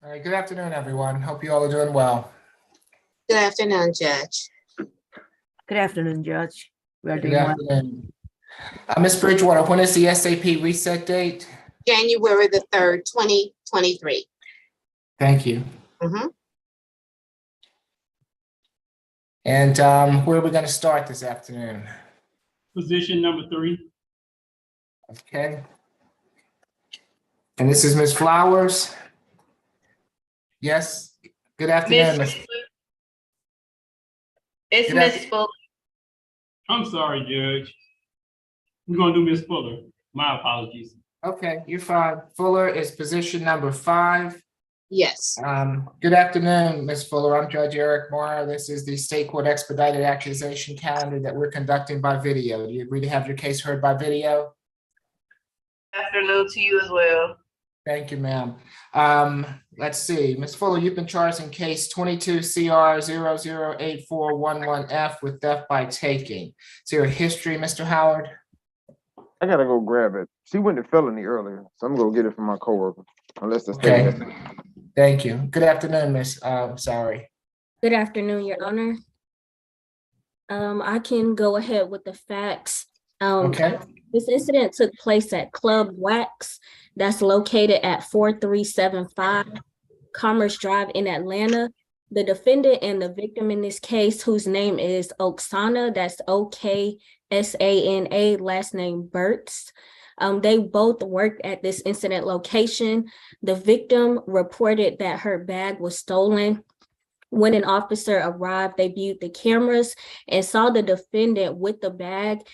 All right, good afternoon, everyone. Hope you all are doing well. Good afternoon, Judge. Good afternoon, Judge. We are Good doing well. afternoon. Ms. Bridgewater, when is the SAP reset date? January the 3rd, 2023. Thank you. Mhm. And where are we going to start this afternoon? Position number 3. Okay. And this is Ms. Flowers? Yes. Good afternoon, Ms. It's Good Miss after- Fuller. I'm sorry, Judge. We're gonna do Miss Fuller. My apologies. Okay, you're fine. Fuller is position number 5. Yes. Good afternoon, Ms. Fuller. I'm Judge Eric Moore. This is the state court expedited accusation calendar that we're conducting by video. Do you agree to have your case heard by video? Afternoon to you as well. Thank you, ma'am. Let's see, Ms. Fuller, you've been charged in case 22 CR 008411F with theft by taking. Is there a history, Mr. Howard? I gotta go grab it. She went to felony earlier, so I'm gonna go get it from my coworker. Unless the Okay. state. Thank you. Good afternoon, Miss. Sorry. Good afternoon, Your Honor. I can go ahead with the facts. Okay. This incident took place at Club Wax that's located at 4375 Commerce Drive in Atlanta. The defendant and the victim in this case, whose name is Oksana, that's Oksana, last name Burtz. They both worked at this incident location. The victim reported that her bag was stolen. When an officer arrived, they viewed the cameras and saw the defendant with the bag.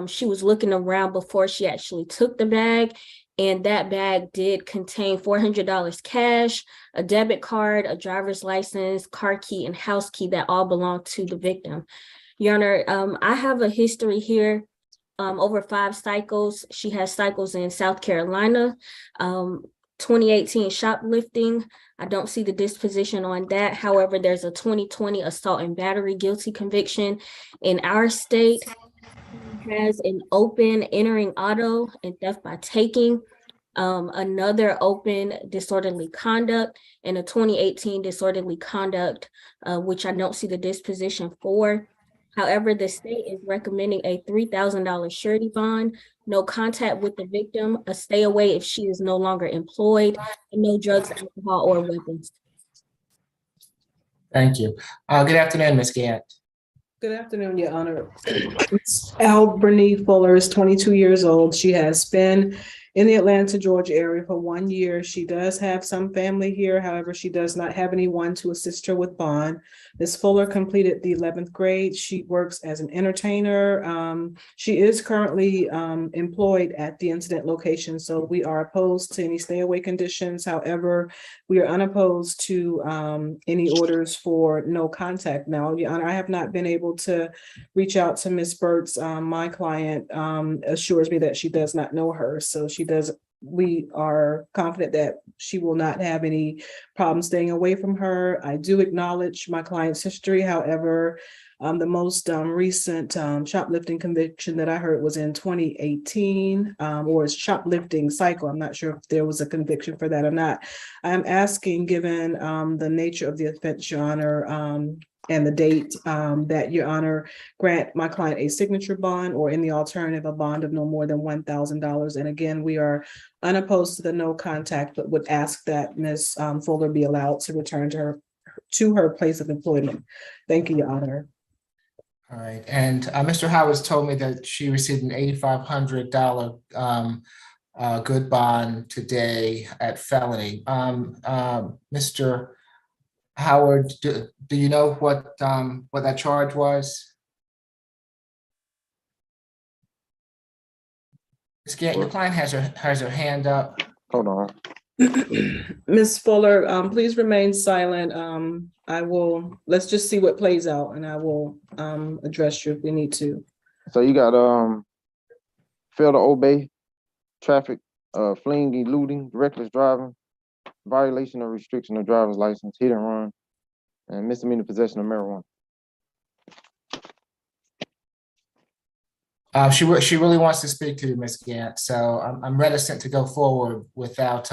She was looking around before she actually took the bag, and that bag did contain $400 cash, a debit card, a driver's license, car key, and house key that all belonged to the victim. Your Honor, I have a history here. Over 5 cycles. She has cycles in South Carolina, 2018 shoplifting. I don't see the disposition on that. However, there's a 2020 assault and battery guilty conviction in our state. She has an open entering auto and theft by taking, another open disorderly conduct, and a 2018 disorderly conduct, which I don't see the disposition for. However, the state is recommending a $3,000 surety bond, no contact with the victim, a stay away if she is no longer employed, and no drugs, alcohol, or weapons. Thank you. Good afternoon, Ms. Gant. Good afternoon, Your Honor. Albany Fuller is 22 years old. She has been in the Atlanta, Georgia area for 1 year. She does have some family here. However, she does not have anyone to assist her with bond. Ms. Fuller completed the 11th grade. She works as an entertainer. She is currently employed at the incident location, so we are opposed to any stay away conditions. However, we are unopposed to any orders for no contact. Now, Your Honor, I have not been able to reach out to Ms. Burtz. My client assures me that she does not know her, so we are confident that she will not have any problem staying away from her. I do acknowledge my client's history. However, the most recent shoplifting conviction that I heard was in 2018, or shoplifting cycle. I'm not sure if there was a conviction for that or not. I'm asking, given the nature of the offense, Your Honor, and the date, that Your Honor grant my client a signature bond, or in the alternative, a bond of no more than $1,000. And again, we are unopposed to the no contact, but would ask that Ms. Fuller be allowed to return to her place of employment. Thank you, Your Honor. All right. And Mr. Howard's told me that she received an $8,500 good bond today at felony. Mr. Howard, do you know what that charge was? Ms. Gant, your client has her hand up. Hold on. Ms. Fuller, please remain silent. Let's just see what plays out, and I will address you if we need to. So you got fail to obey, traffic, fleeing, eluding, reckless driving, violation or restriction of driver's license, hit and run, and misdemeanor possession of marijuana. She really wants to speak to you, Ms. Gant. So I'm reticent to go forward without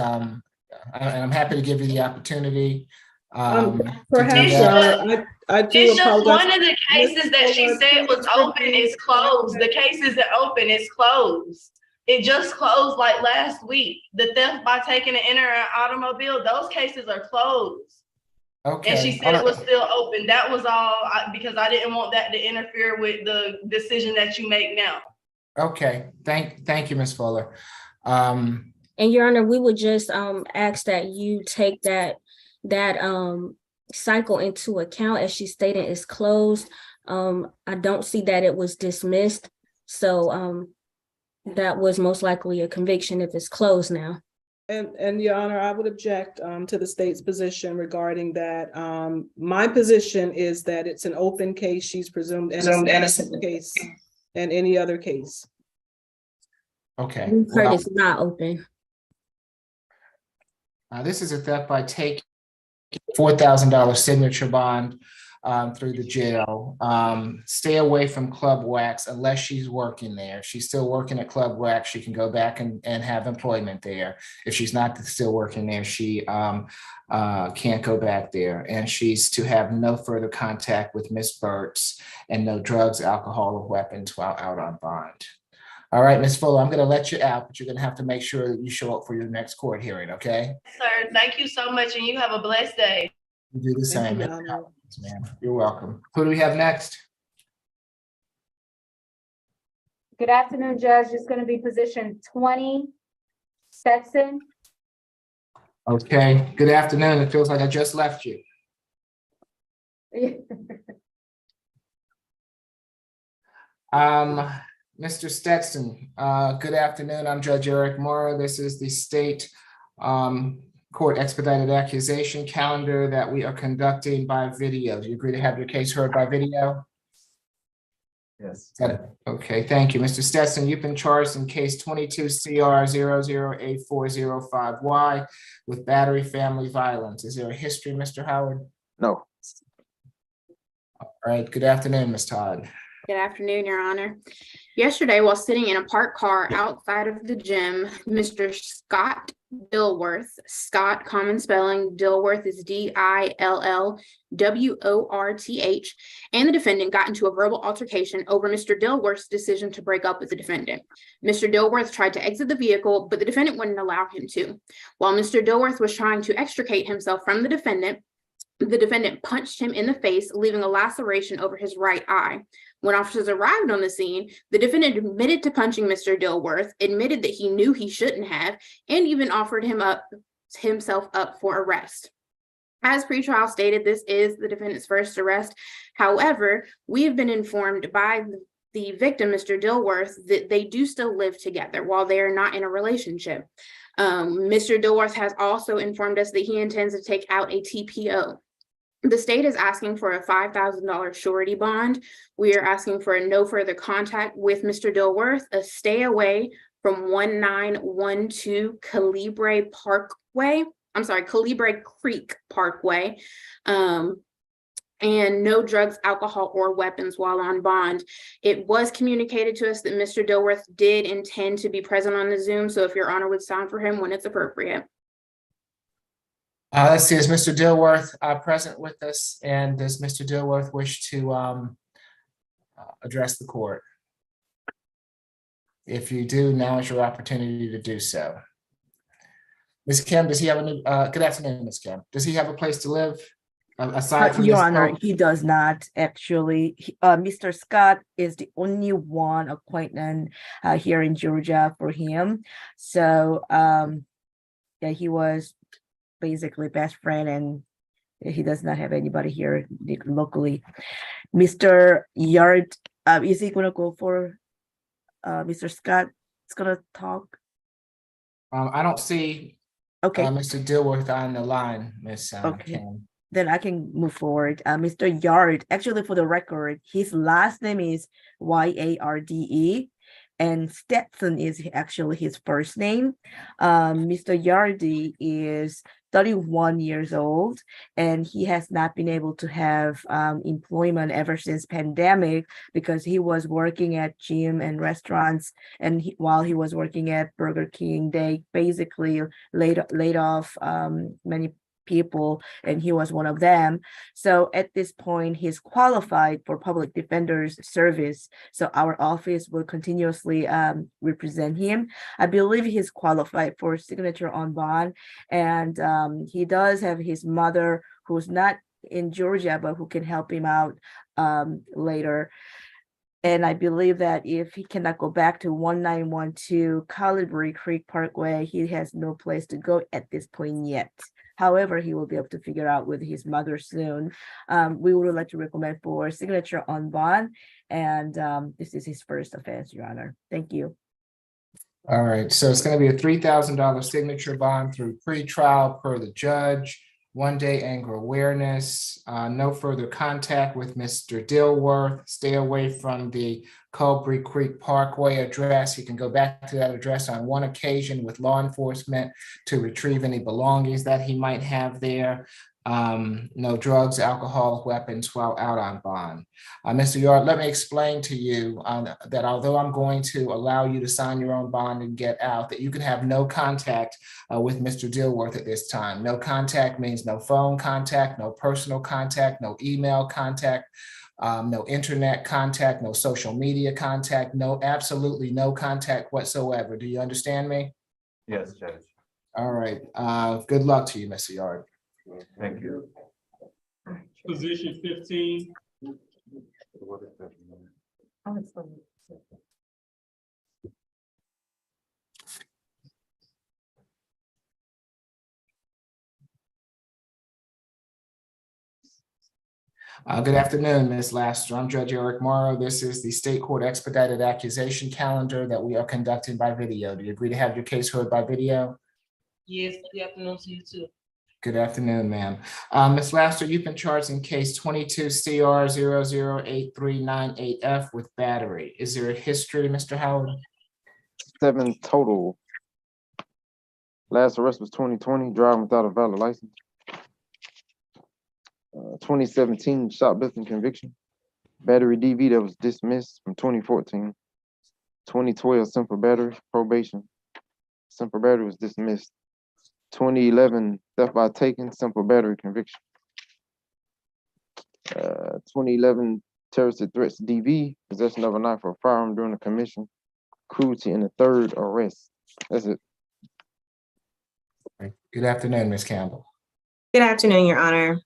And I'm happy to give you the opportunity. to do Perhaps, that. I do It's just apologize. one of the cases that she said was open is closed. The cases that open is closed. It just closed like last week. The theft by taking and entering an automobile, those cases are closed. Okay. And she said it was still open. That was all because I didn't want that to interfere with the decision that you make now. Okay, thank you, Ms. Fuller. And Your Honor, we would just ask that you take that cycle into account. As she stated, it's closed. I don't see that it was dismissed. So that was most likely a conviction if it's closed now. And Your Honor, I would object to the state's position regarding that. My position is that it's an open case. She's presumed innocent case and any other case. Okay. We've heard well, it's not open. this is a theft by taking $4,000 signature bond through the jail. Stay away from Club Wax unless she's working there. If she's still working at Club Wax, she can go back and have employment there. If she's not still working there, she can't go back there. And she's to have no further contact with Ms. Burtz and no drugs, alcohol, or weapons while out on bond. All right, Ms. Fuller, I'm going to let you out, but you're going to have to make sure that you show up for your next court hearing, okay? Sir, thank you so much, and you have a blessed day. You do the Thank same. you, Your Honor. Ma'am. You're welcome. Who do we have next? Good afternoon, Judge. It's going to be position 20, Stetson. Okay, good afternoon. It feels like I just left you. Mr. Stetson, good afternoon. I'm Judge Eric Morrow. This is the state court expedited accusation calendar that we are conducting by video. Do you agree to have your case heard by video? Yes. Okay, thank you. Mr. Stetson, you've been charged in case 22 CR 008405Y with battery family violence. Is there a history, Mr. Howard? No. All right, good afternoon, Ms. Todd. Good afternoon, Your Honor. Yesterday, while sitting in a parked car outside of the gym, Mr. Scott Dilworth, Scott, common spelling, Dilworth is DILLWORTH, and the defendant got into a verbal altercation over Mr. Dilworth's decision to break up with the defendant. Mr. Dilworth tried to exit the vehicle, but the defendant wouldn't allow him to. While Mr. Dilworth was trying to extricate himself from the defendant punched him in the face, leaving a laceration over his right eye. When officers arrived on the scene, the defendant admitted to punching Mr. Dilworth, admitted that he knew he shouldn't have, and even offered himself up for arrest. As pretrial stated, this is the defendant's first arrest. However, we have been informed by the victim, Mr. Dilworth, that they do still live together while they are not in a relationship. Mr. Dilworth has also informed us that he intends to take out a TPO. The state is asking for a $5,000 surety bond. We are asking for a no further contact with Mr. Dilworth, a stay away from 1912 Calibre Creek Parkway, and no drugs, alcohol, or weapons while on bond. It was communicated to us that Mr. Dilworth did intend to be present on the Zoom, so if Your Honor would sign for him when it's appropriate. Let's see, is Mr. Dilworth present with us? And does Mr. Dilworth wish to address the court? If you do, now is your opportunity to do so. Ms. Kim, does he have a new, good afternoon, Ms. Kim. Does he have a place to live aside from Your this Honor, home? he does not actually. Mr. Scott is the only one acquaintance here in Georgia for him. So yeah, he was basically best friend, and he does not have anybody here locally. Mr. Yard, is he gonna go for Mr. Scott is gonna talk? I don't see Okay. Mr. Dilworth on the line, Ms. Okay. Kim. Then I can move forward. Mr. Yard, actually for the record, his last name is Yarde, and Stetson is actually his first name. Mr. Yarde is 31 years old, and he has not been able to have employment ever since pandemic because he was working at gym and restaurants, and while he was working at Burger King, they basically laid off many people, and he was one of them. So at this point, he's qualified for public defender's service. So our office will continuously represent him. I believe he's qualified for signature on bond, and he does have his mother who's not in Georgia, but who can help him out later. And I believe that if he cannot go back to 1912 Calvary Creek Parkway, he has no place to go at this point yet. However, he will be able to figure out with his mother soon. We would like to recommend for signature on bond, and this is his first offense, Your Honor. Thank you. All right, so it's going to be a $3,000 signature bond through pretrial per the judge. 1 day anger awareness, no further contact with Mr. Dilworth, stay away from the Culberry Creek Parkway address. He can go back to that address on one occasion with law enforcement to retrieve any belongings that he might have there. No drugs, alcohol, weapons while out on bond. Mr. Yard, let me explain to you that although I'm going to allow you to sign your own bond and get out, that you can have no contact with Mr. Dilworth at this time. No contact means no phone contact, no personal contact, no email contact, no internet contact, no social media contact, absolutely no contact whatsoever. Do you understand me? Yes, Judge. All right. Good luck to you, Mr. Yard. Thank you. Position 15. Good afternoon, Ms. Laster. I'm Judge Eric Morrow. This is the state court expedited accusation calendar that we are conducting by video. Do you agree to have your case heard by video? Yes, good afternoon to you too. Good afternoon, ma'am. Ms. Laster, you've been charged in case 22 CR 008398F with battery. Is there a history, Mr. Howard? 7 total. Last arrest was 2020, driving without a valid license. 2017 shoplifting conviction. Battery DV that was dismissed from 2014. 2012 simple battery, probation. Simple battery was dismissed. 2011 theft by taking, simple battery conviction. 2011 terroristic threats DV, possession of a knife or firearm during the commission, cruelty in the 3rd arrest. That's it. Good afternoon, Ms. Campbell. Good afternoon, Your Honor.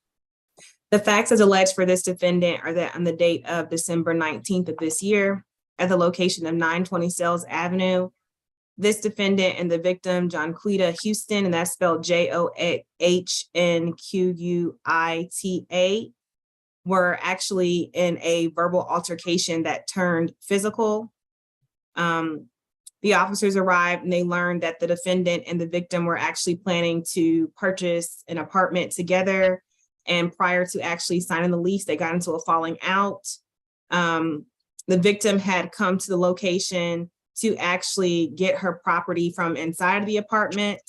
The facts as alleged for this defendant are that on the date of December 19th of this year, at the location of 920 Sales Avenue, this defendant and the victim, Jonquita Houston, and that's spelled JOHNQUITA, were actually in a verbal altercation that turned physical. The officers arrived and they learned that the defendant and the victim were actually planning to purchase an apartment together. And prior to actually signing the lease, they got into a falling out. The victim had come to the location to actually get her property from inside of the apartment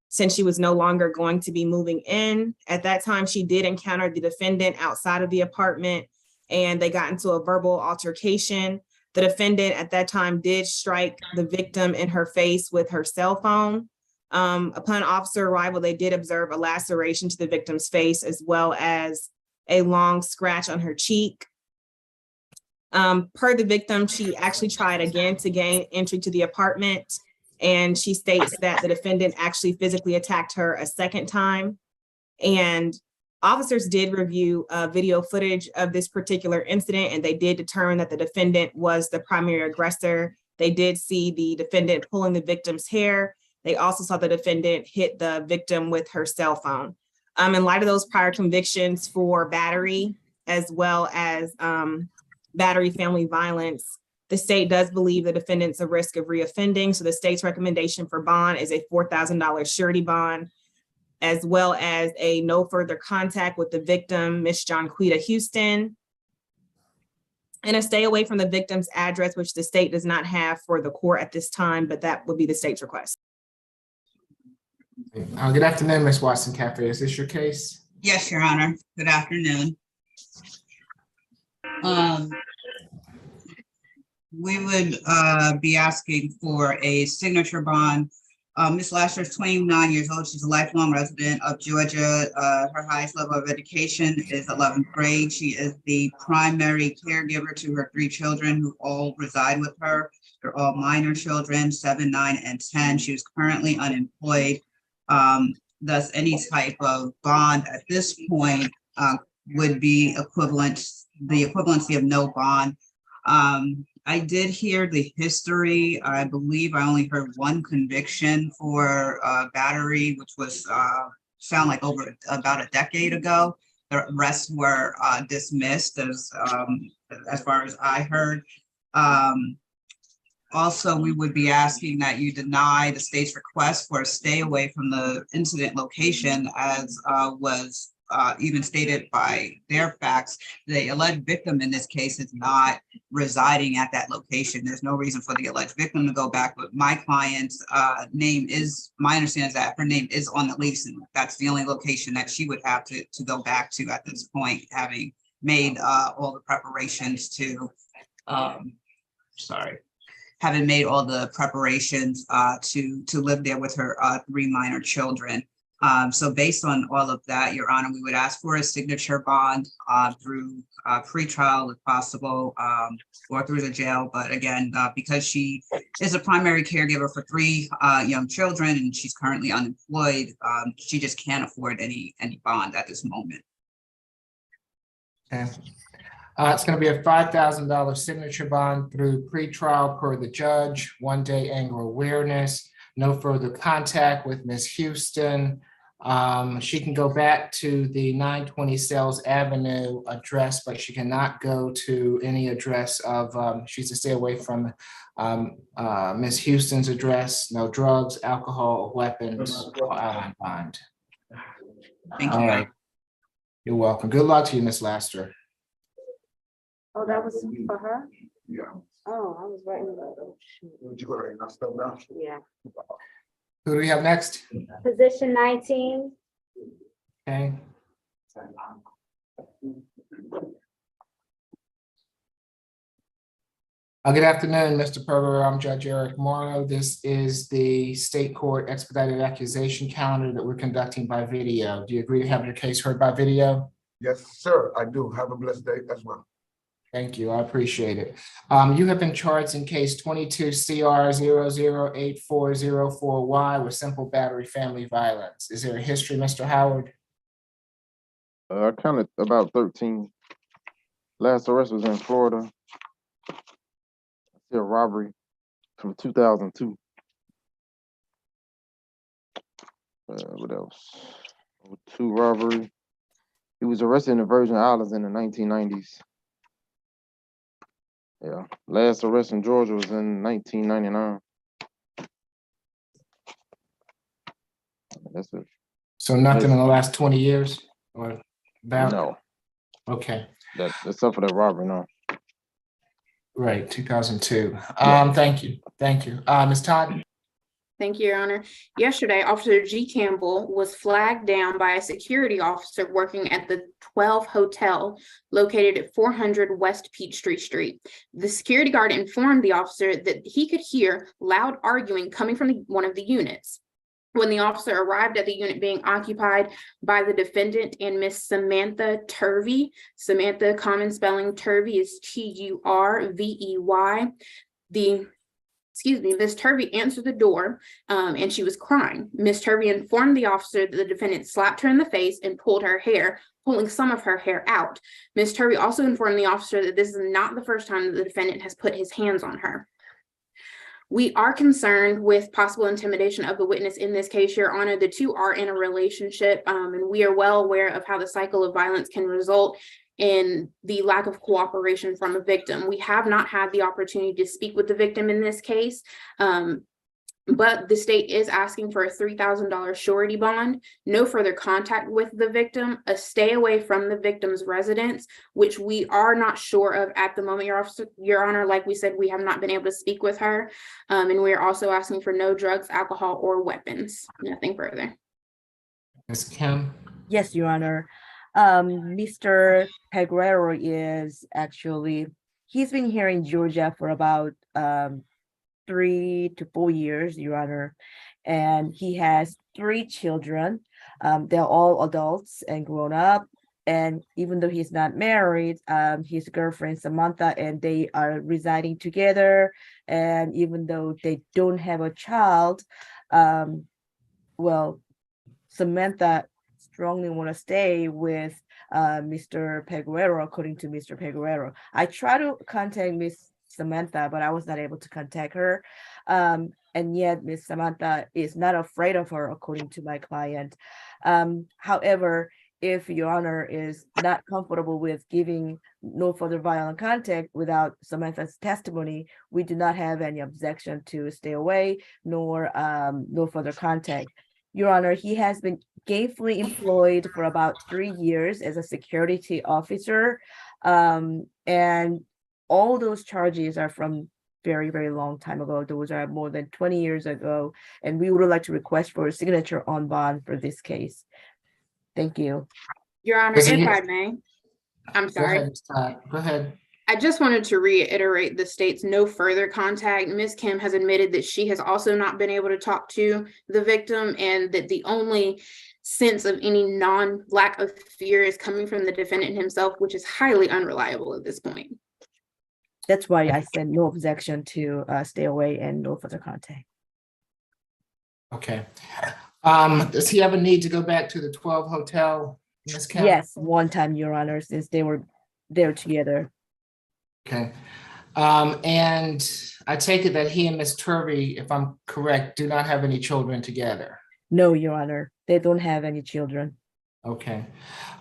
since she was no longer going to be moving in. At that time, she did encounter the defendant outside of the apartment and they got into a verbal altercation. The defendant at that time did strike the victim in her face with her cell phone. Upon officer arrival, they did observe a laceration to the victim's face as well as a long scratch on her cheek. Per the victim, she actually tried again to gain entry to the apartment, and she states that the defendant actually physically attacked her a second time. And officers did review video footage of this particular incident, and they did determine that the defendant was the primary aggressor. They did see the defendant pulling the victim's hair. They also saw the defendant hit the victim with her cell phone. In light of those prior convictions for battery, as well as battery family violence, the state does believe the defendant's a risk of reoffending. So the state's recommendation for bond is a $4,000 surety bond, as well as a no further contact with the victim, Ms. Jonquita Houston, and a stay away from the victim's address, which the state does not have for the court at this time, but that would be the state's request. Good afternoon, Ms. Watson Cafe. Is this your case? Yes, Your Honor. Good afternoon. We would be asking for a signature bond. Ms. Lasher is 29 years old. She's a lifelong resident of Georgia. Her highest level of education is 11th grade. She is the primary caregiver to her 3 children who all reside with her. They're all minor children, 7, 9, and 10. She is currently unemployed. Thus, any type of bond at this point would be the equivalency of no bond. I did hear the history. I believe I only heard 1 conviction for battery, which was sound like over about a decade ago. The rest were dismissed as far as I heard. Also, we would be asking that you deny the state's request for a stay away from the incident location, as was even stated by their facts. The alleged victim in this case is not residing at that location. There's no reason for the alleged victim to go back, but my client's name is, my understanding is that her name is on the lease, and that's the only location that she would have to go back to at this point, having made all the preparations to, having made all the preparations to live there with her 3 minor children. So based on all of that, Your Honor, we would ask for a signature bond through pretrial if possible, or through the jail. But again, because she is a primary caregiver for 3 young children and she's currently unemployed, she just can't afford any bond at this moment. Okay. It's going to be a $5,000 signature bond through pretrial per the judge, 1-day anger awareness, no further contact with Ms. Houston. She can go back to the 920 Sales Avenue address, but she cannot go to any address of, she's to stay away from Ms. Houston's address, no drugs, alcohol, weapons, or out on bond. Thank you. All right. You're welcome. Good luck to you, Ms. Laster. Oh, that was for her? Yeah. Oh, I was writing about, oh, shoot. Would you go ahead and step down? Yeah. Who do we have next? Position 19. Okay. Good afternoon, Mr. Perger. I'm Judge Eric Morrow. This is the state court expedited accusation calendar that we're conducting by video. Do you agree to have your case heard by video? Yes, sir, I do. Have a blessed day as well. Thank you. I appreciate it. You have been charged in case 22 CR 008404Y with simple battery family violence. Is there a history, Mr. Howard? I counted about 13. Last arrest was in Florida. I see a robbery from 2002. What else? 2 robbery. He was arrested in the Virgin Islands in the 1990s. Yeah, last arrest in Georgia was in 1999. That's it. So nothing in the last 20 years or about? No. Okay. Except for that robbery, no. Right, 2002. Yeah. Thank you. Thank you. Ms. Todd? Thank you, Your Honor. Yesterday, Officer G. Campbell was flagged down by a security officer working at the 12 Hotel located at 400 West Peachtree Street. The security guard informed the officer that he could hear loud arguing coming from one of the units. When the officer arrived at the unit being occupied by the defendant and Miss Samantha Turvey, Samantha, common spelling Turvey is Turvey. Miss Turvey answered the door and she was crying. Miss Turvey informed the officer that the defendant slapped her in the face and pulled her hair, pulling some of her hair out. Miss Turvey also informed the officer that this is not the first time that the defendant has put his hands on her. We are concerned with possible intimidation of the witness in this case, Your Honor. The two are in a relationship, and we are well aware of how the cycle of violence can result in the lack of cooperation from a victim. We have not had the opportunity to speak with the victim in this case. but the state is asking for a $3,000 surety bond, no further contact with the victim, a stay away from the victim's residence, which we are not sure of at the moment, Your Honor. Like we said, we have not been able to speak with her. And we are also asking for no drugs, alcohol, or weapons, nothing further. Ms. Kim? Yes, Your Honor. Mr. Peguero is actually, he's been here in Georgia for about 3 to 4 years, Your Honor, and he has 3 children. They're all adults and grown up. And even though he's not married, his girlfriend Samantha and they are residing together. And even though they don't have a child, well, Samantha strongly want to stay with Mr. Peguero, according to Mr. Peguero. I tried to contact Miss Samantha, but I was not able to contact her. And yet Miss Samantha is not afraid of her, according to my client. However, if Your Honor is not comfortable with giving no further violent contact without Samantha's testimony, we do not have any objection to stay away, nor no further contact. Your Honor, he has been gainfully employed for about 3 years as a security officer. And all those charges are from very, very long time ago. Those are more than 20 years ago. And we would like to request for a signature on bond for this case. Thank you. Your Honor, if I may, I'm Go sorry. ahead, Ms. Todd. Go ahead. I just wanted to reiterate the state's no further contact. Ms. Kim has admitted that she has also not been able to talk to the victim, and that the only sense of any lack of fear is coming from the defendant himself, which is highly unreliable at this point. That's why I said no objection to stay away and no further contact. Okay. Does he have a need to go back to the 12 hotel, Ms. Kim? Yes, one time, Your Honor, since they were there together. Okay. And I take it that he and Ms. Turvey, if I'm correct, do not have any children together. No, Your Honor, they don't have any children. Okay.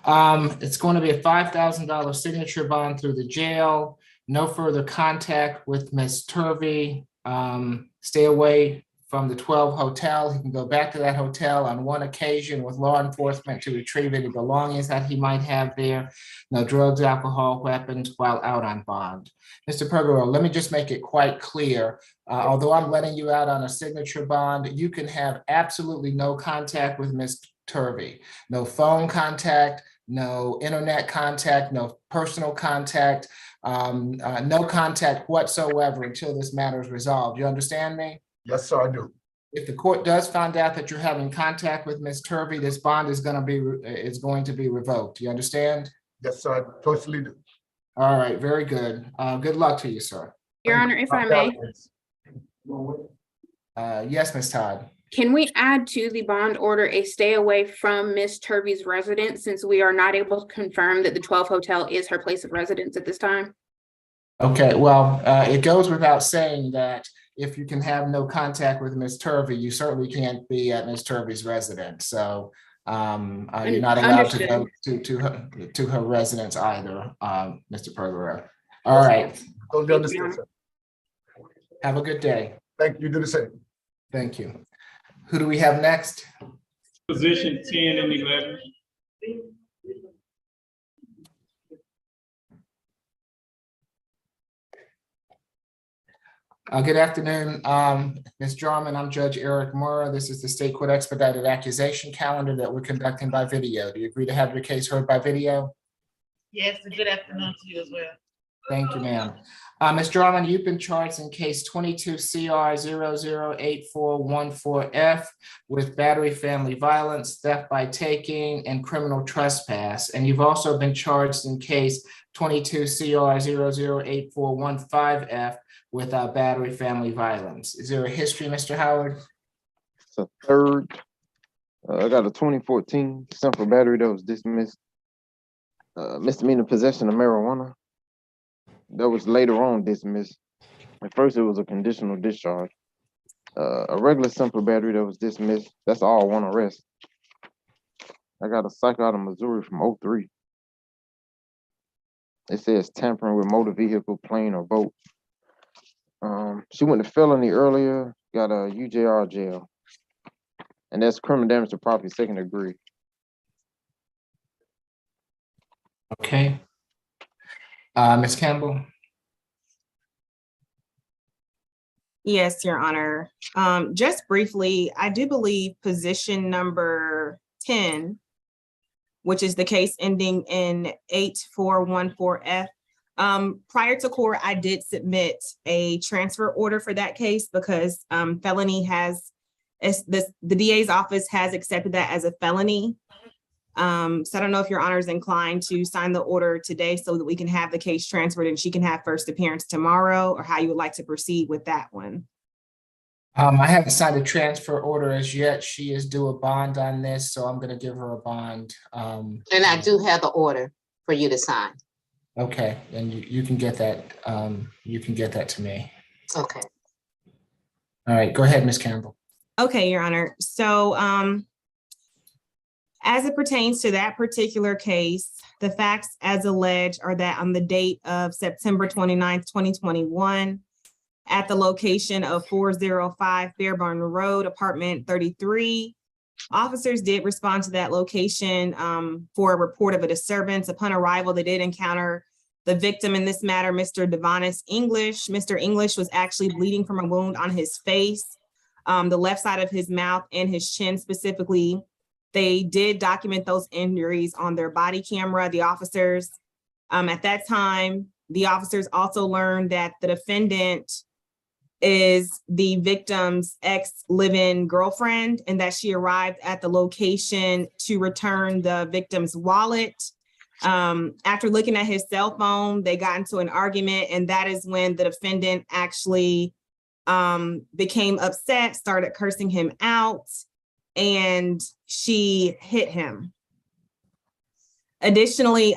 It's going to be a $5,000 signature bond through the jail. No further contact with Ms. Turvey. Stay away from the 12 hotel. He can go back to that hotel on one occasion with law enforcement to retrieve any belongings that he might have there. No drugs, alcohol, weapons while out on bond. Mr. Peguero, let me just make it quite clear. Although I'm letting you out on a signature bond, you can have absolutely no contact with Ms. Turvey. No phone contact, no internet contact, no personal contact, no contact whatsoever until this matter is resolved. You understand me? Yes, sir, I do. If the court does find out that you're having contact with Ms. Turvey, this bond is going to be revoked. You understand? Yes, sir, I totally do. All right, very good. Good luck to you, sir. Your Honor, if I may, Yes, Ms. Todd. can we add to the bond order a stay away from Ms. Turvey's residence, since we are not able to confirm that the 12 hotel is her place of residence at this time? Okay, well, it goes without saying that if you can have no contact with Ms. Turvey, you certainly can't be at Ms. Turvey's residence. So you're not allowed to go to her residence either, Mr. Peguero. All right. Totally understand, sir. Have a good day. Thank you. Do the same. Thank you. Who do we have next? Position 10 and 11. Good afternoon, Ms. Jarman. I'm Judge Eric Murrah. This is the State Court Expedited Accusation Calendar that we're conducting by video. Do you agree to have your case heard by video? Yes, and good afternoon to you as well. Thank you, ma'am. Ms. Jarman, you've been charged in case 22 CR 008414F with battery, family violence, theft by taking, and criminal trespass. And you've also been charged in case 22 CR 008415F with battery, family violence. Is there a history, Mr. Howard? It's a third. I got a 2014 simple battery that was dismissed. Misdemeanor possession of marijuana. That was later on dismissed. At first, it was a conditional discharge. A regular simple battery that was dismissed. That's all one arrest. I got a psych out of Missouri from 03. It says tampering with motor vehicle, plane, or boat. She went to felony earlier, got a UJR jail. And that's criminal damage to property, second degree. Okay. Ms. Campbell? Yes, Your Honor. Just briefly, I do believe position number 10, which is the case ending in 8414F. Prior to court, I did submit a transfer order for that case because felony has, the DA's office has accepted that as a felony. So I don't know if Your Honor is inclined to sign the order today so that we can have the case transferred and she can have first appearance tomorrow, or how you would like to proceed with that one. I haven't signed a transfer order as yet. She is due a bond on this, so I'm gonna give her a bond. And I do have the order for you to sign. Okay, and you can get that, you can get that to me. Okay. All right, go ahead, Ms. Campbell. Okay, Your Honor. So as it pertains to that particular case, the facts as alleged are that on the date of September 29th, 2021, at the location of 405 Fairburn Road, apartment 33, officers did respond to that location for a report of a disturbance. Upon arrival, they did encounter the victim in this matter, Mr. Devonis English. Mr. English was actually bleeding from a wound on his face, the left side of his mouth and his chin specifically. They did document those injuries on their body camera, the officers. At that time, the officers also learned that the defendant is the victim's ex-live-in girlfriend and that she arrived at the location to return the victim's wallet. After looking at his cell phone, they got into an argument, and that is when the defendant actually became upset, started cursing him out, and she hit him. Additionally,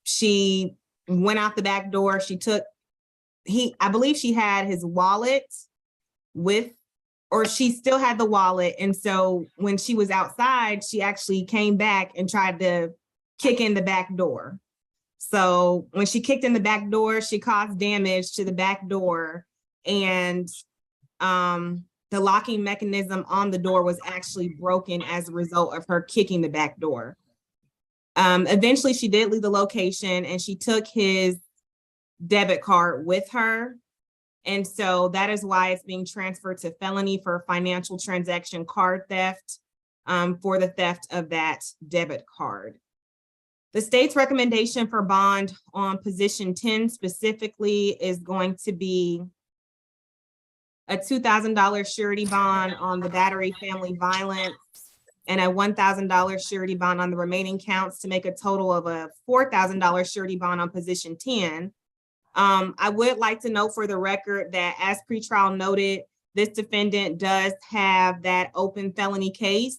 she went out the back door. She took, I believe she had his wallet with, or she still had the wallet. And so when she was outside, she actually came back and tried to kick in the back door. So when she kicked in the back door, she caused damage to the back door, and the locking mechanism on the door was actually broken as a result of her kicking the back door. Eventually, she did leave the location and she took his debit card with her. And so that is why it's being transferred to felony for financial transaction card theft for the theft of that debit card. The state's recommendation for bond on position 10 specifically is going to be a $2,000 surety bond on the battery, family violence, and a $1,000 surety bond on the remaining counts to make a total of a $4,000 surety bond on position 10. I would like to note for the record that as pretrial noted, this defendant does have that open felony case,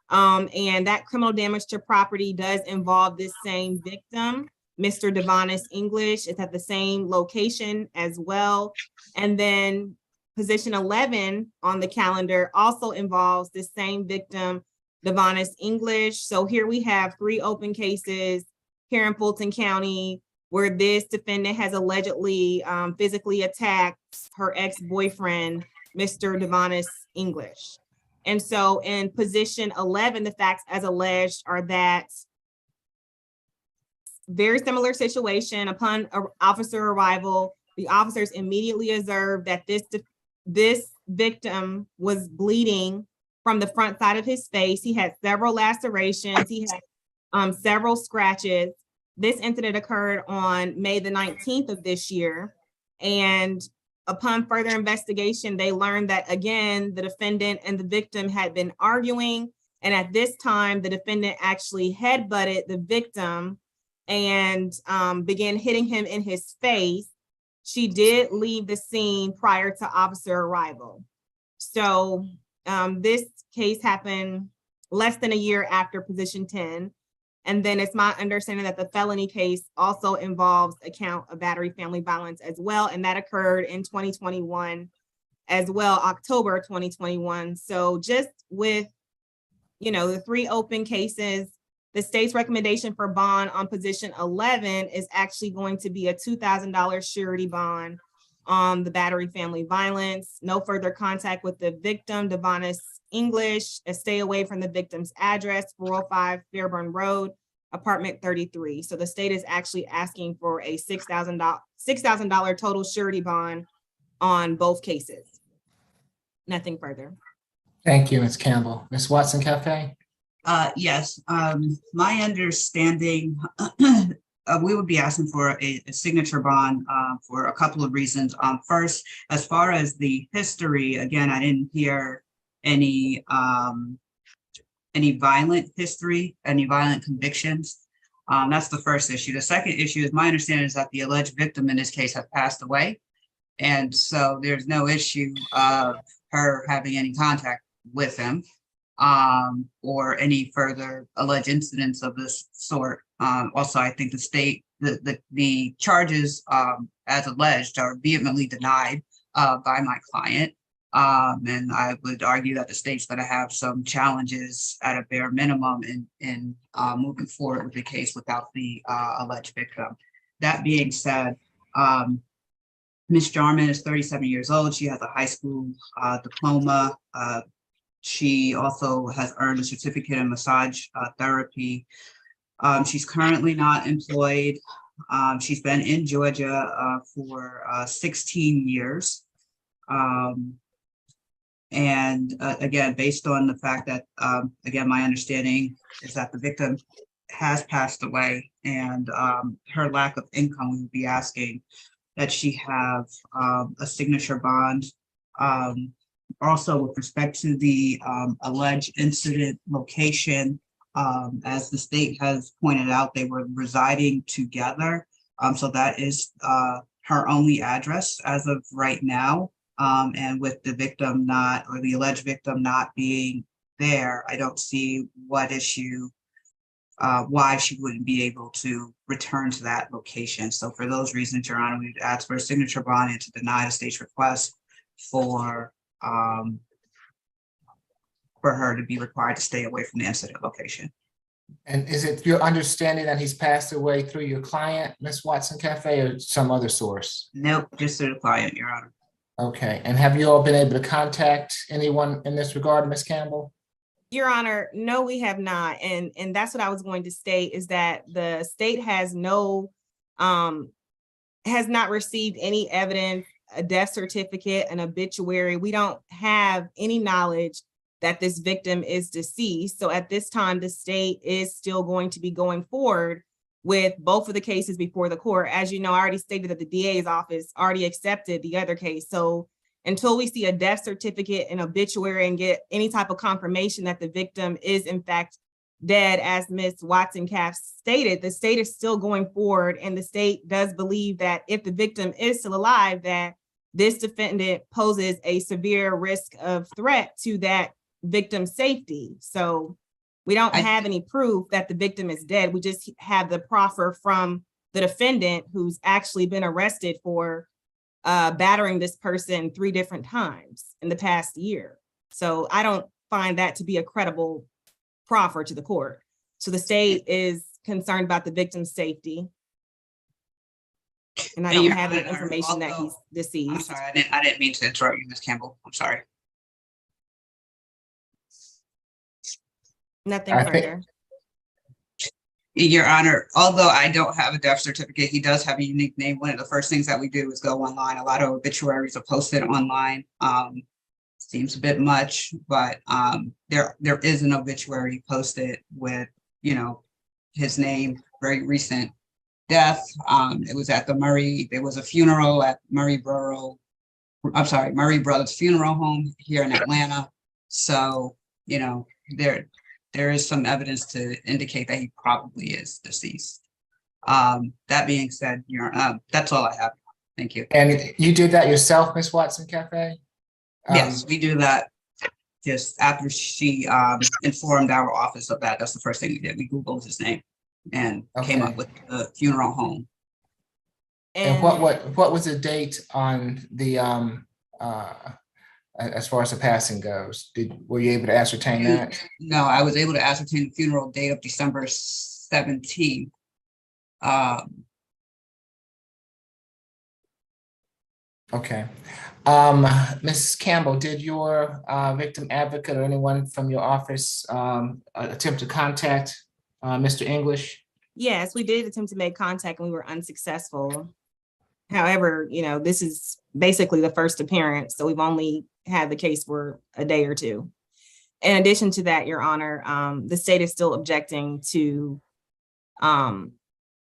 and that criminal damage to property does involve this same victim, Mr. Devonis English. It's at the same location as well. And then position 11 on the calendar also involves the same victim, Devonis English. So here we have 3 open cases here in Fulton County where this defendant has allegedly physically attacked her ex-boyfriend, Mr. Devonis English. And so in position 11, the facts as alleged are that very similar situation. Upon officer arrival, the officers immediately observed that this victim was bleeding from the front side of his face. He had several lacerations. He had several scratches. This incident occurred on May the 19th of this year. And upon further investigation, they learned that, again, the defendant and the victim had been arguing. And at this time, the defendant actually headbutted the victim and began hitting him in his face. She did leave the scene prior to officer arrival. So this case happened less than a year after position 10. And then it's my understanding that the felony case also involves a count of battery, family violence as well. And that occurred in 2021 as well, October 2021. So just with, the 3 open cases, the state's recommendation for bond on position 11 is actually going to be a $2,000 surety bond on the battery family violence, no further contact with the victim, Devonis English, a stay away from the victim's address, 405 Fairburn Road, apartment 33. So the state is actually asking for a $6,000 total surety bond on both cases. Nothing further. Thank you, Ms. Campbell. Ms. Watson Cafe? Yes, my understanding, we would be asking for a signature bond for a couple of reasons. First, as far as the history, again, I didn't hear any violent history, any violent convictions. That's the first issue. The second issue is my understanding is that the alleged victim in this case has passed away. And so there's no issue of her having any contact with him or any further alleged incidents of this sort. Also, I think the state, the charges as alleged are vehemently denied by my client. And I would argue that the state's going to have some challenges at a bare minimum in moving forward with the case without the alleged victim. That being said, Ms. Jarman is 37 years old. She has a high school diploma. She also has earned a certificate in massage therapy. She's currently not employed. She's been in Georgia for 16 years. And again, based on the fact that, again, my understanding is that the victim has passed away and her lack of income, we would be asking that she have a signature bond. Also, with respect to the alleged incident location, as the state has pointed out, they were residing together. So that is her only address as of right now. And with the victim not, or the alleged victim not being there, I don't see what issue, why she wouldn't be able to return to that location. So for those reasons, Your Honor, we would ask for a signature bond and to deny the state's request for her to be required to stay away from the incident location. And is it your understanding that he's passed away through your client, Ms. Watson Cafe, or some other source? Nope, just through the client, Your Honor. Okay, and have you all been able to contact anyone in this regard, Ms. Campbell? Your Honor, no, we have not. And that's what I was going to state is that the state has has not received any evidence, a death certificate, an obituary. We don't have any knowledge that this victim is deceased. So at this time, the state is still going to be going forward with both of the cases before the court. As you know, I already stated that the DA's office already accepted the other case. So until we see a death certificate and obituary and get any type of confirmation that the victim is in fact dead, as Ms. Watson-Caff stated, the state is still going forward, and the state does believe that if the victim is still alive, that this defendant poses a severe risk of threat to that victim's safety. So we don't have any proof that the victim is dead. We just have the proffer from the defendant who's actually been arrested for battering this person 3 different times in the past year. So I don't find that to be a credible proffer to the court. So the state is concerned about the victim's safety. And I don't have any information that he's deceased. I'm sorry, I didn't mean to interrupt you, Ms. Campbell. I'm sorry. Nothing I further. Your Honor, although I don't have a death certificate, he does have a unique name. One of the first things that we do is go online. A lot of obituaries are posted online. Seems a bit much, but there is an obituary posted with, you know, his name, very recent death. It was at the Murray, there was a funeral at Murray Brothers Funeral Home here in Atlanta. So, you know, there is some evidence to indicate that he probably is deceased. That being said, that's all I have. Thank you. And you did that yourself, Ms. Watson Cafe? Yes, we do that just after she informed our office of that. That's the first thing we did. We Googled his name and came up with the funeral home. And what was the date on the as far as the passing goes? Were you able to ascertain that? No, I was able to ascertain the funeral date of December 17th. Okay. Mrs. Campbell, did your victim advocate or anyone from your office attempt to contact Mr. English? Yes, we did attempt to make contact and we were unsuccessful. However, this is basically the first appearance, so we've only had the case for a day or two. In addition to that, Your Honor, the state is still objecting to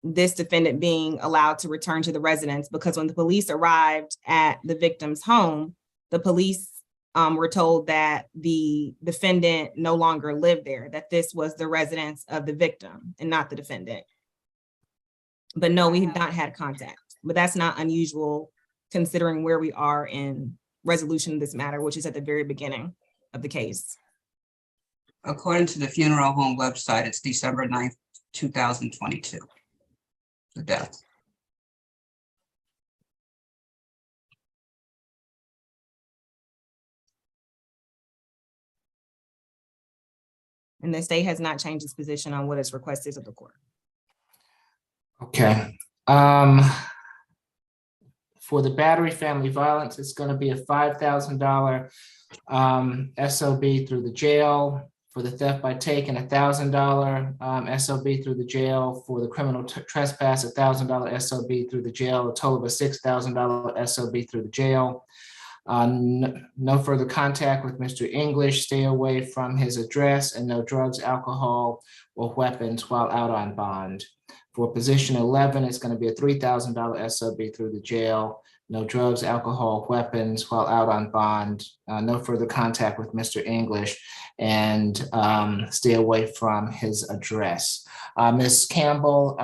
this defendant being allowed to return to the residence, because when the police arrived at the victim's home, the police were told that the defendant no longer lived there, that this was the residence of the victim and not the defendant. But no, we have not had contact, but that's not unusual considering where we are in resolution of this matter, which is at the very beginning of the case. According to the funeral home website, it's December 9th, 2022. The death. And the state has not changed its position on what its request is of the court. Okay. For the battery family violence, it's going to be a $5,000 SOB through the jail. For the theft by taking, $1,000 SOB through the jail. For the criminal trespass, $1,000 SOB through the jail, a total of a $6,000 SOB through the jail. No further contact with Mr. English, stay away from his address, and no drugs, alcohol, or weapons while out on bond. For position 11, it's going to be a $3,000 SOB through the jail, no drugs, alcohol, weapons while out on bond, no further contact with Mr. English, and stay away from his address. Ms. Campbell,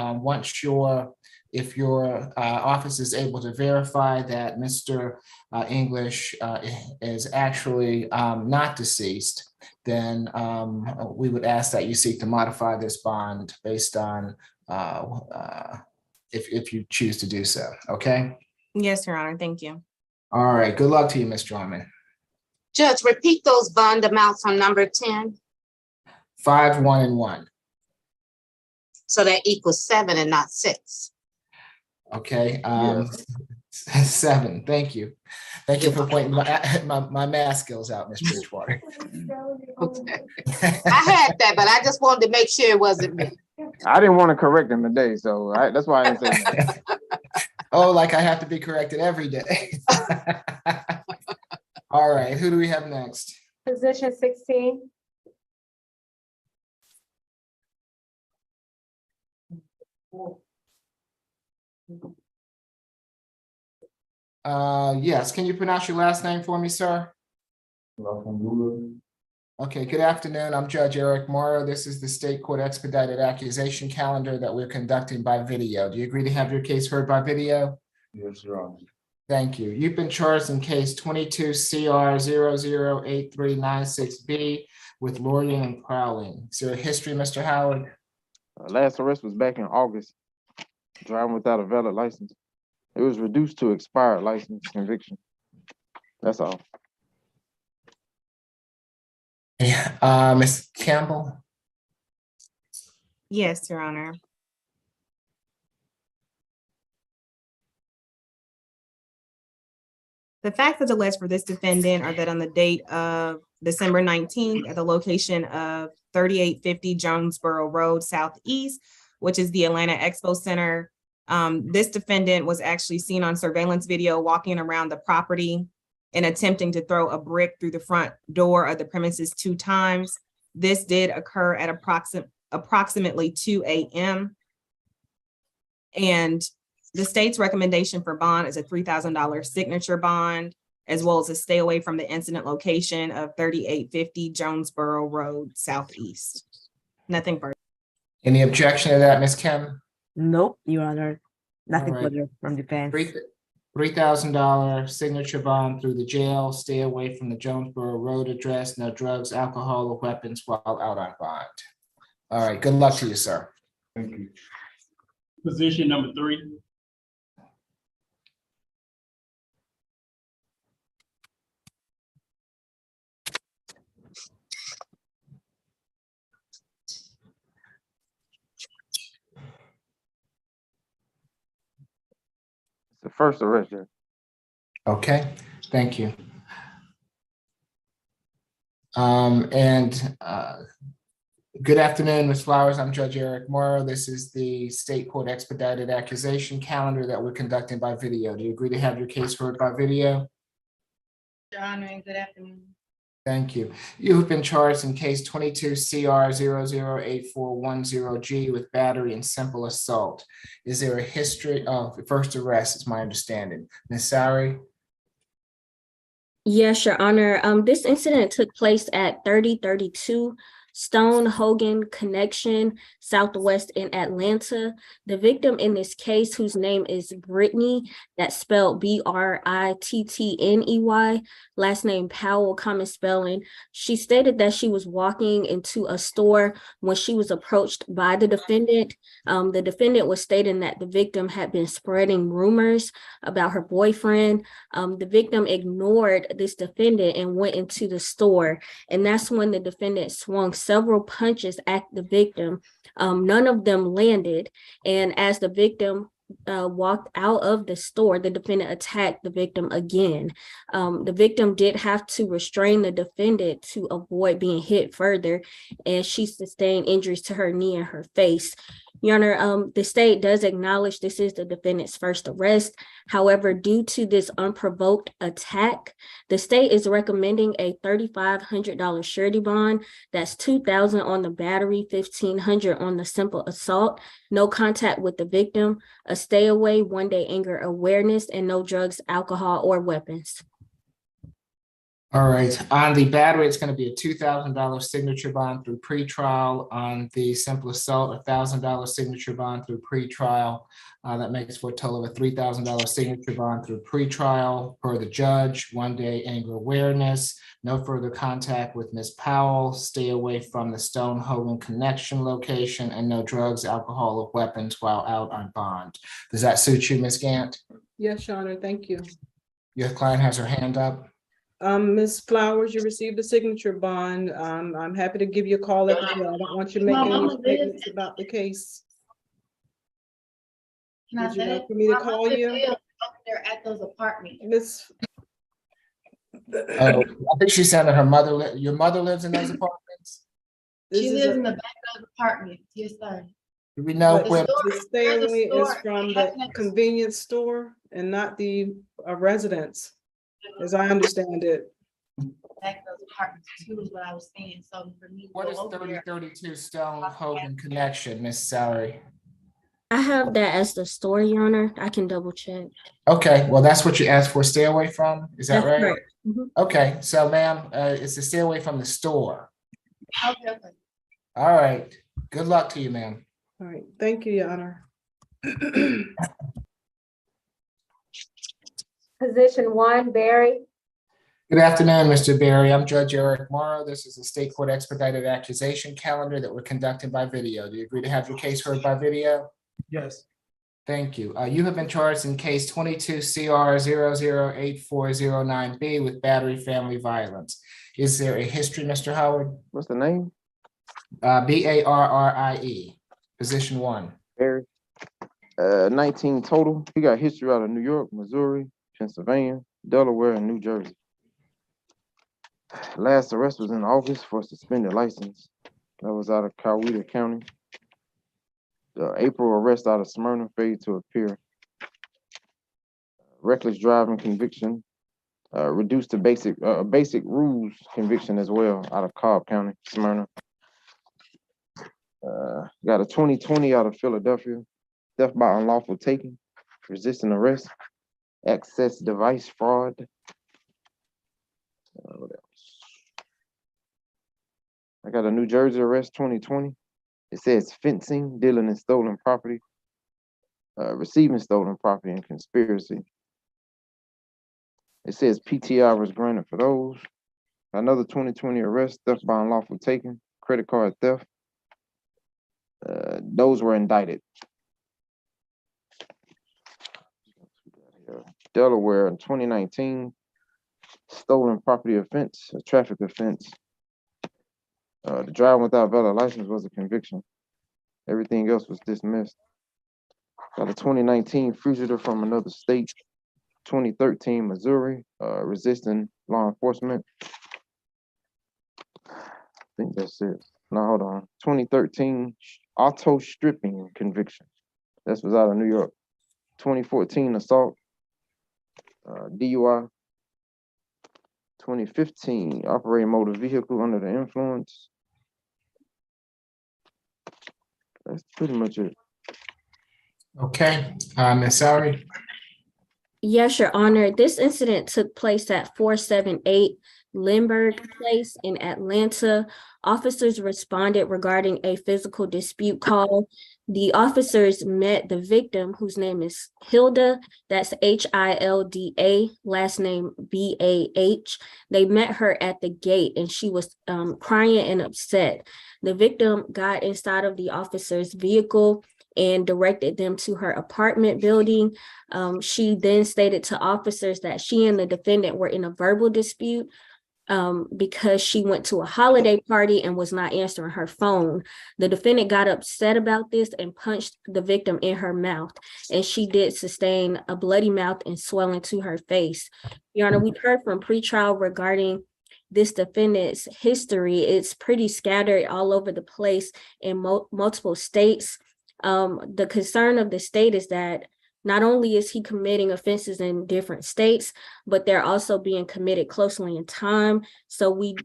if your office is able to verify that Mr. English is actually not deceased, then we would ask that you seek to modify this bond based on if you choose to do so, okay? Yes, Your Honor, thank you. All right, good luck to you, Ms. Drummond. Judge, repeat those bond amounts on number 10. 5, 1, and 1. So that equals 7 and not 6. Okay, 7, thank you. Thank you for pointing my math skills out, Ms. Bridgewater. Okay. I had that, but I just wanted to make sure it wasn't me. I didn't want to correct him today, so that's why I didn't say that. Oh, like I have to be corrected every day. All right, who do we have next? Position 16. Yes, can you pronounce your last name for me, sir? Okay, good afternoon. I'm Judge Eric Morrow. This is the State Court Expedited Accusation Calendar that we're conducting by video. Do you agree to have your case heard by video? Yes, Your Honor. Thank you. You've been charged in case 22 CR 008396B with loitering and prowling. Is there a history, Mr. Howard? Last arrest was back in August, driving without a valid license. It was reduced to expired license conviction. That's all. Ms. Campbell? Yes, Your Honor. The facts that's alleged for this defendant are that on the date of December 19th at the location of 3850 Jonesboro Road Southeast, which is the Atlanta Expo Center, this defendant was actually seen on surveillance video walking around the property and attempting to throw a brick through the front door of the premises 2 times. This did occur at approximately 2 a.m. And the state's recommendation for bond is a $3,000 signature bond, as well as a stay away from the incident location of 3850 Jonesboro Road Southeast. Nothing further. Any objection to that, Ms. Kim? Nope, Your Honor. Nothing All right. further from defense. $3,000 signature bond through the jail, stay away from the Jonesboro Road address, no drugs, alcohol, or weapons while out on bond. All right, good luck to you, sir. Thank you. Position number 3. It's the first arrest, Judge. Okay, thank you. And good afternoon, Ms. Flowers. I'm Judge Eric Morrow. This is the State Court Expedited Accusation calendar that we're conducting by video. Do you agree to have your case heard by video? Your Honor, and good afternoon. Thank you. You have been charged in case 22 CR 008410G with battery and simple assault. Is there a history of first arrest, is my understanding? Ms. Sari? Yes, Your Honor. This incident took place at 3032 Stone Hogan Connection, Southwest in Atlanta. The victim in this case, whose name is Brittany, that's spelled Brittney, last name Powell, common spelling. She stated that she was walking into a store when she was approached by the defendant. The defendant was stating that the victim had been spreading rumors about her boyfriend. The victim ignored this defendant and went into the store. And that's when the defendant swung several punches at the victim. None of them landed. And as the victim walked out of the store, the defendant attacked the victim again. The victim did have to restrain the defendant to avoid being hit further, and she sustained injuries to her knee and her face. Your Honor, the state does acknowledge this is the defendant's first arrest. However, due to this unprovoked attack, the state is recommending a $3,500 surety bond. That's $2,000 on the battery, $1,500 on the simple assault, no contact with the victim, a stay away, 1-day anger awareness, and no drugs, alcohol, or weapons. All right, on the battery, it's going to be a $2,000 signature bond through pretrial. On the simple assault, a $1,000 signature bond through pretrial. That makes for a total of a $3,000 signature bond through pretrial per the judge, 1-day anger awareness, no further contact with Ms. Powell, stay away from the Stone Hogan Connection location, and no drugs, alcohol, or weapons while out on bond. Does that suit you, Ms. Gant? Yes, Your Honor, thank you. Your client has her hand up. Ms. Flowers, you received a signature bond. I'm happy to give you a call at the jail. I don't want you to make any statements about the case. Would you like for me to call you? They're at those apartments. Miss, I think she said that her mother, your mother lives in those apartments? She lives in the back of the apartment. Yes, sir. Do we know where? the stay away is from the convenience store and not the residence, as I understand it. Back of those apartments too is what I was saying. So for me, What is 3032 Stone Hogan Connection, Miss Sari? I have that as the store, Your Honor. I can double check. Okay, well, that's what you asked for, stay away from, is that That's right? correct. Mhm. Okay, so ma'am, it's to stay away from the store. Okay. All right, good luck to you, ma'am. All right, thank you, Your Honor. Position 1, Barry. Good afternoon, Mr. Berry. I'm Judge Eric Morrow. This is a state court expedited accusation calendar that we're conducting by video. Do you agree to have your case heard by video? Yes. Thank you. You have been charged in case 22 CR 008409B with battery family violence. Is there a history, Mr. Howard? What's the name? BARRIE, position 1. Barry. 19 total. He got history out of New York, Missouri, Pennsylvania, Delaware, and New Jersey. Last arrest was in August for a suspended license. That was out of Coweta County. The April arrest out of Smyrna, failed to appear. Reckless driving conviction, reduced to basic rules conviction as well out of Cobb County, Smyrna. Got a 2020 out of Philadelphia, theft by unlawful taking, resisting arrest, access device fraud. What else? I got a New Jersey arrest 2020. It says fencing, dealing in stolen property, receiving stolen property, and conspiracy. It says PTI was granted for those. Another 2020 arrest, theft by unlawful taking, credit card theft. Those were indicted. Delaware in 2019, stolen property offense, a traffic offense. The driving without valid license was a conviction. Everything else was dismissed. Got a 2019 fugitive from another state. 2013 Missouri, resisting law enforcement. I think that's it. No, hold on. 2013 auto stripping conviction. This was out of New York. 2014 assault, DUI. 2015 operating motor vehicle under the influence. That's pretty much it. Okay, Ms. Sari? Yes, Your Honor. This incident took place at 478 Lindbergh Place in Atlanta. Officers responded regarding a physical dispute call. The officers met the victim, whose name is Hilda. That's Hilda, last name Bah. They met her at the gate and she was crying and upset. The victim got inside of the officer's vehicle and directed them to her apartment building. She then stated to officers that she and the defendant were in a verbal dispute because she went to a holiday party and was not answering her phone. The defendant got upset about this and punched the victim in her mouth, and she did sustain a bloody mouth and swelling to her face. Your Honor, we've heard from pretrial regarding this defendant's history. It's pretty scattered all over the place in multiple states. The concern of the state is that not only is he committing offenses in different states, but they're also being committed closely in time. So we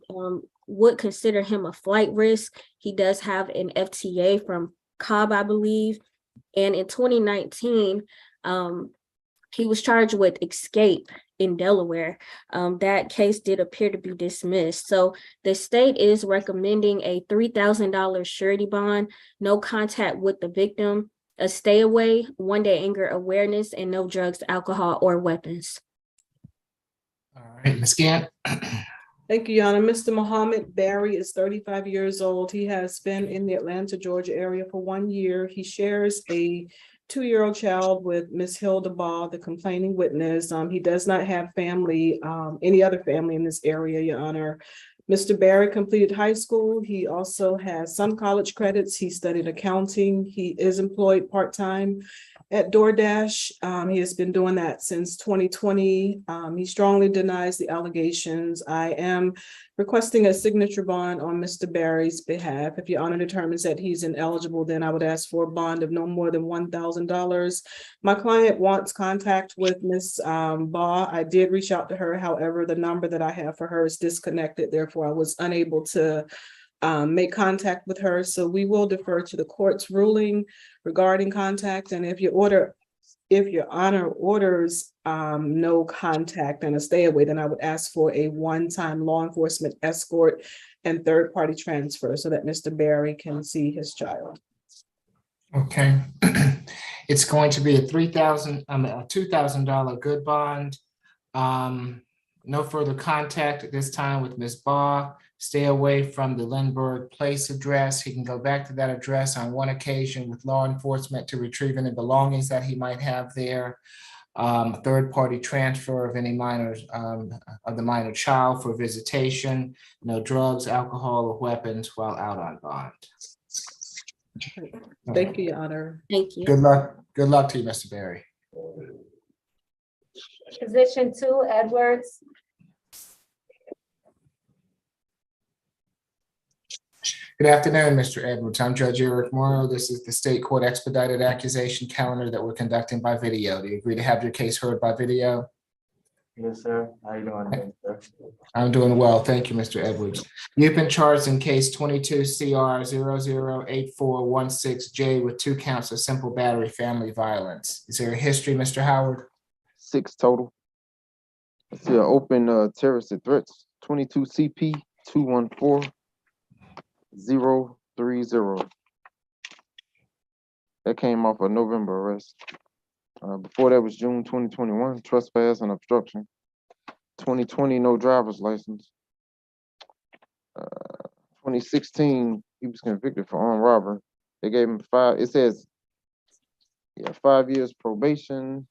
would consider him a flight risk. He does have an FTA from Cobb, I believe. And in 2019, he was charged with escape in Delaware. That case did appear to be dismissed. So the state is recommending a $3,000 surety bond, no contact with the victim, a stay away, 1-day anger awareness, and no drugs, alcohol, or weapons. All right, Ms. Gant? Thank you, Your Honor. Mr. Muhammad Barry is 35 years old. He has been in the Atlanta, Georgia area for 1 year. He shares a 2-year-old child with Miss Hilda Ball, the complaining witness. He does not have family, any other family in this area, Your Honor. Mr. Barry completed high school. He also has some college credits. He studied accounting. He is employed part-time at DoorDash. He has been doing that since 2020. He strongly denies the allegations. I am requesting a signature bond on Mr. Barry's behalf. If Your Honor determines that he's ineligible, then I would ask for a bond of no more than $1,000. My client wants contact with Ms. Baugh. I did reach out to her. However, the number that I have for her is disconnected. Therefore, I was unable to make contact with her. So we will defer to the court's ruling regarding contact. And if Your Honor orders no contact and a stay away, then I would ask for a one-time law enforcement escort and third-party transfer so that Mr. Barry can see his child. Okay. It's going to be a $2,000 good bond. No further contact at this time with Ms. Baugh. Stay away from the Lindbergh Place address. He can go back to that address on one occasion with law enforcement to retrieve any belongings that he might have there. Third-party transfer of any minors, of the minor child for visitation. No drugs, alcohol, or weapons while out on bond. Thank you, Your Honor. Thank you. Good luck. Good luck to you, Mr. Barry. Position 2, Edwards. Good afternoon, Mr. Edwards. I'm Judge Eric Morrow. This is the state court expedited accusation calendar that we're conducting by video. Do you agree to have your case heard by video? Yes, sir. How you doing today, sir? I'm doing well. Thank you, Mr. Edwards. You've been charged in case 22 CR 008416J with 2 counts of simple battery family violence. Is there a history, Mr. Howard? 6 total. Let's see, open terrorist threats, 22 CP 214 030. That came off a November arrest. Before that was June 2021, trespass and obstruction. 2020, no driver's license. 2016, he was convicted for armed robbery. They gave him 5, it says, 5 years probation.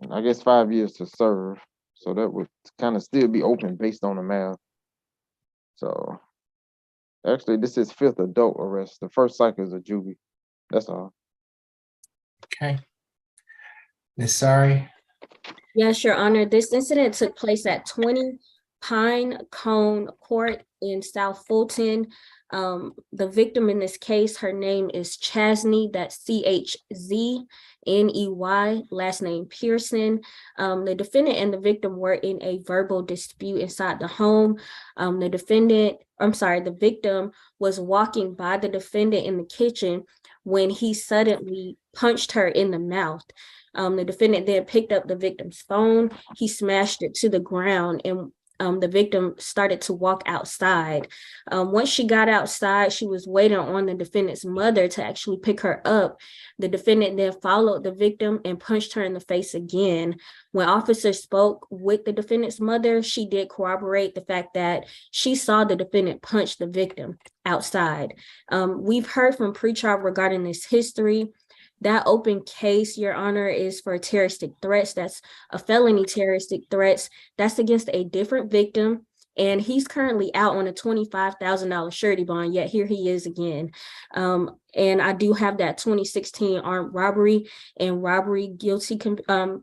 And I guess 5 years to serve. So that would kind of still be open based on the math. So actually, this is 5th adult arrest. The first cycle is a juvie. That's all. Okay. Ms. Sari? Yes, Your Honor. This incident took place at 20 Pine Cone Court in South Fulton. The victim in this case, her name is Chasney, that's Chzney, last name Pearson. The defendant and the victim were in a verbal dispute inside the home. The victim was walking by the defendant in the kitchen when he suddenly punched her in the mouth. The defendant then picked up the victim's phone. He smashed it to the ground, and the victim started to walk outside. Once she got outside, she was waiting on the defendant's mother to actually pick her up. The defendant then followed the victim and punched her in the face again. When officers spoke with the defendant's mother, she did corroborate the fact that she saw the defendant punch the victim outside. We've heard from pretrial regarding this history. That open case, Your Honor, is for terroristic threats. That's a felony terroristic threats. That's against a different victim. And he's currently out on a $25,000 surety bond, yet here he is again. And I do have that 2016 armed robbery and robbery guilty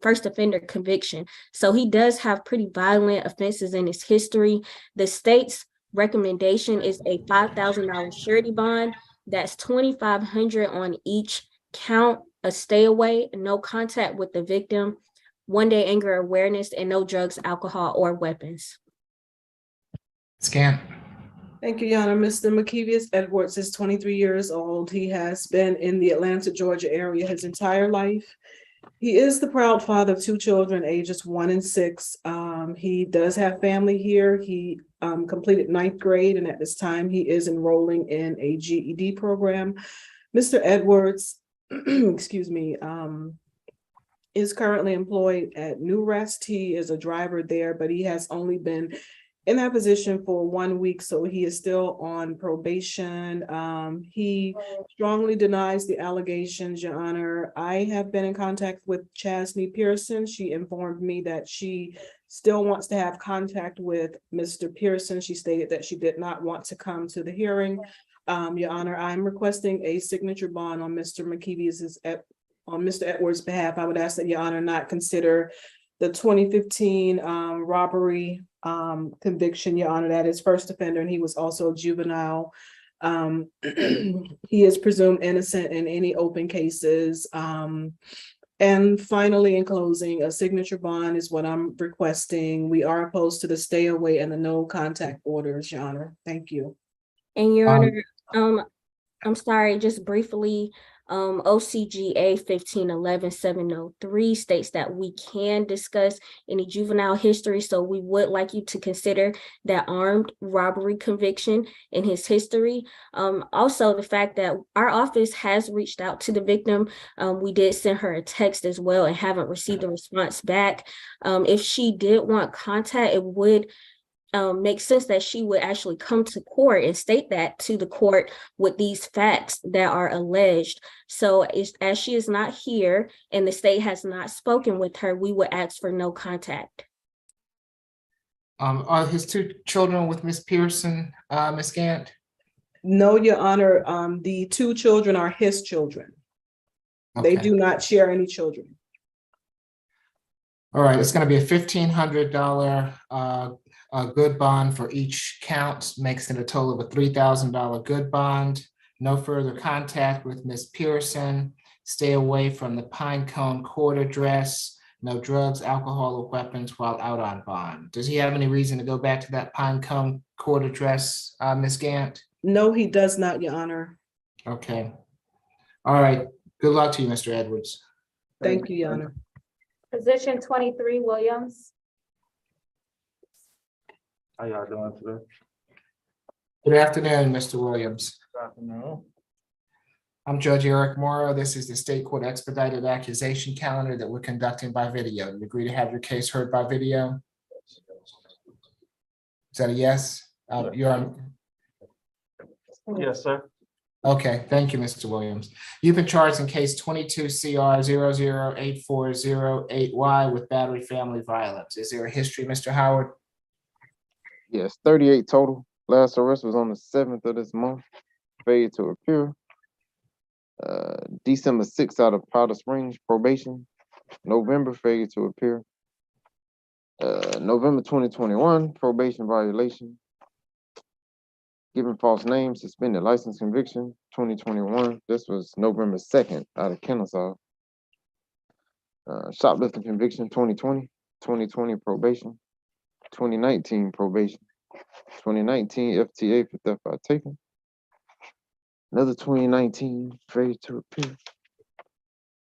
first offender conviction. So he does have pretty violent offenses in his history. The state's recommendation is a $5,000 surety bond. That's $2,500 on each count, a stay away, no contact with the victim, 1 day anger awareness, and no drugs, alcohol, or weapons. Scan. Thank you, Your Honor. Mr. McKevius Edwards is 23 years old. He has been in the Atlanta, Georgia area his entire life. He is the proud father of 2 children, ages 1 and 6. He does have family here. He completed 9th grade, and at this time he is enrolling in a GED program. Mr. Edwards, excuse me, is currently employed at New Rest. He is a driver there, but he has only been in that position for 1 week, so he is still on probation. He strongly denies the allegations, Your Honor. I have been in contact with Chasney Pearson. She informed me that she still wants to have contact with Mr. Pearson. She stated that she did not want to come to the hearing. Your Honor, I'm requesting a signature bond on Mr. McKevius's on Mr. Edwards' behalf. I would ask that Your Honor not consider the 2015 robbery conviction, Your Honor. That is first offender, and he was also juvenile. He is presumed innocent in any open cases. And finally, in closing, a signature bond is what I'm requesting. We are opposed to the stay away and the no contact orders, Your Honor. Thank you. And Your Honor, I'm sorry, just briefly, OCGA 1511-703 states that we can discuss any juvenile history. So we would like you to consider that armed robbery conviction in his history. Also, the fact that our office has reached out to the victim. We did send her a text as well and haven't received a response back. If she did want contact, it would makes sense that she would actually come to court and state that to the court with these facts that are alleged. So as she is not here and the state has not spoken with her, we would ask for no contact. Are his 2 children with Ms. Pearson, Ms. Gant? No, Your Honor. The 2 children are his children. Okay. They do not share any children. All right, it's going to be a $1,500 good bond for each count, makes it a total of a $3,000 good bond. No further contact with Ms. Pearson. Stay away from the Pine Cone Court address. No drugs, alcohol, or weapons while out on bond. Does he have any reason to go back to that Pine Cone Court address, Ms. Gant? No, he does not, Your Honor. Okay. All right. Good luck to you, Mr. Edwards. Thank you, Your Honor. Position 23, Williams. How y'all doing today? Good afternoon, Mr. Williams. Good afternoon. I'm Judge Eric Morrow. This is the State Court Expedited Accusation Calendar that we're conducting by video. Do you agree to have your case heard by video? Is that a yes? You're on. Yes, sir. Okay, thank you, Mr. Williams. You've been charged in case 22 CR 008408Y with battery family violence. Is there a history, Mr. Howard? Yes, 38 total. Last arrest was on the 7th of this month. Failure to appear. December 6th out of Powder Springs, probation. November, failure to appear. November 2021, probation violation. Giving false names, suspended license conviction, 2021. This was November 2nd out of Kennesaw. Shoplifting conviction, 2020. 2020 probation. 2019 probation. 2019 FTA for theft by taking. Another 2019 failure to appear.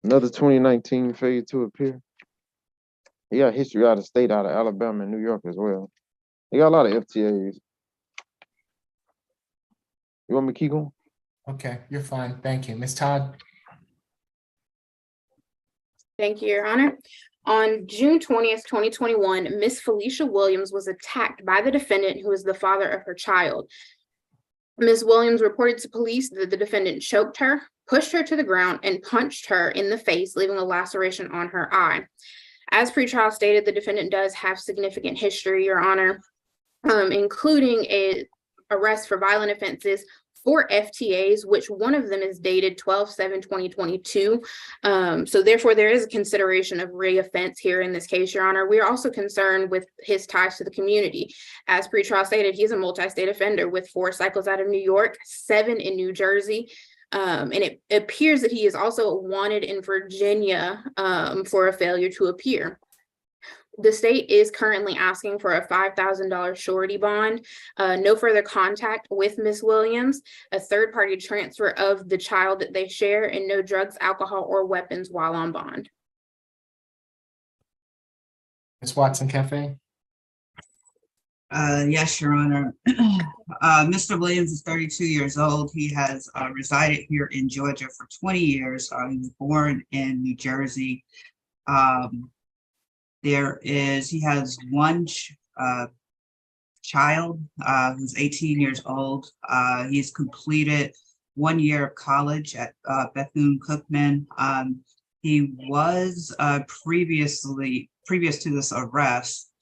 Another 2019 failure to appear. He got history out of state, out of Alabama and New York as well. He got a lot of FTAs. You want me to keep going? Okay, you're fine. Thank you. Ms. Todd? Thank you, Your Honor. On June 20th, 2021, Miss Felicia Williams was attacked by the defendant, who is the father of her child. Ms. Williams reported to police that the defendant choked her, pushed her to the ground, and punched her in the face, leaving a laceration on her eye. As pretrial stated, the defendant does have significant history, Your Honor, including an arrest for violent offenses, 4 FTAs, which one of them is dated 12/7/2022. So therefore, there is a consideration of reoffense here in this case, Your Honor. We are also concerned with his ties to the community. As pretrial stated, he is a multi-state offender with 4 cycles out of New York, 7 in New Jersey. And it appears that he is also wanted in Virginia for a failure to appear. The state is currently asking for a $5,000 surety bond, no further contact with Ms. Williams, a third-party transfer of the child that they share, and no drugs, alcohol, or weapons while on bond. Ms. Watson Cafe? Yes, Your Honor. Mr. Williams is 32 years old. He has resided here in Georgia for 20 years. He was born in New Jersey. He has one child who's 18 years old. He's completed 1 year of college at Bethune-Cookman. He was previous to this arrest,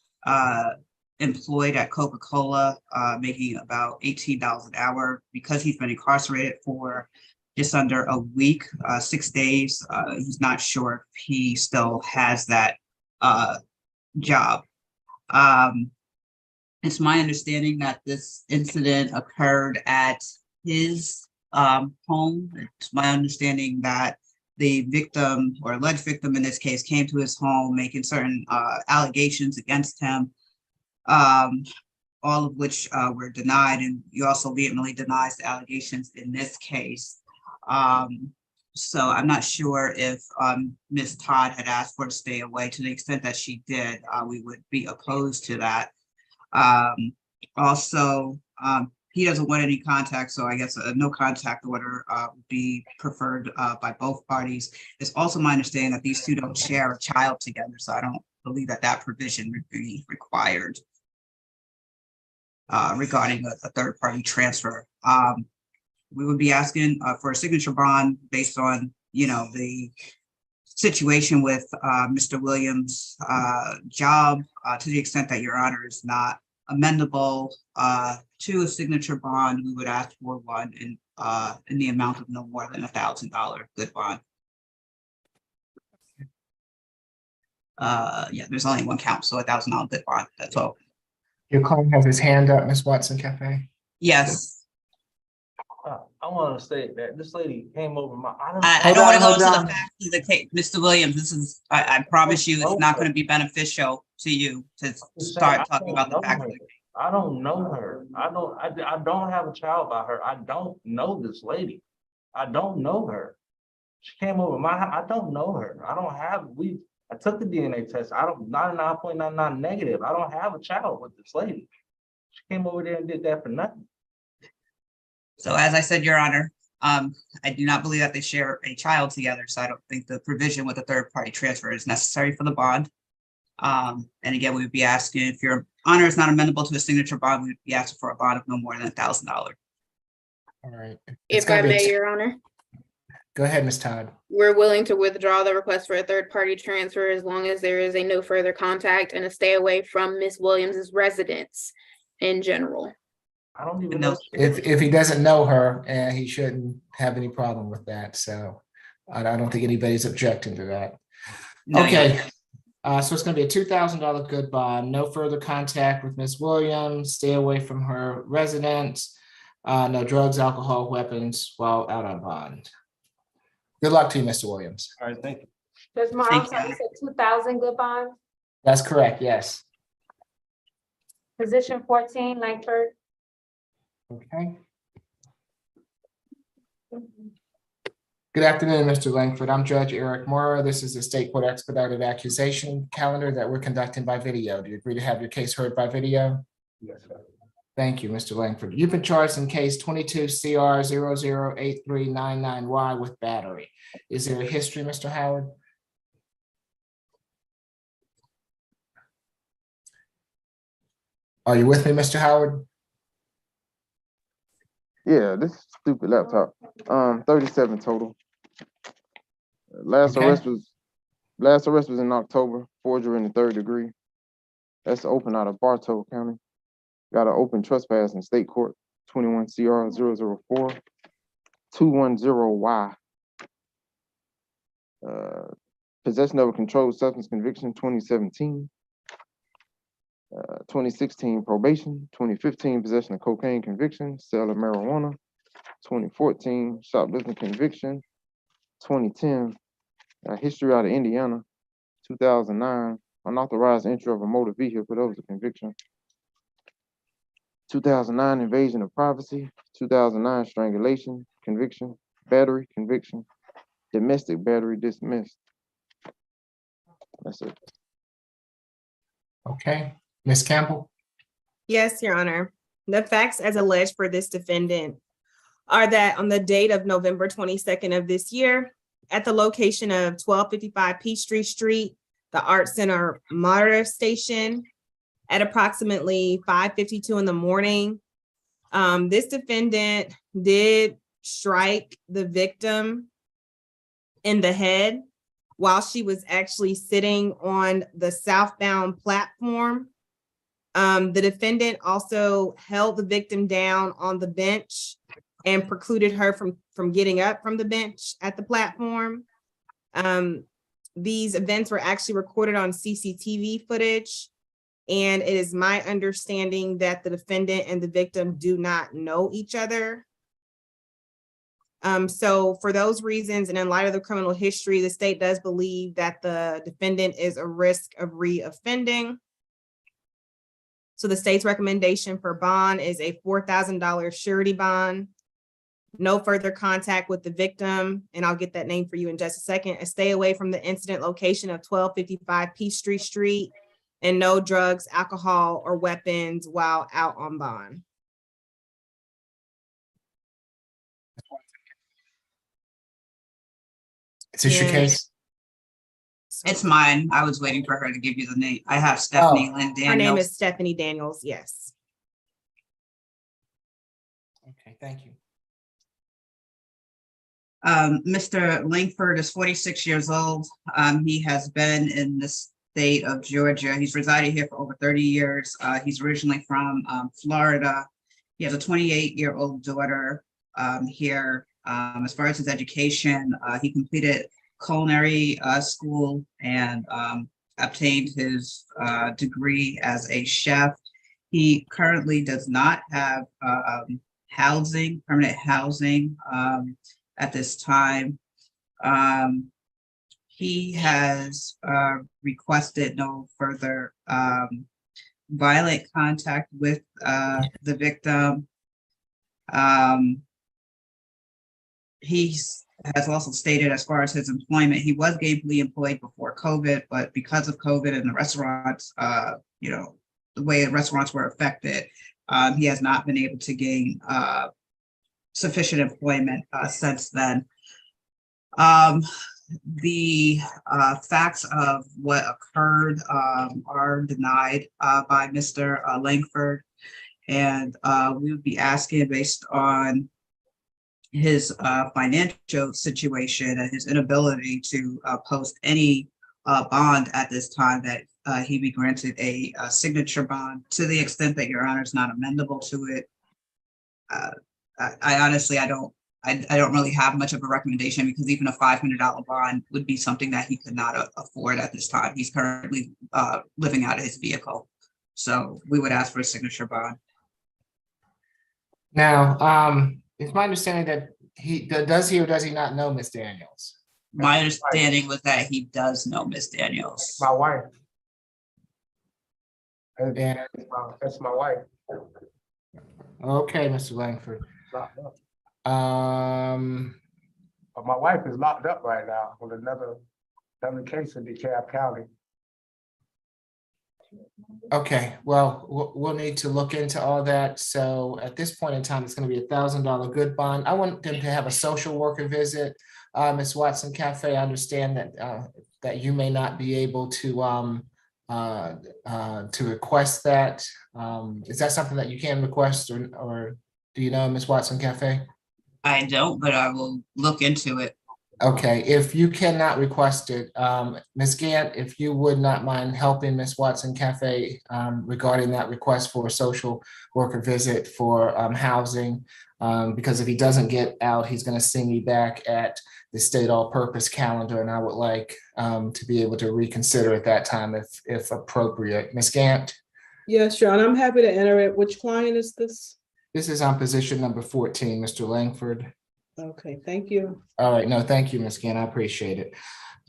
employed at Coca-Cola, making about $18 an hour. Because he's been incarcerated for just under a week, 6 days, he's not sure if he still has that job. It's my understanding that this incident occurred at his home. It's my understanding that the victim, or alleged victim in this case, came to his home making certain allegations against him, all of which were denied, and he also vehemently denies the allegations in this case. So I'm not sure if Ms. Todd had asked for to stay away. To the extent that she did, we would be opposed to that. Also, he doesn't want any contact, so I guess a no contact order would be preferred by both parties. It's also my understanding that these two don't share a child together, so I don't believe that that provision would be required regarding a third-party transfer. We would be asking for a signature bond based on, the situation with Mr. Williams' job, to the extent that Your Honor is not amendable to a signature bond. We would ask for one in the amount of no more than $1,000 good bond. Yeah, there's only one count, so $1,000 good bond. That's all. Your client has his hand up, Ms. Watson Cafe. Yes. I want to say that this lady came over my. I don't want to go into the facts of the case, Mr. Williams. This is, I promise you, it's not going to be beneficial to you to start talking about the facts. I don't know her. I don't have a child by her. I don't know this lady. I don't know her. She came over my house. I don't know her. I took the DNA test. 99.99 negative. I don't have a child with this lady. She came over there and did that for nothing. So as I said, Your Honor, I do not believe that they share a child together. So I don't think the provision with a third party transfer is necessary for the bond. And again, we would be asking, if Your Honor is not amenable to a signature bond, we would be asking for a bond of no more than $1,000. All right. If I may, Your Honor. Go ahead, Ms. Todd. We're willing to withdraw the request for a third-party transfer as long as there is a no further contact and a stay away from Ms. Williams's residence in general. I don't even know. If he doesn't know her, he shouldn't have any problem with that. So I don't think anybody's objecting to that. No, Okay, so it's gonna be a $2,000 good bond, no further contact with Ms. Williams, stay away from her residence, no drugs, alcohol, weapons while out on bond. Good luck to you, Mr. Williams. All right, thank you. Judge Moore, I'm sorry, you said 2,000 good bond. That's correct, yes. Position 14, Langford. Okay. Good afternoon, Mr. Langford. I'm Judge Eric Mora. This is the State Court Expedited Accusation calendar that we're conducting by video. Do you agree to have your case heard by video? Yes, sir. Thank you, Mr. Langford. You've been charged in case 22 CR 008399Y with battery. Is there a history, Mr. Howard? Are you with me, Mr. Howard? Yeah, this stupid laptop. 37 total. Last Okay. arrest was in October, forgery in the 3rd degree. That's open out of Bartow County. Got an open trespass in state court, 21 CR 004 210Y. Possession of a controlled substance conviction, 2017. 2016 probation, 2015 possession of cocaine conviction, sale of marijuana, 2014 shoplifting conviction, 2010 history out of Indiana, 2009 unauthorized entry of a motor vehicle, that was a conviction, 2009 invasion of privacy, 2009 strangulation conviction, battery conviction, domestic battery dismissed. That's it. Okay, Ms. Campbell? Yes, Your Honor. The facts as alleged for this defendant are that on the date of November 22nd of this year, at the location of 1255 Peachtree Street, the Art Center Monitor Station, at approximately 5:52 in the morning, this defendant did strike the victim in the head while she was actually sitting on the southbound platform. The defendant also held the victim down on the bench and precluded her from getting up from the bench at the platform. These events were actually recorded on CCTV footage, and it is my understanding that the defendant and the victim do not know each other. So for those reasons, and in light of the criminal history, the state does believe that the defendant is a risk of reoffending. So the state's recommendation for bond is a $4,000 surety bond, no further contact with the victim, and I'll get that name for you in just a second, and stay away from the incident location of 1255 Peachtree Street, and no drugs, alcohol, or weapons while out on bond. Is this your And- case? It's mine. I was waiting for her to give you the name. I have Stephanie Lynn Daniels. Her name is Stephanie Daniels, yes. Okay, thank you. Mr. Langford is 46 years old. He has been in the state of Georgia. He's resided here for over 30 years. He's originally from Florida. He has a 28-year-old daughter here. As far as his education, he completed culinary school and obtained his degree as a chef. He currently does not have permanent housing at this time. He has requested no further violent contact with the victim. He has also stated, as far as his employment, he was gainfully employed before COVID, but because of COVID and the restaurants, the way restaurants were affected, he has not been able to gain sufficient employment since then. The facts of what occurred are denied by Mr. Langford, and we would be asking, based on his financial situation and his inability to post any bond at this time, that he be granted a signature bond to the extent that Your Honor is not amendable to it. I honestly, I don't I don't really have much of a recommendation because even a $500 bond would be something that he could not afford at this time. He's currently living out of his vehicle. So we would ask for a signature bond. Now, it's my understanding that does he or does he not know Ms. Daniels? My understanding was that he does know Miss Daniels. My wife. And That's my wife. okay, Mr. Langford. Locked up. But my wife is locked up right now with another case in DeKalb County. okay, well, we'll need to look into all that. So at this point in time, it's going to be $1,000 good bond. I want them to have a social worker visit. Ms. Watson Cafe, I understand that that you may not be able to request that. Is that something that you can request, or do you know, Ms. Watson Cafe? I don't, but I will look into it. Okay, if you cannot request it, Ms. Gant, if you would not mind helping Ms. Watson Cafe regarding that request for a social worker visit for housing, because if he doesn't get out, he's going to see me back at the state all-purpose calendar, and I would like to be able to reconsider at that time if appropriate. Ms. Gant? Yes, Sean, I'm happy to enter it. Which client is this? This is on position number 14, Mr. Langford. Okay, thank you. All right, no, thank you, Ms. Gant, I appreciate it.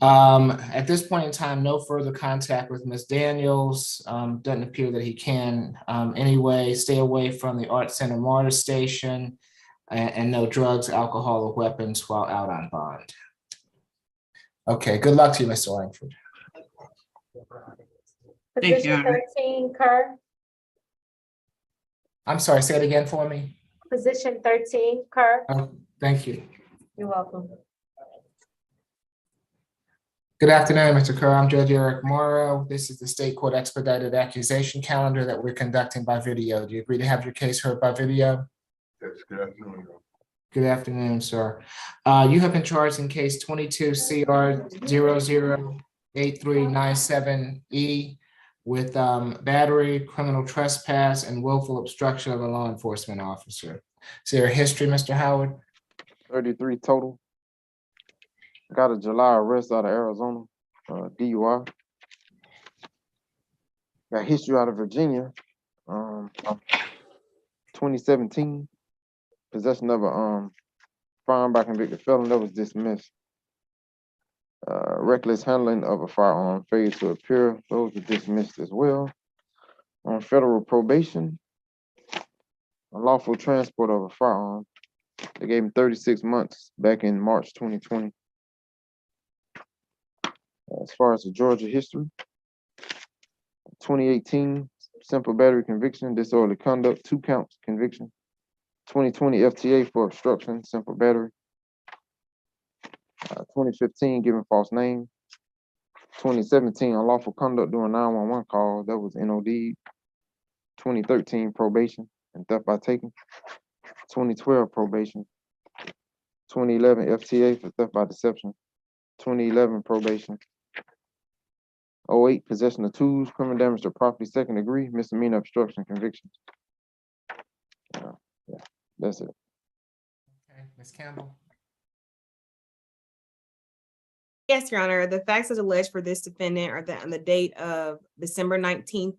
At this point in time, no further contact with Ms. Daniels. Doesn't appear that he can anyway. Stay away from the Art Center Martyr Station, and no drugs, alcohol, or weapons while out on bond. Okay, good luck to you, Mr. Langford. Thank you, Position 13, Kerr. I'm sorry, say it again for me. Position 13, Kerr. Thank you. You're welcome. Good afternoon, Mr. Kerr. I'm Judge Eric Morrow. This is the State Court Expedited Accusation Calendar that we're conducting by video. Do you agree to have your case heard by video? Yes, good afternoon. Good afternoon, sir. You have been charged in case 22 CR 008397E with battery, criminal trespass, and willful obstruction of a law enforcement officer. Is there a history, Mr. Howard? 33 total. Got a July arrest out of Arizona, DUI. Got history out of Virginia, 2017. Possession of a firearm by convicted felon that was dismissed. Reckless handling of a firearm, failure to appear, those were dismissed as well. On federal probation, unlawful transport of a firearm. They gave him 36 months back in March 2020. As far as the Georgia history, 2018 simple battery conviction, disorderly conduct, 2 counts conviction. 2020 FTA for obstruction, simple battery. 2015 giving false name. 2017 unlawful conduct during 911 call, that was NOD. 2013 probation and theft by taking. 2012 probation. 2011 FTA for theft by deception. 2011 probation. 08 possession of tools, criminal damage to property, 2nd degree, misdemeanor obstruction conviction. Yeah, that's it. Okay, Ms. Campbell. Yes, Your Honor. The facts as alleged for this defendant are that on the date of December 19th,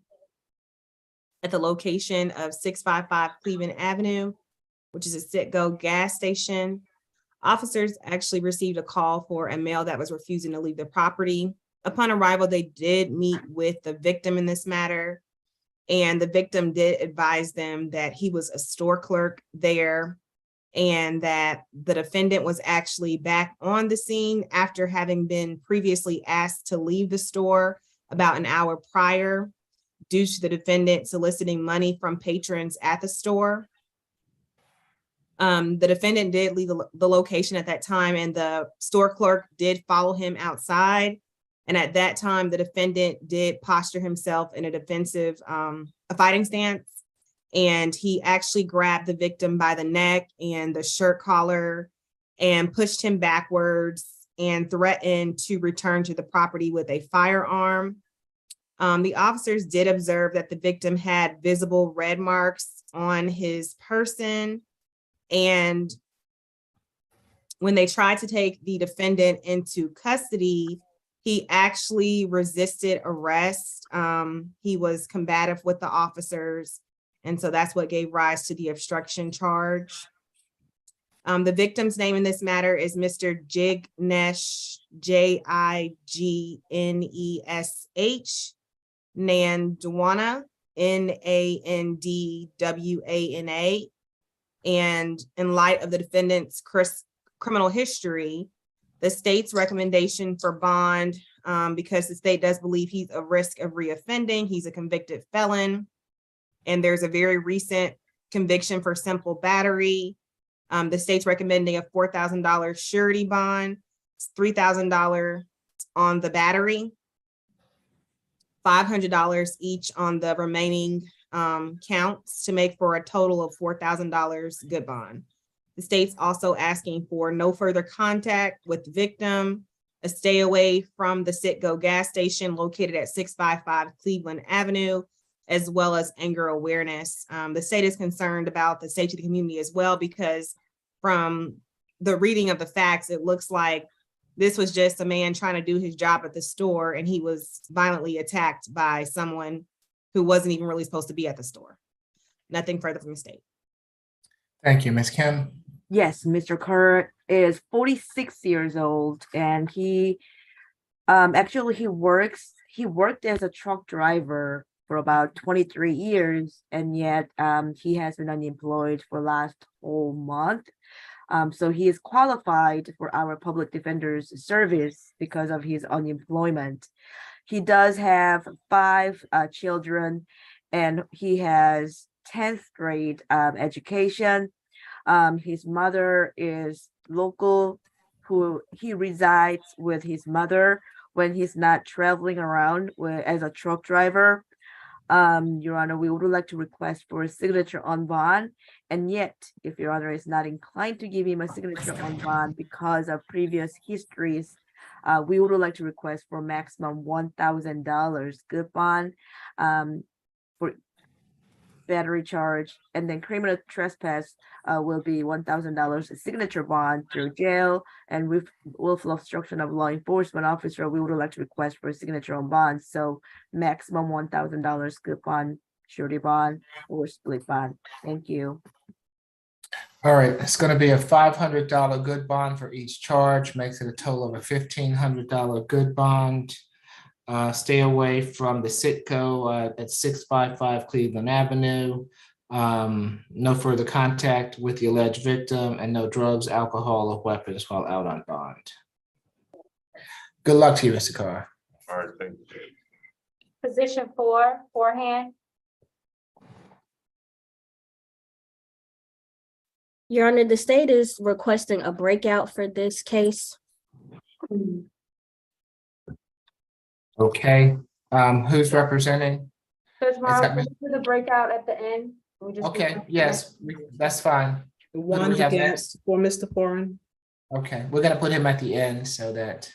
at the location of 655 Cleveland Avenue, which is a Citgo gas station, officers actually received a call for a male that was refusing to leave the property. Upon arrival, they did meet with the victim in this matter, and the victim did advise them that he was a store clerk there and that the defendant was actually back on the scene after having been previously asked to leave the store about an hour prior due to the defendant soliciting money from patrons at the store. The defendant did leave the location at that time, and the store clerk did follow him outside. And at that time, the defendant did posture himself in a defensive, a fighting stance. And he actually grabbed the victim by the neck and the shirt collar and pushed him backwards and threatened to return to the property with a firearm. The officers did observe that the victim had visible red marks on his person, and when they tried to take the defendant into custody, he actually resisted arrest. He was combative with the officers. And so that's what gave rise to the obstruction charge. The victim's name in this matter is Mr. Jignesh, Jignesh, Nandwana, Nandwana. And in light of the defendant's criminal history, the state's recommendation for bond, because the state does believe he's a risk of reoffending, he's a convicted felon, and there's a very recent conviction for simple battery. The state's recommending a $4,000 surety bond, $3,000 on the battery, $500 each on the remaining counts to make for a total of $4,000 good bond. The state's also asking for no further contact with the victim, a stay away from the Citgo gas station located at 655 Cleveland Avenue, as well as anger awareness. The state is concerned about the safety of the community as well, because from the reading of the facts, it looks like this was just a man trying to do his job at the store, and he was violently attacked by someone who wasn't even really supposed to be at the store. Nothing further from the state. Thank you, Ms. Kim. Yes, Mr. Kurt is 46 years old, and he actually he worked as a truck driver for about 23 years, and yet he has been unemployed for last whole month. So he is qualified for our public defender's service because of his unemployment. He does have 5 children, and he has 10th grade education. His mother is local, who he resides with his mother when he's not traveling around as a truck driver. Your Honor, we would like to request for a signature on bond, and yet, if Your Honor is not inclined to give him a signature on bond because of previous histories, we would like to request for maximum $1,000 good bond for battery charge, and then criminal trespass will be $1,000 signature bond through jail, and with willful obstruction of law enforcement officer, we would like to request for a signature on bond. So maximum $1,000 good bond, surety bond, or split bond. Thank you. All right, it's going to be a $500 good bond for each charge, makes it a total of a $1,500 good bond. Stay away from the Citgo at 655 Cleveland Avenue. No further contact with the alleged victim, and no drugs, alcohol, or weapons while out on bond. Good luck to you, Mr. Carr. All right, thank you. Position 4, forehand. Your Honor, the state is requesting a breakout for this case. Okay, who's representing? Judge Morrow, that can Ms. we do the breakout at the end? We just do Okay, that? yes, that's fine. The Who do one we have against for Mr. Foreign. Okay, we're gonna put him at the end so that,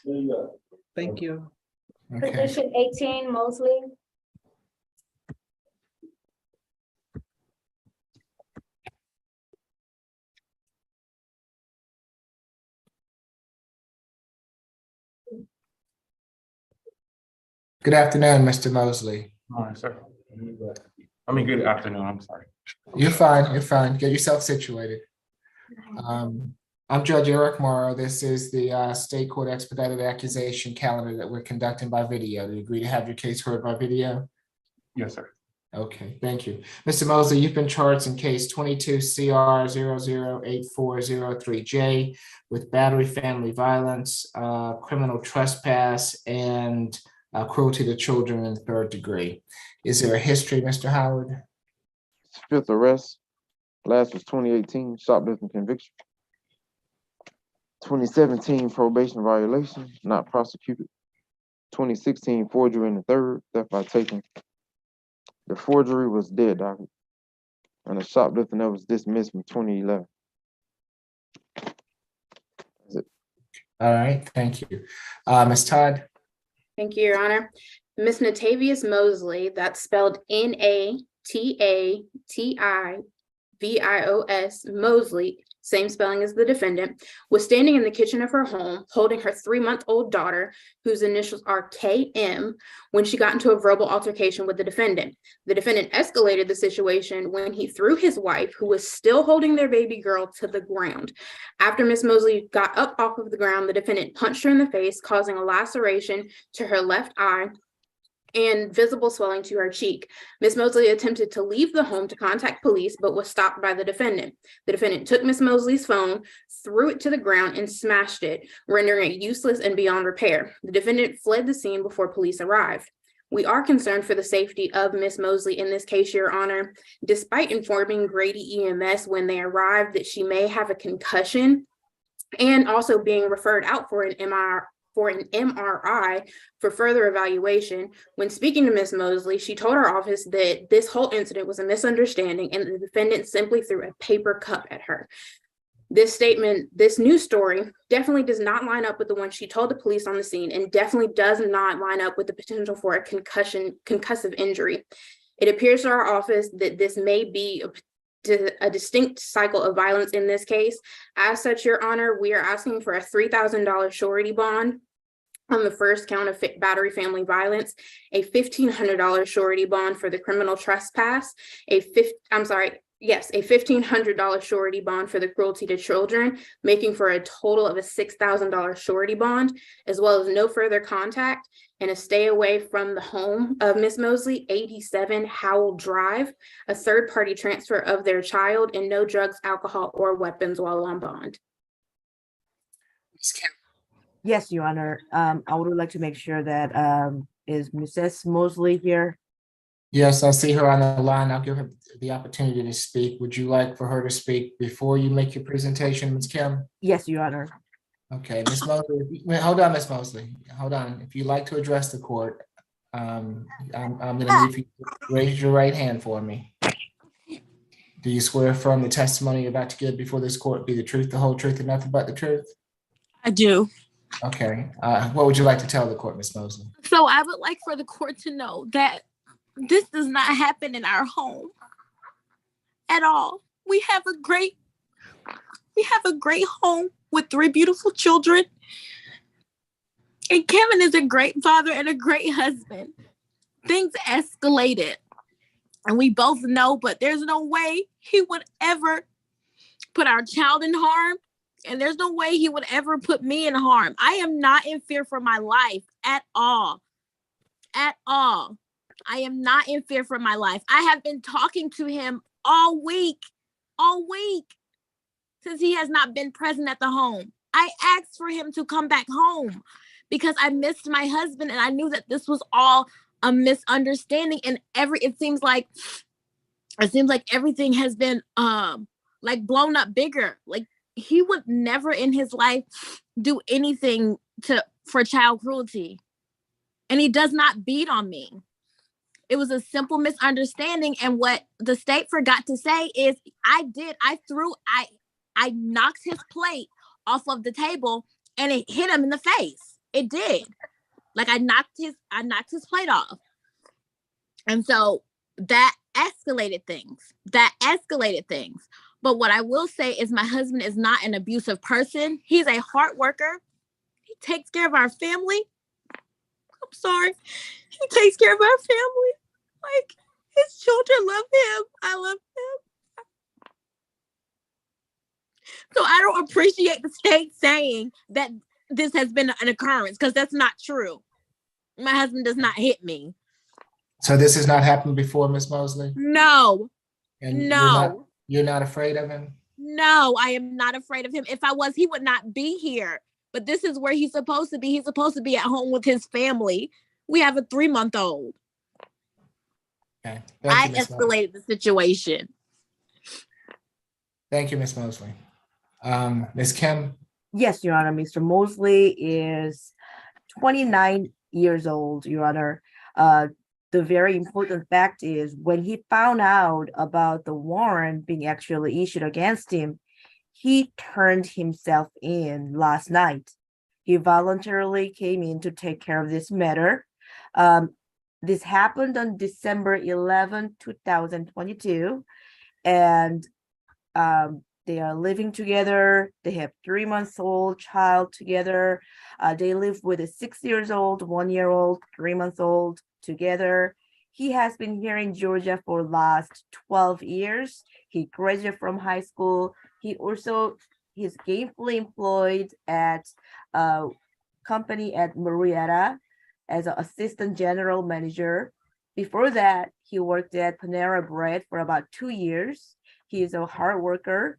Thank you. okay. Position 18, Mosley. Good afternoon, Mr. Mosley. All right, sir. I mean, good afternoon, I'm sorry. You're fine. Get yourself situated. I'm Judge Eric Morrow. This is the State Court Expedited Accusation calendar that we're conducting by video. Do you agree to have your case heard by video? Yes, sir. Okay, thank you. Mr. Mosley, you've been charged in case 22 CR 008403J with battery, family violence, criminal trespass, and cruelty to children in the 3rd degree. Is there a history, Mr. Howard? 5th arrest. Last was 2018, shoplifting conviction. 2017 probation violation, not prosecuted. 2016 forgery in the 3rd, theft by taking. The forgery was dead docket, and the shoplifting that was dismissed from 2011. That's it. All right, thank you. Ms. Todd? Thank you, Your Honor. Ms. Natavius Mosley, that's spelled Natavios, Mosley, same spelling as the defendant, was standing in the kitchen of her home holding her 3-month-old daughter, whose initials are KM, when she got into a verbal altercation with the defendant. The defendant escalated the situation when he threw his wife, who was still holding their baby girl, to the ground. After Ms. Mosley got up off of the ground, the defendant punched her in the face, causing a laceration to her left eye and visible swelling to her cheek. Ms. Mosley attempted to leave the home to contact police, but was stopped by the defendant. The defendant took Ms. Mosley's phone, threw it to the ground, and smashed it, rendering it useless and beyond repair. The defendant fled the scene before police arrived. We are concerned for the safety of Ms. Mosley in this case, Your Honor. Despite informing Grady EMS when they arrived that she may have a concussion and also being referred out for an MRI for further evaluation. When speaking to Ms. Mosley, she told our office that this whole incident was a misunderstanding and the defendant simply threw a paper cup at her. This news story definitely does not line up with the one she told the police on the scene, and definitely does not line up with the potential for a concussive injury. It appears to our office that this may be a distinct cycle of violence in this case. As such, Your Honor, we are asking for a $3,000 surety bond on the first count of battery family violence, a $1,500 surety bond for the criminal trespass, a $1,500 surety bond for the cruelty to children, making for a total of a $6,000 surety bond, as well as no further contact and a stay away from the home of Ms. Mosley, 87 Howell Drive, a third-party transfer of their child, and no drugs, alcohol, or weapons while on bond. Yes, Your Honor. I would like to make sure that is Mrs. Mosley here? Yes, I see her on the line. I'll give her the opportunity to speak. Would you like for her to speak before you make your presentation, Ms. Kim? Yes, Your Honor. Okay, Ms. Mosley, hold on, Ms. Mosley. Hold on. If you'd like to address the court, I'm gonna need you to raise your right hand for me. Do you swear affirm the testimony you're about to give before this court be the truth, the whole truth, and nothing but the truth? I do. Okay, what would you like to tell the court, Ms. Mosley? So I would like for the court to know that this does not happen in our home at all. We have a great home with 3 beautiful children. And Kevin is a great father and a great husband. Things escalated. And we both know, but there's no way he would ever put our child in harm. And there's no way he would ever put me in harm. I am not in fear for my life at all. At all. I am not in fear for my life. I have been talking to him all week, since he has not been present at the home. I asked for him to come back home because I missed my husband and I knew that this was all a misunderstanding, and it seems like everything has been like blown up bigger. Like, he would never in his life do anything for child cruelty. And he does not beat on me. It was a simple misunderstanding. And what the state forgot to say is I knocked his plate off of the table and it hit him in the face. It did. Like, I knocked his plate off. And so that escalated things. But what I will say is my husband is not an abusive person. He's a hard worker. He takes care of our family. I'm sorry. He takes care of our family. Like, his children love him. I love him. So I don't appreciate the state saying that this has been an occurrence, because that's not true. My husband does not hit me. So this has not happened before, Ms. Mosley? No. And no. You're not afraid of him? No, I am not afraid of him. If I was, he would not be here. But this is where he's supposed to be. He's supposed to be at home with his family. We have a 3-month-old. Okay. I escalated the situation. Thank you, Ms. Mosley. Ms. Kim? Yes, Your Honor. Mr. Mosley is 29 years old, Your Honor. The very important fact is when he found out about the warrant being actually issued against him, he turned himself in last night. He voluntarily came in to take care of this matter. This happened on December 11, 2022. And They are living together. They have 3-month-old child together. They live with a 6 years old, 1-year-old, 3-month-old together. He has been here in Georgia for last 12 years. He graduated from high school. He's gainfully employed at a company at Marietta as an assistant general manager. Before that, he worked at Panera Bread for about 2 years. He is a hard worker,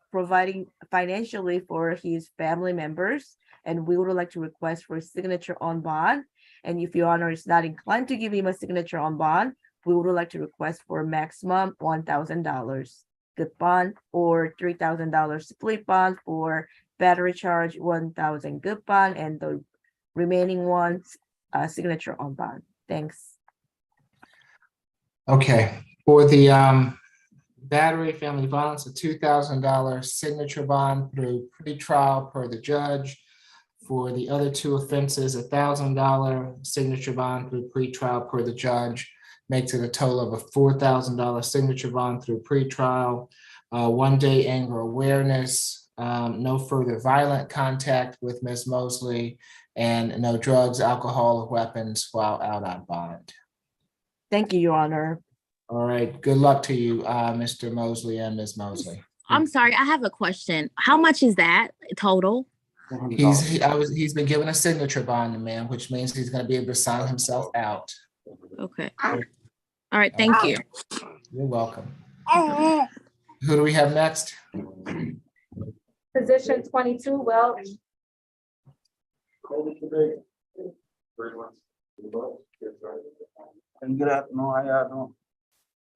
providing financially for his family members. And we would like to request for a signature on bond. And if Your Honor is not inclined to give him a signature on bond, we would like to request for maximum $1,000 good bond or $3,000 split bond for battery charge, 1,000 good bond, and the remaining ones signature on bond. Thanks. Okay, for the battery family violence, a $2,000 signature bond through pretrial per the judge. For the other two offenses, $1,000 signature bond through pretrial per the judge, makes it a total of a $4,000 signature bond through pretrial. 1-day anger awareness, no further violent contact with Ms. Mosley, and no drugs, alcohol, or weapons while out on bond. Thank you, Your Honor. All right, good luck to you, Mr. Mosley and Ms. Mosley. I'm sorry, I have a question. How much is that total? He's been given a signature bond, ma'am, which means he's going to be able to sign himself out. Okay. All right, thank you. You're welcome. Who do we have next? Position 22, Welch. And good afternoon, how y'all doing?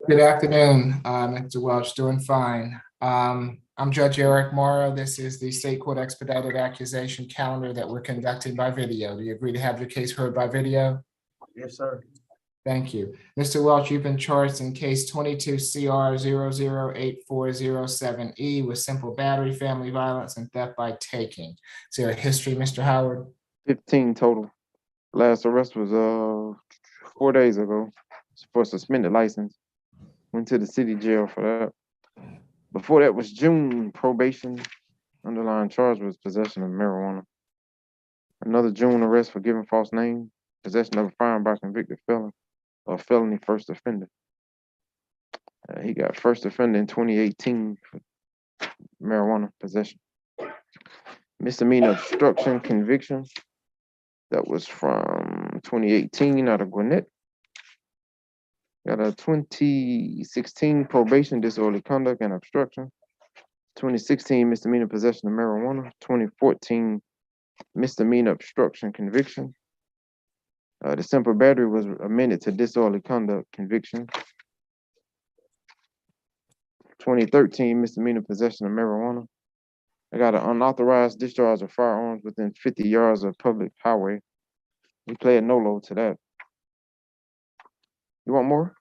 Good afternoon, Mr. Welch, doing fine. I'm Judge Eric Morrow. This is the State Court Expedited Accusation calendar that we're conducting by video. Do you agree to have your case heard by video? Yes, sir. Thank you. Mr. Welch, you've been charged in case 22 CR 008407E with simple battery, family violence, and theft by taking. Is there a history, Mr. Howard? 15 total. Last arrest was 4 days ago for suspended license. Went to the city jail for that. Before that was June probation. Underlying charge was possession of marijuana. Another June arrest for giving false name, possession of a firearm by convicted felon, or felony first offender. He got first offender in 2018 for marijuana possession. Misdemeanor obstruction conviction. That was from 2018 out of Gwinnett. Got a 2016 probation, disorderly conduct and obstruction. 2016 misdemeanor possession of marijuana. 2014 misdemeanor obstruction conviction. The simple battery was amended to disorderly conduct conviction. 2013 misdemeanor possession of marijuana. I got an unauthorized discharge of firearms within 50 yards of public highway. We pled no to that. You want more?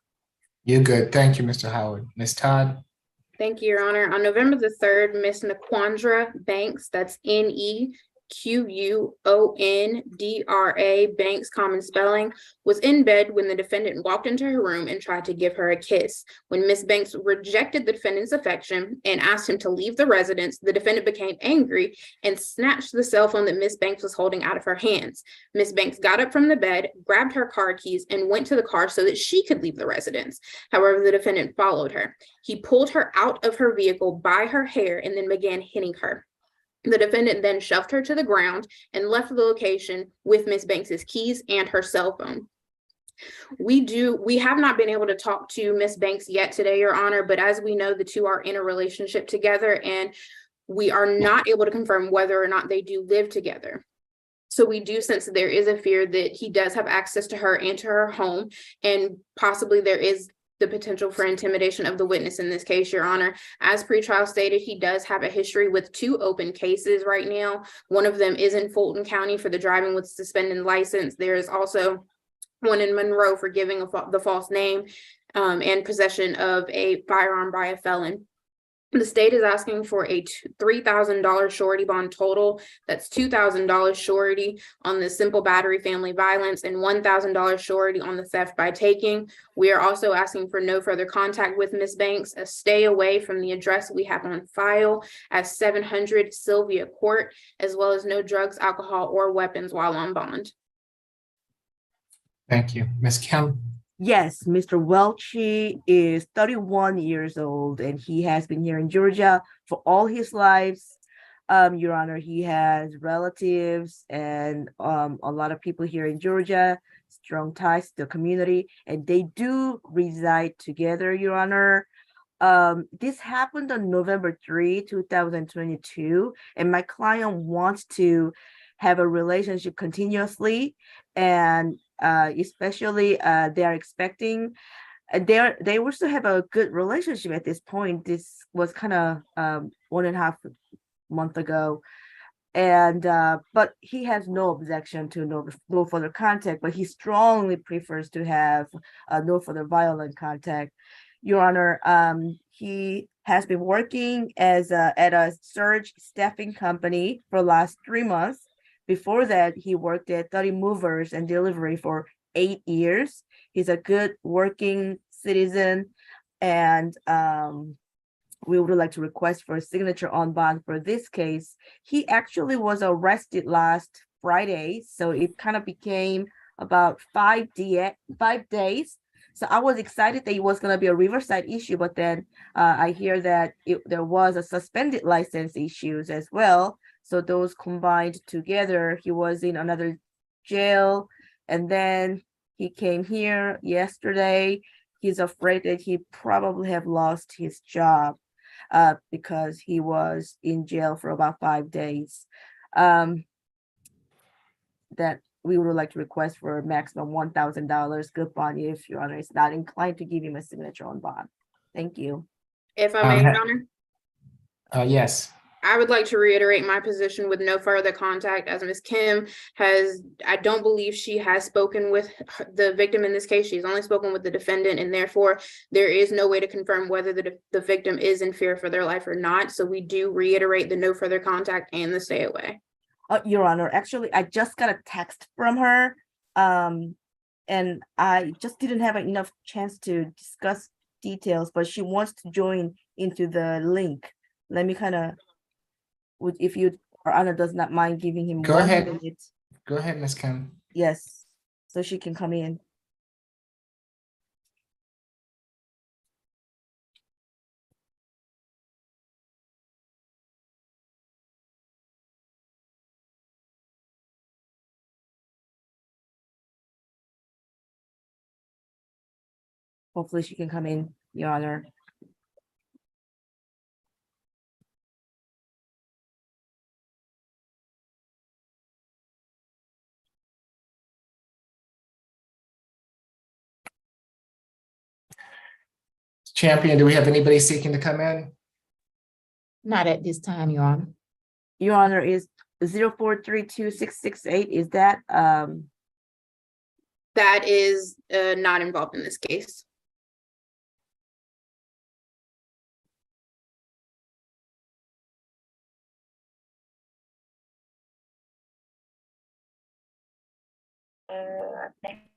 You're good. Thank you, Mr. Howard. Ms. Todd? Thank you, Your Honor. On November the 3rd, Miss Naquandra Banks, that's NEQUONDRA Banks, common spelling, was in bed when the defendant walked into her room and tried to give her a kiss. When Miss Banks rejected the defendant's affection and asked him to leave the residence, the defendant became angry and snatched the cell phone that Miss Banks was holding out of her hands. Miss Banks got up from the bed, grabbed her car keys, and went to the car so that she could leave the residence. However, the defendant followed her. He pulled her out of her vehicle by her hair and then began hitting her. The defendant then shoved her to the ground and left the location with Miss Banks's keys and her cell phone. We have not been able to talk to Miss Banks yet today, Your Honor, but as we know, the two are in a relationship together and we are not able to confirm whether or not they do live together. So we do sense that there is a fear that he does have access to her and to her home, and possibly there is the potential for intimidation of the witness in this case, Your Honor. As pretrial stated, he does have a history with 2 open cases right now. One of them is in Fulton County for the driving with suspended license. There is also one in Monroe for giving the false name and possession of a firearm by a felon. The state is asking for a $3,000 surety bond total. That's $2,000 surety on the simple battery family violence and $1,000 surety on the theft by taking. We are also asking for no further contact with Ms. Banks, a stay away from the address we have on file at 700 Sylvia Court, as well as no drugs, alcohol, or weapons while on bond. Thank you. Ms. Kim? Yes, Mr. Welch is 31 years old and he has been here in Georgia for all his lives. Your Honor, he has relatives and a lot of people here in Georgia, strong ties to the community, and they do reside together, Your Honor. This happened on November 3, 2022, and my client wants to have a relationship continuously, and especially they are expecting they also have a good relationship at this point. This was kind of 1.5 months ago, and but he has no objection to no further contact, but he strongly prefers to have no further violent contact. Your Honor, he has been working as at a surge staffing company for the last 3 months. Before that, he worked at 30 Movers and Delivery for 8 years. He's a good working citizen, and we would like to request for a signature on bond for this case. He actually was arrested last Friday, so it kind of became about 5 days. So I was excited that it was going to be a Riverside issue, but then I hear that there was a suspended license issues as well. So those combined together, he was in another jail, and then he came here yesterday. He's afraid that he probably have lost his job because he was in jail for about 5 days. That we would like to request for a maximum $1,000 good bond if Your Honor is not inclined to give him a signature on bond. Thank you. If I may, Your Honor. Yes. I would like to reiterate my position with no further contact, as Ms. Kim has, I don't believe she has spoken with the victim in this case. She's only spoken with the defendant, and therefore there is no way to confirm whether the victim is in fear for their life or not. So we do reiterate the no further contact and the stay away. Your Honor, actually, I just got a text from her, and I just didn't have enough chance to discuss details, but she wants to join into the link. Let me kind of, if you, Your Honor, does not mind giving him Go 1 ahead. minute. Go ahead, Ms. Kim. Yes, so she can come in. Hopefully she can come in, Your Honor. Champion, do we have anybody seeking to come in? Not at this time, Your Honor. Your Honor, is 0432-668, is that That is not involved in this case.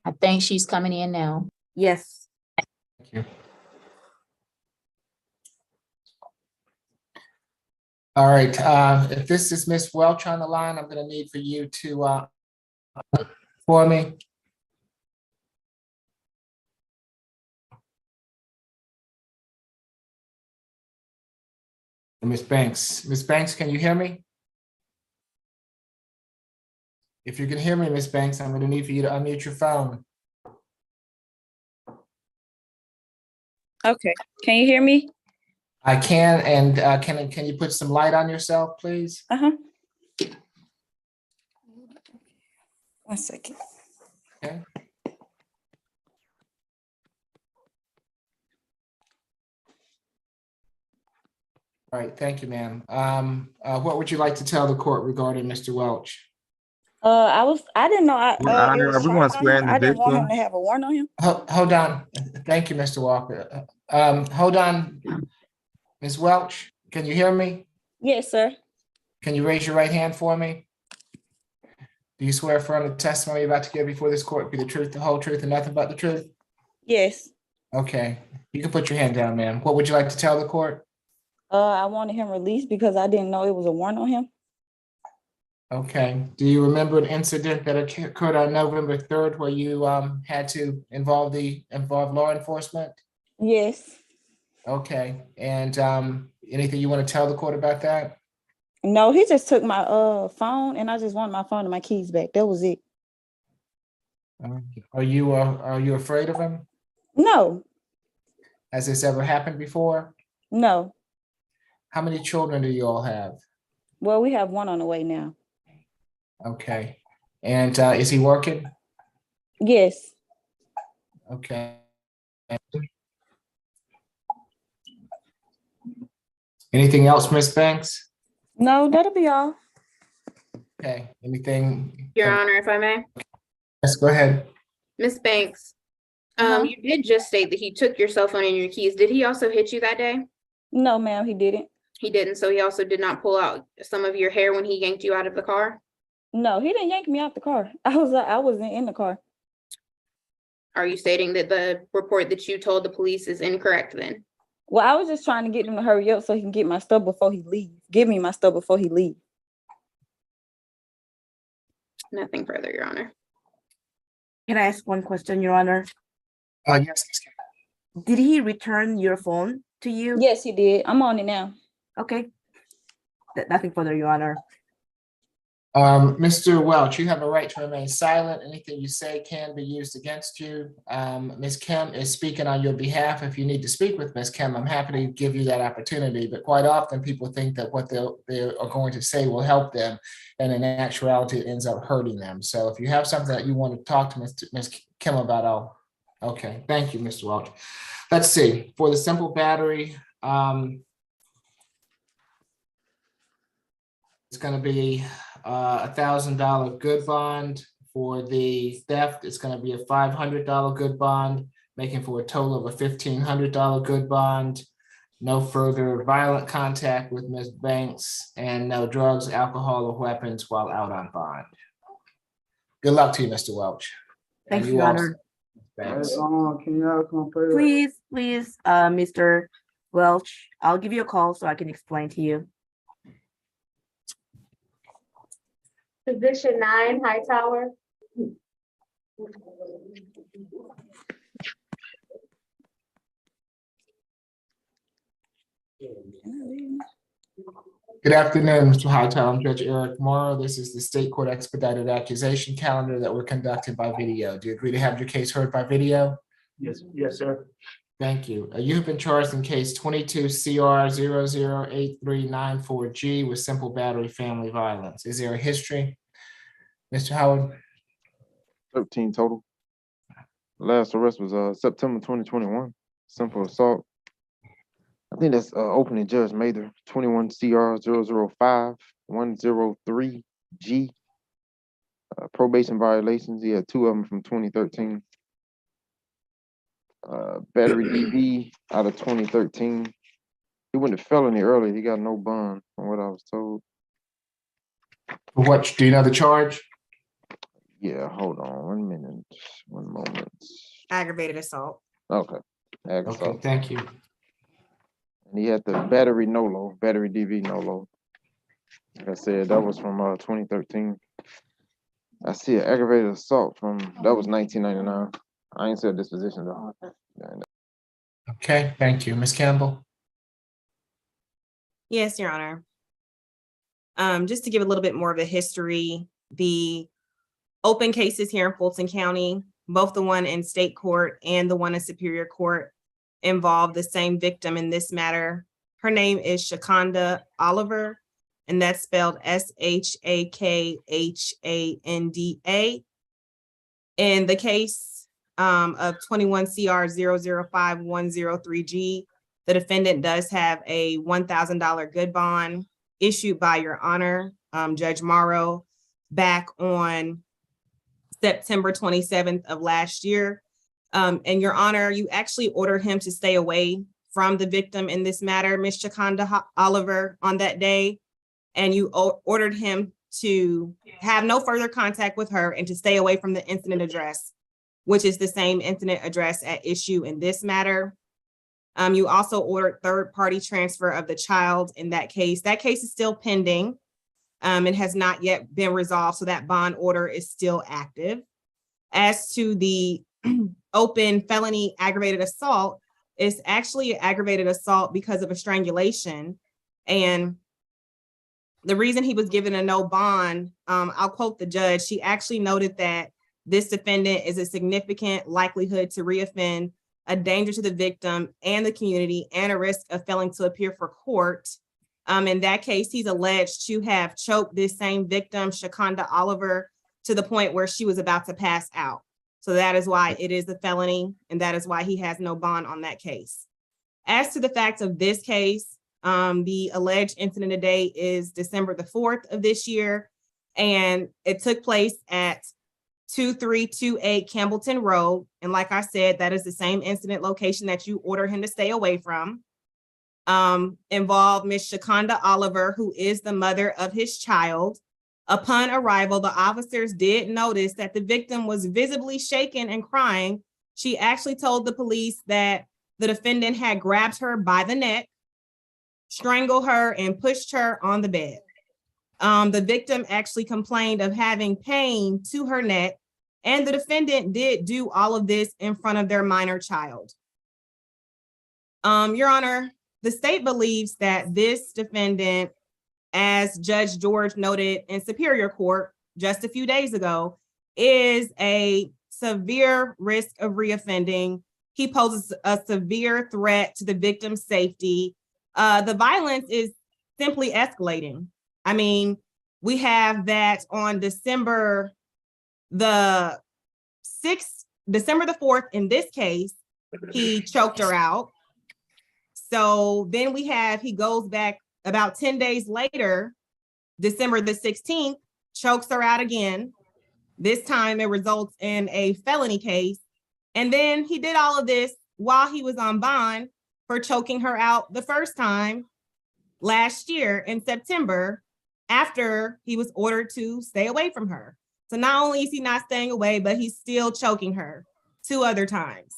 I think she's coming in now. yes. Thank you. All right, if this is Ms. Welch on the line, I'm going to need for you to for me. Ms. Banks, can you hear me? If you can hear me, Ms. Banks, I'm going to need for you to unmute your phone. Okay, can you hear me? I can, and can you put some light on yourself, please? Uh-huh. 1 second. Okay. All right, thank you, ma'am. What would you like to tell the court regarding Mr. Welch? I didn't know Your Honor, it was we want charged to swear on in him. the I didn't want him victim. to have a warrant on him. Hold on. Thank you, Mr. Walker. Hold on. Ms. Welch, can you hear me? Yes, sir. Can you raise your right hand for me? Do you swear affirm the testimony you're about to give before this court be the truth, the whole truth, and nothing but the truth? Yes. Okay, you can put your hand down, ma'am. What would you like to tell the court? I wanted him released because I didn't know it was a warrant on him. Okay, do you remember an incident that occurred on November 3rd where you had to involve law enforcement? Yes. Okay, and anything you want to tell the court about that? No, he just took my phone and I just wanted my phone and my keys back. That was it. Are you afraid of him? No, Has this ever happened before? no. How many children do you all have? Well, we have one on the way now. Okay, and is he working? Yes. Okay. Anything else, Ms. Banks? No, that'll be all. Okay, anything? Your Honor, if I may. Yes, go ahead. Ms. Banks, Uh-huh. you did just state that he took your cell phone and your keys. Did he also hit you that day? No, ma'am, he didn't. He didn't, so he also did not pull out some of your hair when he yanked you out of the car? No, he didn't yank me out the car. I wasn't in the car. Are you stating that the report that you told the police is incorrect then? Well, I was just trying to get him to hurry up so he can get my stuff before he leaves. Give me my stuff before he leaves. Nothing further, Your Honor. Can I ask one question, Your Honor? Yes, Ms. Kim. Did he return your phone to you? Yes, he did. I'm on it now. Okay. Nothing further, Your Honor. Mr. Welch, you have a right to remain silent. Anything you say can be used against you. Ms. Kim is speaking on your behalf. If you need to speak with Ms. Kim, I'm happy to give you that opportunity. But quite often people think that what they are going to say will help them, and in actuality, it ends up hurting them. So if you have something that you want to talk to Ms. Kim about, okay. Thank you, Mr. Welch. Let's see. For the simple battery, it's going to be $1,000 good bond. For the theft, it's going to be a $500 good bond, making for a total of a $1,500 good bond. No further violent contact with Ms. Banks, and no drugs, alcohol, or weapons while out on bond. Good luck to you, Mr. Welch. Thank And you, Your also, Honor. Banks. Can y'all come play? Please, Mr. Welch, I'll give you a call so I can explain to you. Position 9, Hightower. Good afternoon, Mr. Hightower. I'm Judge Eric Morrow. This is the State Court Expedited Accusation Calendar that we're conducting by video. Do you agree to have your case heard by video? Yes, sir. Thank you. You have been charged in case 22 CR 008394G with simple battery family violence. Is there a history? Mr. Howard? 13 total. Last arrest was September 2021. Simple assault. I think that's opening Judge Mather, 21 CR 005103G. Probation violations. He had 2 of them from 2013. Battery DV out of 2013. He went to felony early. He got no bond from what I was told. What, do you know the charge? Yeah, hold on 1 minute, 1 moment. Aggravated assault. Okay. Okay, thank you. And he had the battery NOLO, battery DV NOLO. Like I said, that was from 2013. I see an aggravated assault from, that was 1999. I ain't said disposition though. Okay, thank you. Ms. Campbell? Yes, Your Honor. Just to give a little bit more of a history, the open cases here in Fulton County, both the one in state court and the one in Superior Court, involve the same victim in this matter. Her name is Shakanda Oliver, and that's spelled SHAKHANDA. In the case of 21 CR 005103G, the defendant does have a $1,000 good bond issued by Your Honor, Judge Morrow, back on September 27th of last year. And Your Honor, you actually ordered him to stay away from the victim in this matter, Ms. Shakonda Oliver, on that day, and you ordered him to have no further contact with her and to stay away from the incident address, which is the same incident address at issue in this matter. You also ordered third-party transfer of the child in that case. That case is still pending. It has not yet been resolved, so that bond order is still active. As to the open felony aggravated assault, it's actually aggravated assault because of a strangulation. And the reason he was given a no bond, I'll quote the judge, she actually noted that this defendant is a significant likelihood to reoffend, a danger to the victim and the community, and a risk of failing to appear for court. In that case, he's alleged to have choked this same victim, Shakonda Oliver, to the point where she was about to pass out. So that is why it is a felony, and that is why he has no bond on that case. As to the facts of this case, the alleged incident today is December the 4th of this year, and it took place at 2328 Campbellton Road. And like I said, that is the same incident location that you ordered him to stay away from. Involved Ms. Shakonda Oliver, who is the mother of his child. Upon arrival, the officers did notice that the victim was visibly shaken and crying. She actually told the police that the defendant had grabbed her by the neck, strangled her, and pushed her on the bed. The victim actually complained of having pain to her neck, and the defendant did do all of this in front of their minor child. Your Honor, the state believes that this defendant, as Judge George noted in Superior Court just a few days ago, is a severe risk of reoffending. He poses a severe threat to the victim's safety. The violence is simply escalating. I mean, we have that on December the 4th, in this case, he choked her out. So then he goes back about 10 days later, December the 16th, chokes her out again. This time it results in a felony case. And then he did all of this while he was on bond for choking her out the first time last year in September, after he was ordered to stay away from her. So not only is he not staying away, but he's still choking her 2 other times.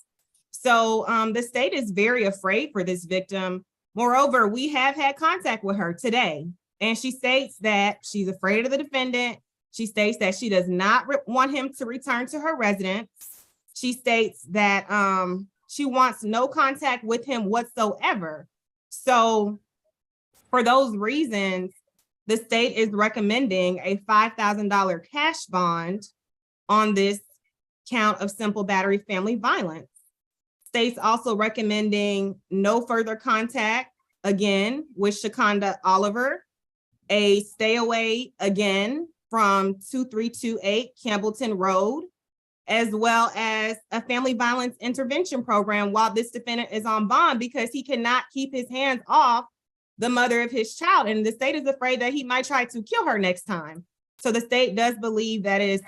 So the state is very afraid for this victim. Moreover, we have had contact with her today, and she states that she's afraid of the defendant. She states that she does not want him to return to her residence. She states that she wants no contact with him whatsoever. So for those reasons, the state is recommending a $5,000 cash bond on this count of simple battery family violence. State's also recommending no further contact, again, with Shakonda Oliver, a stay away again from 2328 Campbellton Road, as well as a family violence intervention program while this defendant is on bond, because he cannot keep his hands off the mother of his child. And the state is afraid that he might try to kill her next time. So the state does believe that it's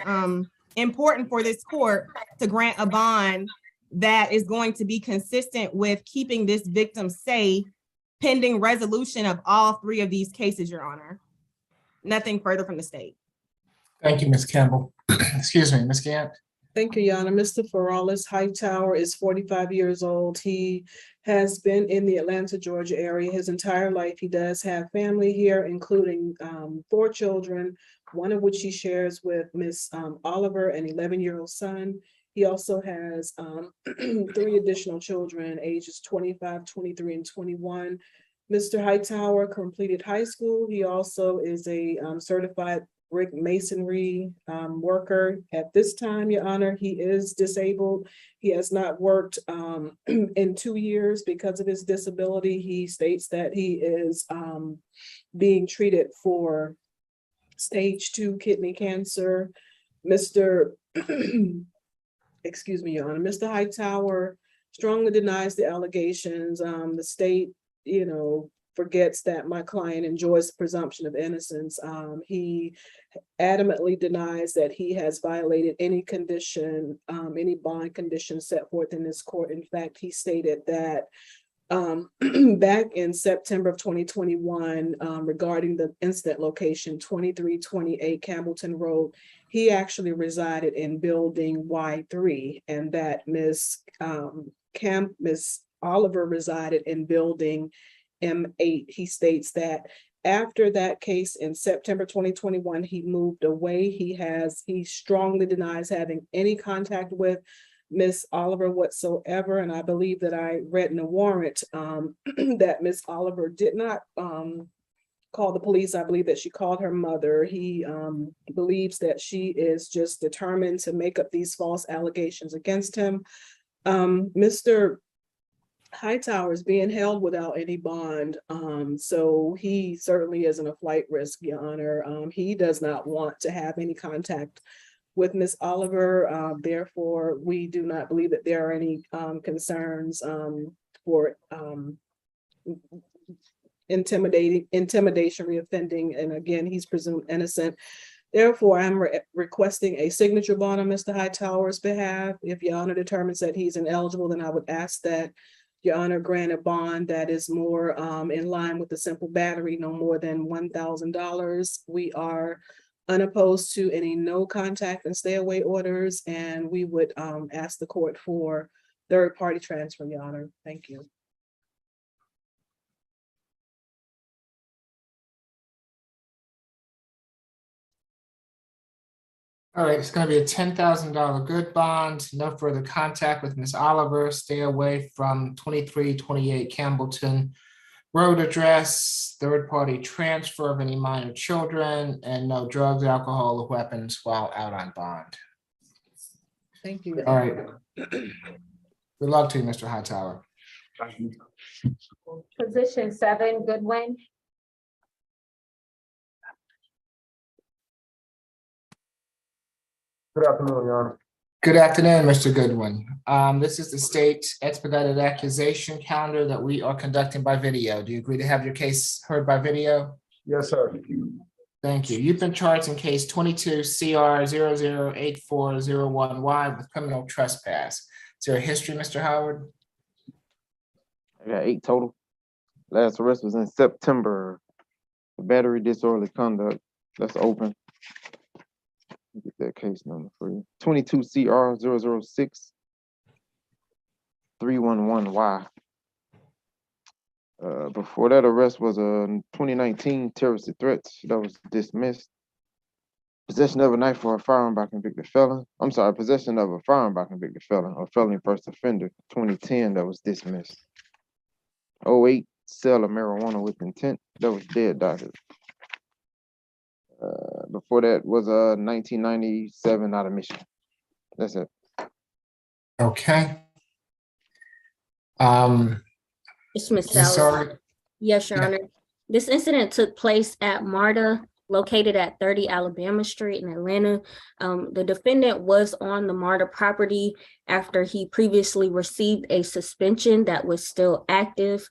important for this court to grant a bond that is going to be consistent with keeping this victim safe, pending resolution of all 3 of these cases, Your Honor. Nothing further from the state. Thank you, Ms. Campbell. Excuse me, Ms. Gant. Thank you, Your Honor. Mr. Ferralis Hightower is 45 years old. He has been in the Atlanta, Georgia area his entire life. He does have family here, including 4 children, one of which he shares with Miss Oliver, an 11-year-old son. He also has 3 additional children, ages 25, 23, and 21. Mr. Hightower completed high school. He also is a certified brick masonry worker. At this time, Your Honor, he is disabled. He has not worked in 2 years because of his disability. He states that he is being treated for stage 2 kidney cancer. Excuse me, Your Honor, Mr. Hightower strongly denies the allegations. The state, forgets that my client enjoys the presumption of innocence. He adamantly denies that he has violated any condition, any bond condition set forth in this court. In fact, he stated that back in September of 2021, regarding the incident location 2328 Campbellton Road, he actually resided in building Y3, and that Miss Oliver resided in building M8. He states that after that case in September 2021, he moved away. He strongly denies having any contact with Miss Oliver whatsoever, and I believe that I read in the warrant that Miss Oliver did not call the police. I believe that she called her mother. He believes that she is just determined to make up these false allegations against him. Mr. Hightower is being held without any bond, so he certainly isn't a flight risk, Your Honor. He does not want to have any contact with Miss Oliver. Therefore, we do not believe that there are any concerns for intimidation, reoffending, and again, he's presumed innocent. Therefore, I'm requesting a signature bond on Mr. Hightower's behalf. If Your Honor determines that he's ineligible, then I would ask that Your Honor grant a bond that is more in line with the simple battery, no more than $1,000. We are unopposed to any no contact and stay away orders, and we would ask the court for third-party transfer, Your Honor. Thank you. All right, it's going to be a $10,000 good bond. No further contact with Miss Oliver. Stay away from 2328 Campbellton Road address. Third-party transfer of any minor children, and no drugs, alcohol, or weapons while out on bond. Thank you. All right. Good luck to you, Mr. Hightower. Position 7, Goodwin. Good afternoon, Your Honor. Good afternoon, Mr. Goodwin. This is the state expedited accusation calendar that we are conducting by video. Do you agree to have your case heard by video? Yes, sir. Thank you. You've been charged in case 22 CR 008401Y with criminal trespass. Is there a history, Mr. Howard? I got 8 total. Last arrest was in September. Battery disorderly conduct. That's open. Get that case number for you. 22 CR 006 311Y. Before that arrest was a 2019 terrorist threats that was dismissed. Possession of a knife for a firearm by convicted felon. I'm sorry, possession of a firearm by convicted felon or felony first offender. 2010 that was dismissed. 08 sale of marijuana with intent that was dead docket. Before that was a 1997 out of Michigan. That's it. Okay. It's Ms. I'm Sally. sorry. Yes, Your Honor. This incident took place at MARTA, located at 30 Alabama Street in Atlanta. The defendant was on the MARTA property after he previously received a suspension that was still active.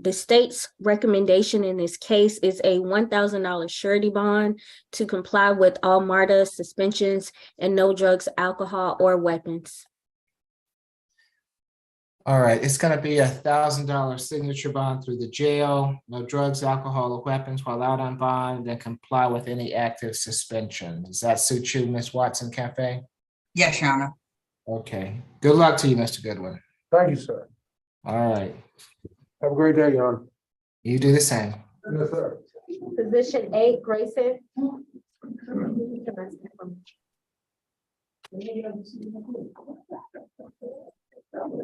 The state's recommendation in this case is a $1,000 surety bond to comply with all MARTA suspensions and no drugs, alcohol, or weapons. All right, it's going to be $1,000 signature bond through the jail, no drugs, alcohol, or weapons while out on bond, and comply with any active suspension. Does that suit you, Ms. Watson Cafe? Yes, Your Honor. Okay. Good luck to you, Mr. Goodwin. Thank you, sir. All right. Have a great day, Your Honor. You do the same. Yes, sir. Position 8, Grayson.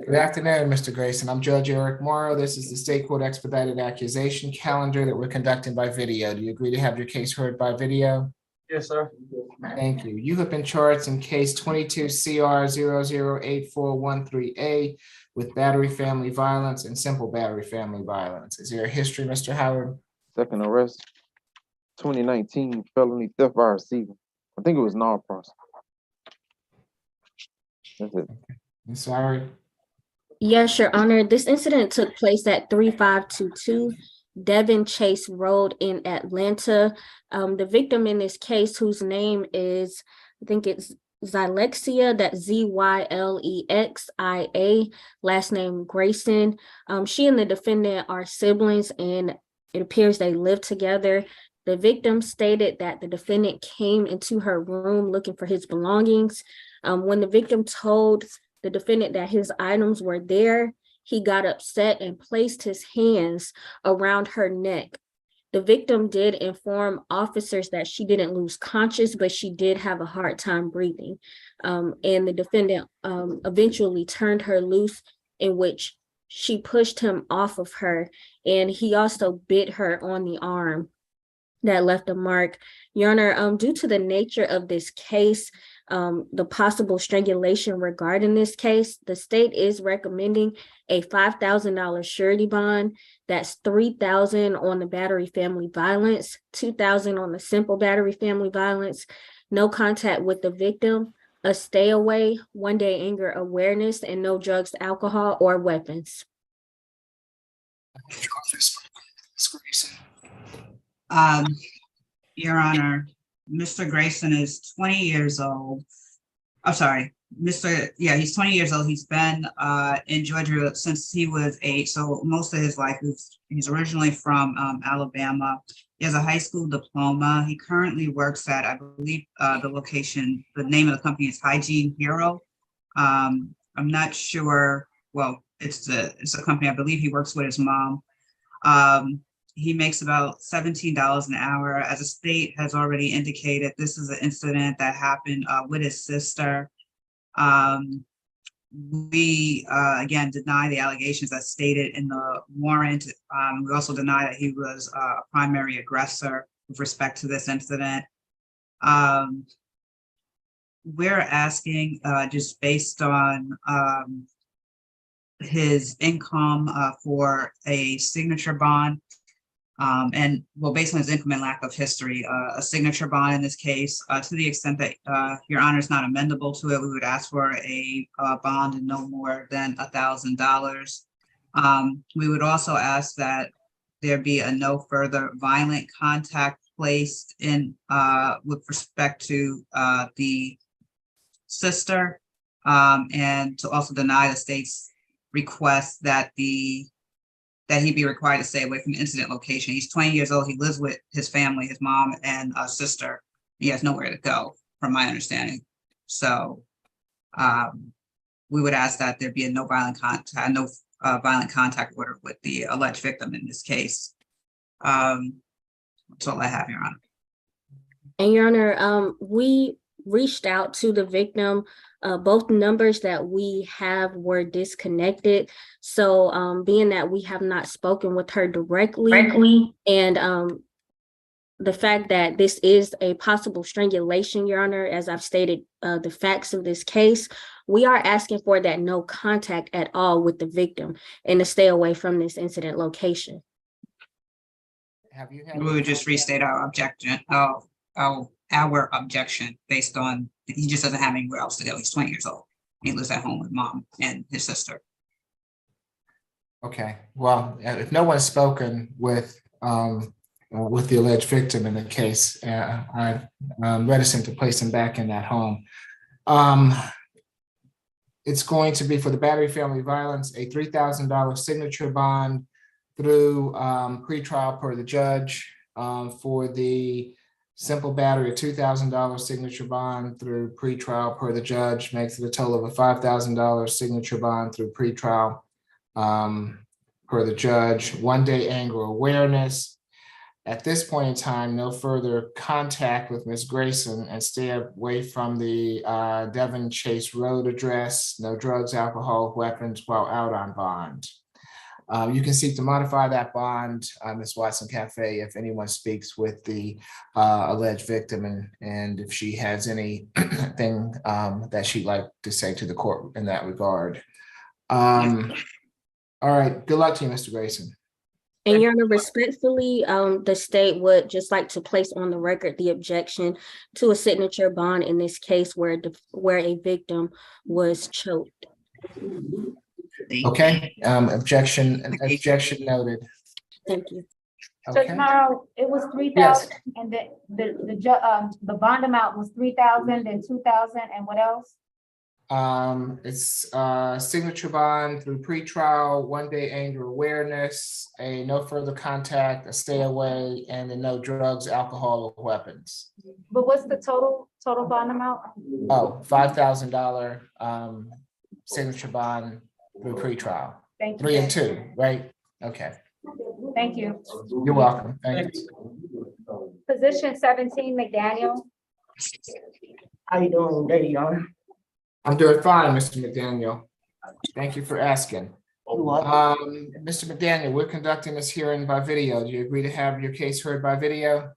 Good afternoon, Mr. Grayson. I'm Judge Eric Morrow. This is the state court expedited accusation calendar that we're conducting by video. Do you agree to have your case heard by video? Yes, sir. Thank you. You have been charged in case 22 CR 008413A with battery family violence and simple battery family violence. Is there a history, Mr. Howard? Second arrest, 2019 felony theft by receiver. I think it was non-process. That's it. I'm sorry. Yes, Your Honor. This incident took place at 3522 Devon Chase Road in Atlanta. The victim in this case, whose name is, I think it's Zylexia, that's Zylexia, last name Grayson. She and the defendant are siblings and it appears they live together. The victim stated that the defendant came into her room looking for his belongings. When the victim told the defendant that his items were there, he got upset and placed his hands around her neck. The victim did inform officers that she didn't lose conscious, but she did have a hard time breathing. And the defendant eventually turned her loose, in which she pushed him off of her, and he also bit her on the arm that left a mark. Your Honor, due to the nature of this case, the possible strangulation regarding this case, the state is recommending a $5,000 surety bond. That's $3,000 on the battery family violence, $2,000 on the simple battery family violence, no contact with the victim, a stay away, 1 day anger awareness, and no drugs, alcohol, or weapons. Your Honor, Mr. Grayson is 20 years old. I'm sorry, he's 20 years old. He's been in Georgia since he was 8. So most of his life, he's originally from Alabama. He has a high school diploma. He currently works at, I believe, the name of the company is Hygiene Hero. I'm not sure. Well, it's a company. I believe he works with his mom. He makes about $17 an hour. As the state has already indicated, this is an incident that happened with his sister. We, again, deny the allegations as stated in the warrant. We also deny that he was a primary aggressor with respect to this incident. We're asking, just based on his income, for a signature bond. And well, based on his income and lack of history, a signature bond in this case, to the extent that Your Honor is not amendable to it, we would ask for a bond and no more than $1,000. We would also ask that there be a no further violent contact placed in with respect to the sister, and to also deny the state's request that he be required to stay away from the incident location. He's 20 years old. He lives with his family, his mom and sister. He has nowhere to go, from my understanding. So we would ask that there be a no violent contact order with the alleged victim in this case. That's all I have, Your Honor. And Your Honor, we reached out to the victim. Both numbers that we have were disconnected. So being that we have not spoken with her directly, and the fact that this is a possible strangulation, Your Honor, as I've stated the facts of this case, we are asking for that no contact at all with the victim and to stay away from this incident location. Have you had? We would just restate our objection, our objection based on, he just doesn't have anywhere else to go. He's 20 years old. He lives at home with mom and his sister. Okay, well, if no one's spoken with the alleged victim in the case, I'm reticent to place him back in that home. It's going to be for the battery family violence, a $3,000 signature bond through pretrial per the judge. For the simple battery, a $2,000 signature bond through pretrial per the judge, makes it a total of a $5,000 signature bond through pretrial per the judge. 1 day anger awareness. At this point in time, no further contact with Ms. Grayson and stay away from the Devon Chase Road address. No drugs, alcohol, weapons while out on bond. You can seek to modify that bond, Ms. Watson Cafe, if anyone speaks with the alleged victim and if she has anything that she'd like to say to the court in that regard. All right, good luck to you, Mr. Grayson. And Your Honor, respectfully, the state would just like to place on the record the objection to a signature bond in this case where a victim was choked. Okay, objection noted. Thank you. So Okay. tomorrow, it was 3,000 Yes. and the bond amount was 3,000 and 2,000 and what else? It's signature bond through pretrial, 1-day anger awareness, a no further contact, a stay away, and the no drugs, alcohol, or weapons. But what's the total bond amount? Oh, $5,000 signature bond through pretrial. Thank you. 3 and 2, right? Okay. Thank you. You're welcome. Thank you. Position 17, McDaniel. How you doing today, Your Honor? I'm doing fine, Mr. McDaniel. Thank you for asking. Mr. McDaniel, we're conducting this hearing by video. Do you agree to have your case heard by video?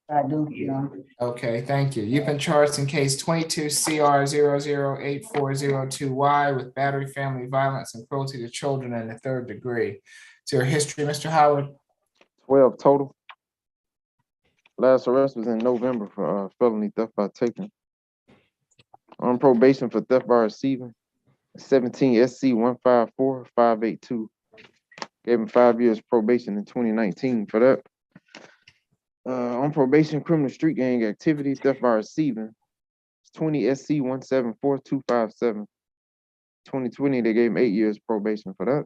I do, Your Honor. Okay, thank you. You've been charged in case 22 CR 008402Y with battery, family violence, and cruelty to children in the 3rd degree. To your history, Mr. Howard? 12 total. Last arrest was in November for felony theft by taking. On probation for theft by receiving, 17 SC 154582. Gave him 5 years probation in 2019 for that. On probation, criminal street gang activity, theft by receiving, 20 SC 174257. 2020, they gave him 8 years probation for that.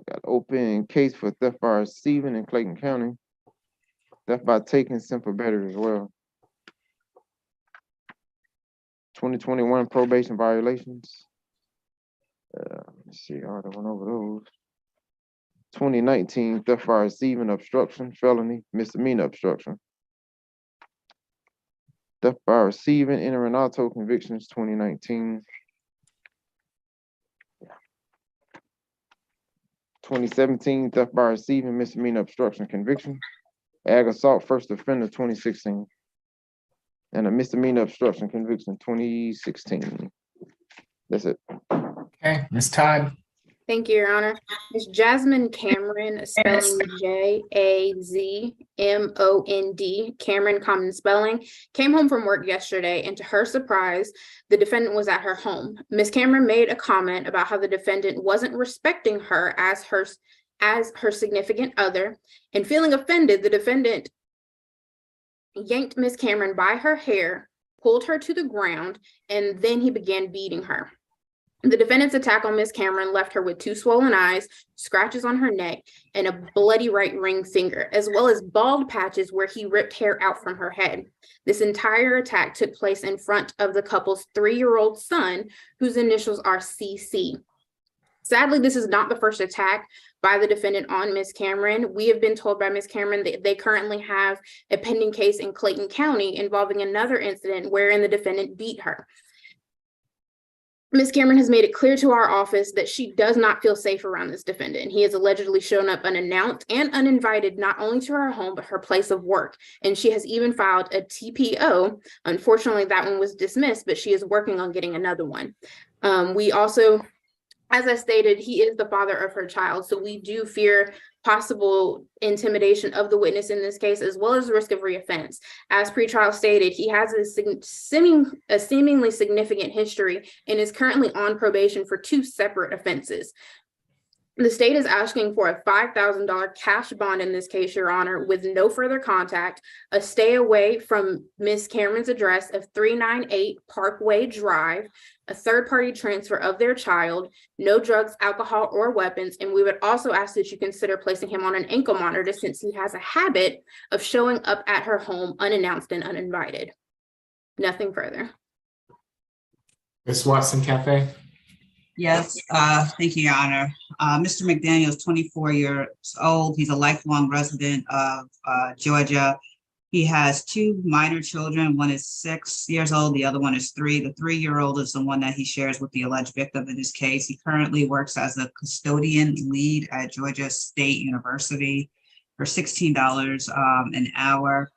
Got open case for theft by receiving in Clayton County. Theft by taking, simple battery as well. 2021 probation violations. Let's see, I already went over those. 2019 theft by receiving, obstruction, felony, misdemeanor obstruction. Theft by receiving, entering auto convictions, 2019. 2017 theft by receiving, misdemeanor obstruction conviction. Ag assault, first offender, 2016. And a misdemeanor obstruction conviction, 2016. That's it. Okay, Ms. Todd. Thank you, Your Honor. Ms. Jasmine Cameron, spelling JAZMOND, Cameron, common spelling, came home from work yesterday, and to her surprise, the defendant was at her home. Ms. Cameron made a comment about how the defendant wasn't respecting her as her significant other, and feeling offended, the defendant yanked Ms. Cameron by her hair, pulled her to the ground, and then he began beating her. The defendant's attack on Ms. Cameron left her with 2 swollen eyes, scratches on her neck, and a bloody right ring finger, as well as bald patches where he ripped hair out from her head. This entire attack took place in front of the couple's 3-year-old son, whose initials are CC. Sadly, this is not the first attack by the defendant on Ms. Cameron. We have been told by Ms. Cameron that they currently have a pending case in Clayton County involving another incident wherein the defendant beat her. Ms. Cameron has made it clear to our office that she does not feel safe around this defendant. He has allegedly shown up unannounced and uninvited, not only to her home, but her place of work. And she has even filed a TPO. Unfortunately, that one was dismissed, but she is working on getting another one. We also, as I stated, he is the father of her child. So we do fear possible intimidation of the witness in this case, as well as the risk of reoffense. As pretrial stated, he has a seemingly significant history and is currently on probation for 2 separate offenses. The state is asking for a $5,000 cash bond in this case, Your Honor, with no further contact, a stay away from Ms. Cameron's address of 398 Parkway Drive, a third-party transfer of their child, no drugs, alcohol, or weapons, and we would also ask that you consider placing him on an ankle monitor since he has a habit of showing up at her home unannounced and uninvited. Nothing further. Ms. Watson Cafe. Yes, thank you, Your Honor. Mr. McDaniel is 24 years old. He's a lifelong resident of Georgia. He has 2 minor children. One is 6 years old. The other one is 3. The 3-year-old is the one that he shares with the alleged victim in this case. He currently works as a custodian lead at Georgia State University for $16 an hour.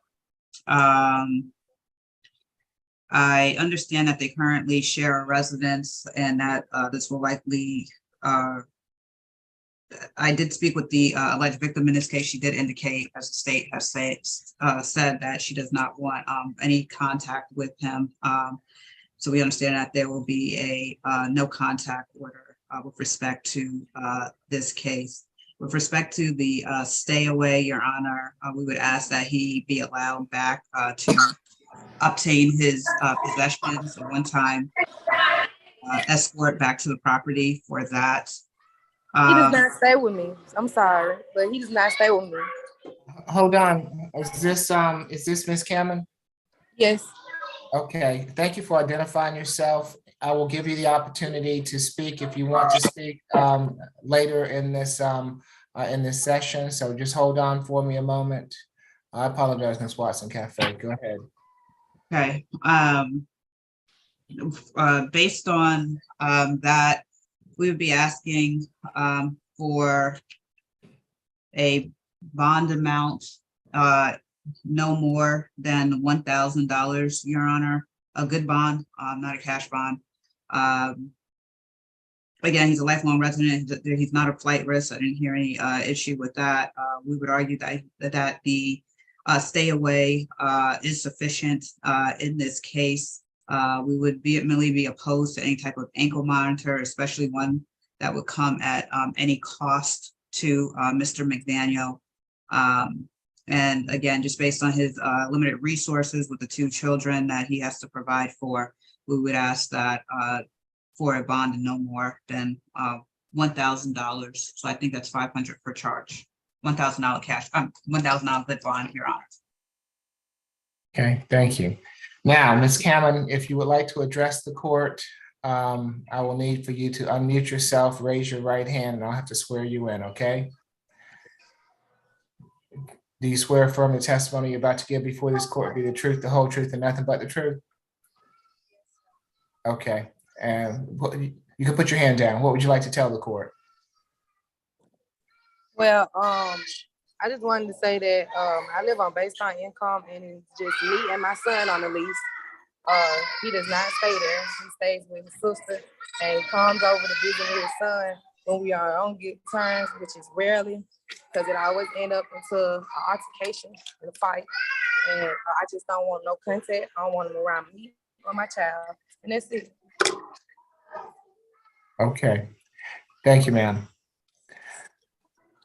I understand that they currently share a residence and that this will likely, I did speak with the alleged victim in this case. She did indicate, as the state has said that she does not want any contact with him. So we understand that there will be a no contact order with respect to this case. With respect to the stay away, Your Honor, we would ask that he be allowed back to obtain his possessions, a one-time escort back to the property for that. He does not stay with me. I'm sorry, but he does not stay with me. Hold on, is this Ms. Cameron? Yes. Okay, thank you for identifying yourself. I will give you the opportunity to speak if you want to speak later in this session. So just hold on for me a moment. I apologize, Ms. Watson Cafe. Go ahead. Okay. Based on that, we would be asking for a bond amount no more than $1,000, Your Honor, a good bond, not a cash bond. Again, he's a lifelong resident. He's not a flight risk. I didn't hear any issue with that. We would argue that the stay away is sufficient in this case. We would vehemently be opposed to any type of ankle monitor, especially one that would come at any cost to Mr. McDaniel. And again, just based on his limited resources with the 2 children that he has to provide for, we would ask that for a bond of no more than $1,000. So I think that's $500 per charge. $1,000 cash, $1,000 good bond, Your Honor. Okay, thank you. Now, Ms. Cameron, if you would like to address the court, I will need for you to unmute yourself, raise your right hand, and I'll have to swear you in, okay? Do you swear affirm the testimony you're about to give before this court be the truth, the whole truth, and nothing but the truth? Okay, and you can put your hand down. What would you like to tell the court? Well, I just wanted to say that I live on baseline income, and it's just me and my son on the lease. He does not stay there. He stays with his sister and comes over to visit with his son when we are on good terms, which is rarely, because it always end up into an altercation and a fight. And I just don't want no contact. I don't want him around me or my child. And that's it. Okay, thank you, ma'am.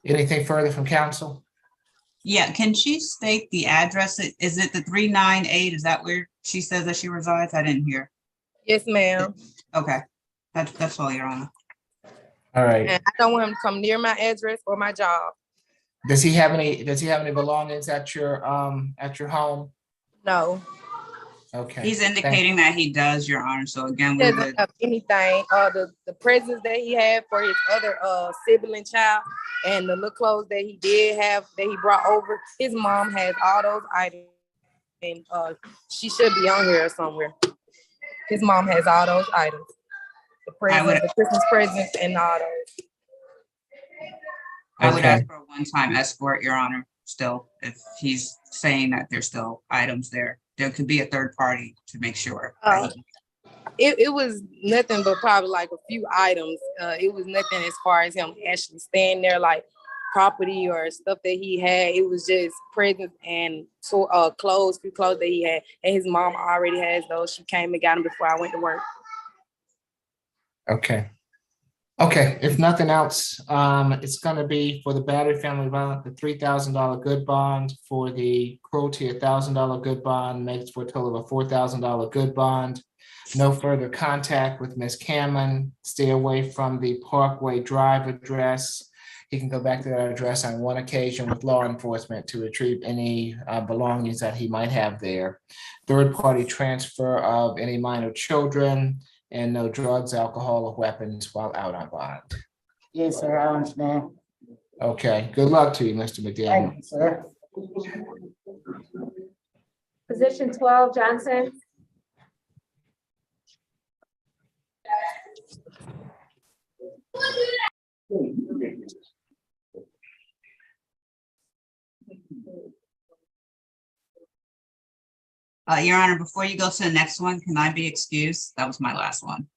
Anything further from counsel? Yeah, can she state the address? Is it the 398? Is that where she says that she resides? I didn't hear. Yes, ma'am. Okay, that's all, Your Honor. All right. And I don't want him to come near my address or my job. Does he have any belongings at your home? No. Okay. He's indicating that he does, Your Honor. So again, He we doesn't would. have anything. The presents that he had for his other sibling child and the little clothes that he did have that he brought over, his mom has all those items, and she should be on here somewhere. His mom has all those items. The presents, the Christmas presents, and all those. I would ask for a one-time escort, Your Honor, still, if he's saying that there's still items there. There could be a third party to make sure. It was nothing but probably like a few items. It was nothing as far as him actually staying there, like property or stuff that he had. It was just presents and few clothes that he had. And his mom already has those. She came and got them before I went to work. Okay. Okay, if nothing else, it's gonna be for the battery family violence, the $3,000 good bond, for the cruelty, $1,000 good bond, makes for a total of a $4,000 good bond. No further contact with Ms. Cameron. Stay away from the Parkway Drive address. He can go back to that address on one occasion with law enforcement to retrieve any belongings that he might have there. Third-party transfer of any minor children, and no drugs, alcohol, or weapons while out on bond. Yes, sir, I understand. Okay, good luck to you, Mr. McDaniel. Thank you, sir. Position 12, Johnson. Your Honor, before you go to the next one, can I be excused? That was my last one.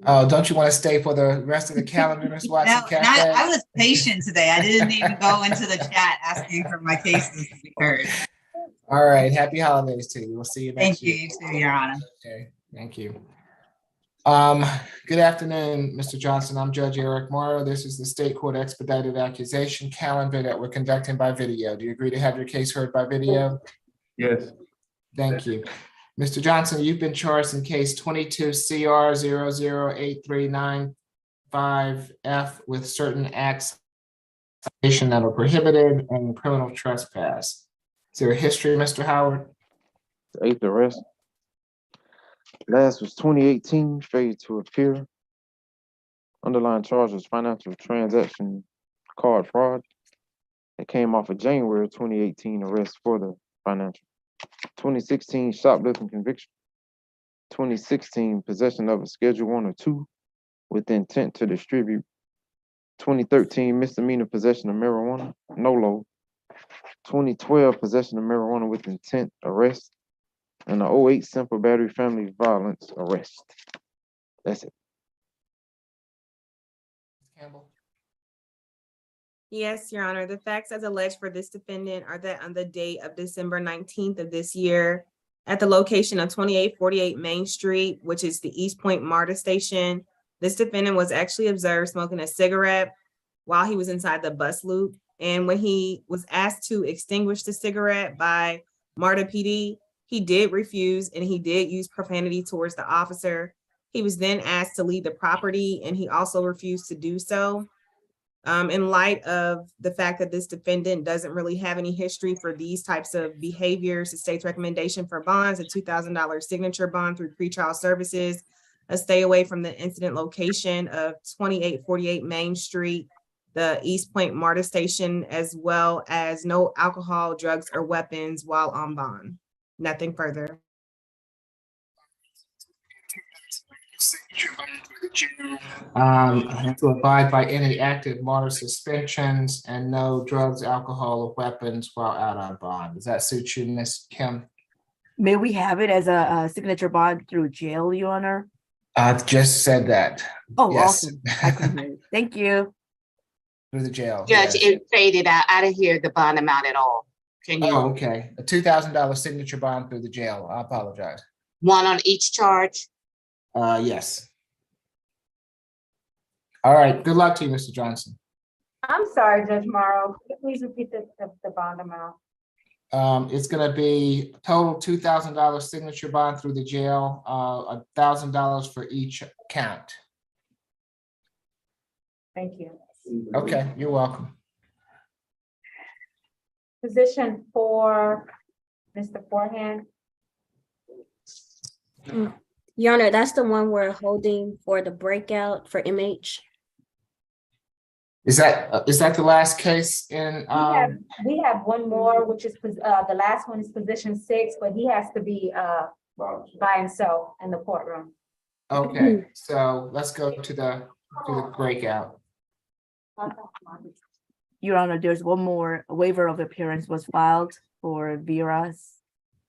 Oh, don't you want to stay for the rest of the calendar, Ms. Watson? No, I was patient today. I didn't even go into the chat asking for my cases to be heard. All right, happy holidays to you. We'll see you next year. Thank you, Your Honor. Okay, thank you. Um, Good afternoon, Mr. Johnson. I'm Judge Eric Morrow. This is the State Court Expedited Accusation calendar that we're conducting by video. Do you agree to have your case heard by video? Yes. Thank you. Mr. Johnson, you've been charged in case 22 CR 008395F with certain acts that are prohibited and criminal trespass. Is there a history, Mr. Howard? The eighth arrest. Last was 2018, failure to appear. Underlying charge was financial transaction card fraud. It came off of January 2018 arrest for the financial. 2016 shoplifting conviction. 2016 possession of a Schedule 1 or 2 with intent to distribute. 2013 misdemeanor possession of marijuana, NOLO. 2012 possession of marijuana with intent arrest. And the 08 simple battery family violence arrest. That's it. Campbell? Yes, Your Honor. The facts as alleged for this defendant are that on the date of December 19th of this year, at the location of 2848 Main Street, which is the East Point MARTA station, this defendant was actually observed smoking a cigarette while he was inside the bus loop. And when he was asked to extinguish the cigarette by MARTA PD, he did refuse and he did use profanity towards the officer. He was then asked to leave the property and he also refused to do so. In light of the fact that this defendant doesn't really have any history for these types of behaviors, the state's recommendation for bonds, a $2,000 signature bond through pretrial services, a stay away from the incident location of 2848 Main Street, the East Point MARTA station, as well as no alcohol, drugs, or weapons while on bond. Nothing further. Have to abide by any active MARTA suspensions and no drugs, alcohol, or weapons while out on bond. Does that suit you, Ms. Kim? May we have it as a signature bond through jail, Your Honor? I've just said that. Oh, Yes. awesome. I couldn't hear you. Thank you. Through the jail. Judge, yes. it faded out. I didn't hear the bond amount at all. Can you, Oh, okay. A $2,000 signature bond through the jail. I apologize. one on each charge? Yes. All right. Good luck to you, Mr. Johnson. I'm sorry, Judge Morrow. Could you please repeat the bond amount? It's going to be total $2,000 signature bond through the jail, $1,000 for each count. Thank you. Okay, you're welcome. Position for Mr. Forehand. Your Honor, that's the one we're holding for the breakout for MH. Is that the last case in? We have one more, which is the last one is position 6, but he has to be by himself in the courtroom. Okay, so let's go to the breakout. Your Honor, there's one more waiver of appearance was filed for Vera's.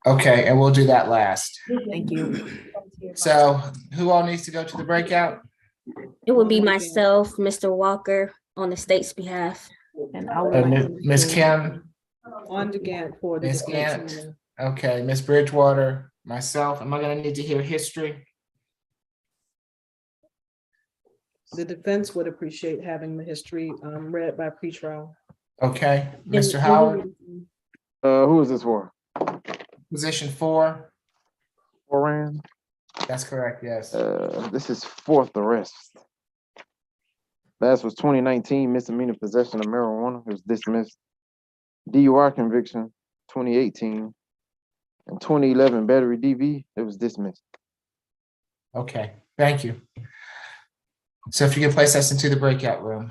Okay, and we'll do that last. Thank you. So who all needs to go to the breakout? It would be myself, Mr. Walker, on the state's behalf. And I would like to Ms. Kim, On the Gant for the Ms. defense. Gant, okay, Ms. Bridgewater, myself. Am I gonna need to hear history? The defense would appreciate having the history read by pretrial. Okay, Mr. Howard, Who is this for? position 4. Foran? That's correct, yes. This is 4th arrest. Last was 2019 misdemeanor possession of marijuana. It was dismissed. DUI conviction, 2018. And 2011 battery DV, it was dismissed. Okay, thank you. So if you can place us into the breakout room.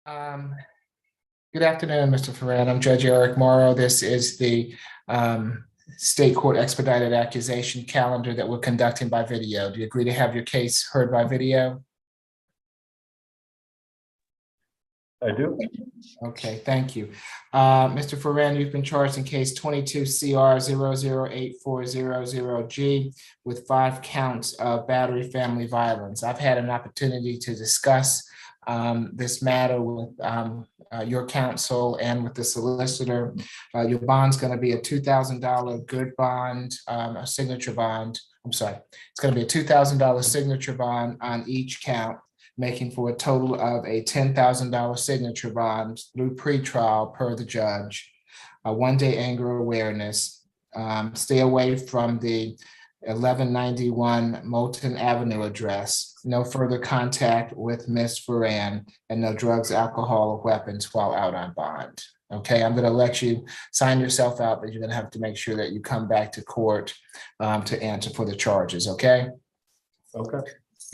Good afternoon, Mr. Ferran. I'm Judge Eric Morrow. This is the State Court Expedited Accusation calendar that we're conducting by video. Do you agree to have your case heard by video? I do. Okay, thank you. Mr. Ferran, you've been charged in case 22 CR 0084000G with 5 counts of battery family violence. I've had an opportunity to discuss this matter with your counsel and with the solicitor. Your bond's going to be a $2,000 good bond, a signature bond. I'm sorry, it's going to be a $2,000 signature bond on each count, making for a total of a $10,000 signature bond through pretrial per the judge. A 1-day anger awareness. Stay away from the 1191 Moulton Avenue address. No further contact with Ms. Ferran, and no drugs, alcohol, or weapons while out on bond. Okay, I'm going to let you sign yourself out, but you're going to have to make sure that you come back to court to answer for the charges. Okay. Okay.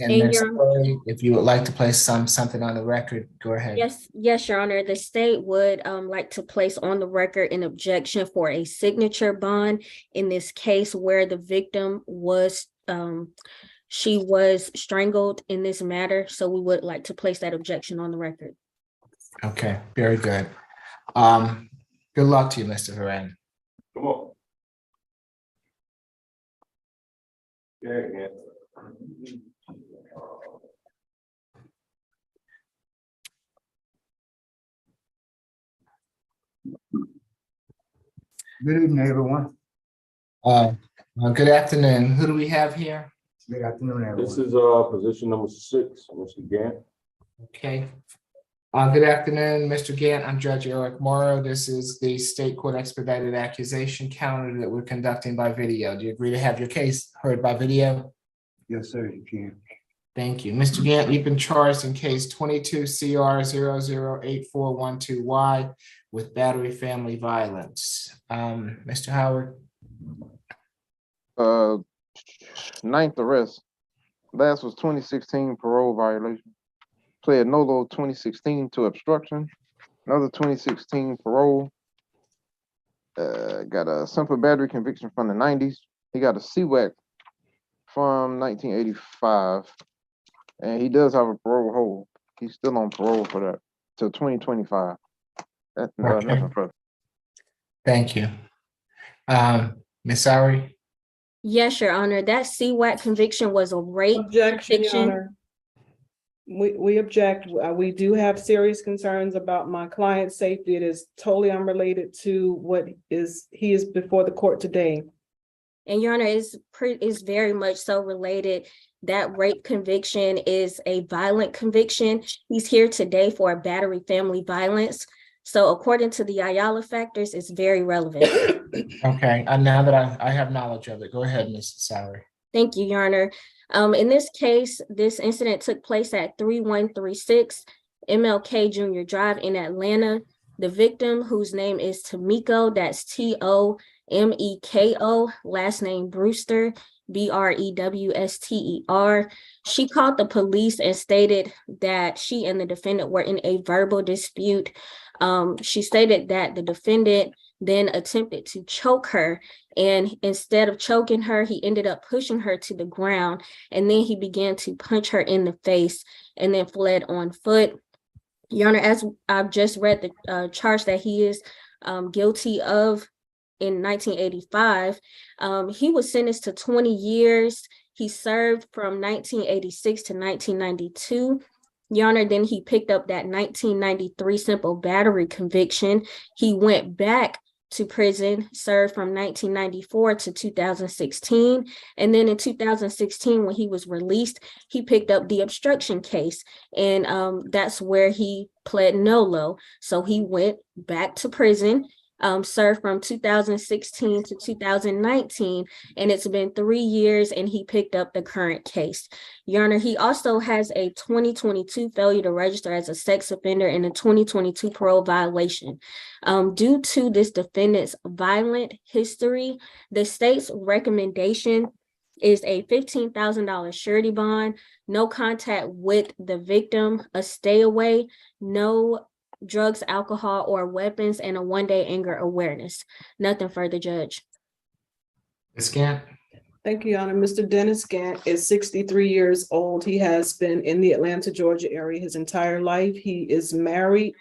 And Ms. Curry, if you would like to place something on the record, go ahead. Yes, Your Honor. The state would like to place on the record an objection for a signature bond in this case where the victim was she was strangled in this matter. So we would like to place that objection on the record. Okay, very good. Good luck to you, Mr. Ferran. Come on. Yeah. Good evening, everyone. Good afternoon. Who do we have here? Good afternoon, everyone. This is position number 6, Mr. Gant. Okay. Good afternoon, Mr. Gant. I'm Judge Eric Morrow. This is the State Court Expedited Accusation calendar that we're conducting by video. Do you agree to have your case heard by video? Yes, sir, you can. Thank you. Mr. Gant, you've been charged in case 22 CR 008412Y with battery family violence. Mr. Howard? 9th arrest. Last was 2016 parole violation. Pled nolo 2016 to obstruction. Another 2016 parole. Got a simple battery conviction from the 90s. He got a CWAC from 1985. And he does have a parole hold. He's still on parole for that till 2025. That's nothing further. Thank you. Ms. Sowry? Yes, Your Honor. That CWAC conviction was a rape Objection, Your conviction. Honor. We object. We do have serious concerns about my client's safety. It is totally unrelated to what he is before the court today. And Your Honor, is very much so related. That rape conviction is a violent conviction. He's here today for a battery family violence. So according to the Ayala factors, it's very relevant. Okay, and now that I have knowledge of it, go ahead, Mrs. Sowry. Thank you, Your Honor. In this case, this incident took place at 3136 MLK Junior Drive in Atlanta. The victim, whose name is Tomeko, that's Tomeko, last name Brewster, Brewster. She called the police and stated that she and the defendant were in a verbal dispute. She stated that the defendant then attempted to choke her, and instead of choking her, he ended up pushing her to the ground, and then he began to punch her in the face and then fled on foot. Your Honor, as I've just read the charge that he is guilty of in 1985, he was sentenced to 20 years. He served from 1986 to 1992. Your Honor, then he picked up that 1993 simple battery conviction. He went back to prison, served from 1994 to 2016. And then in 2016, when he was released, he picked up the obstruction case. And that's where he pled nolo. So he went back to prison, served from 2016 to 2019, and it's been 3 years, and he picked up the current case. Your Honor, he also has a 2022 failure to register as a sex offender and a 2022 parole violation. Due to this defendant's violent history, the state's recommendation is a $15,000 surety bond, no contact with the victim, a stay away, no drugs, alcohol, or weapons, and a one-day anger awareness. Nothing further, Judge. Ms. Gant? Thank you, Your Honor. Mr. Dennis Gant is 63 years old. He has been in the Atlanta, Georgia area his entire life. He is married,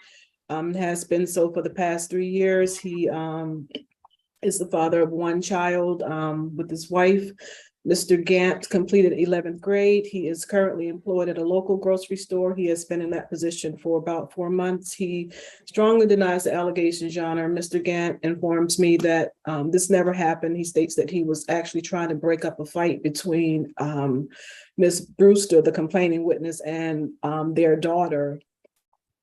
has been so for the past 3 years. He is the father of one child with his wife. Mr. Gant completed 11th grade. He is currently employed at a local grocery store. He has been in that position for about 4 months. He strongly denies the allegations, Your Honor. Mr. Gant informs me that this never happened. He states that he was actually trying to break up a fight between Ms. Brewster, the complaining witness, and their daughter.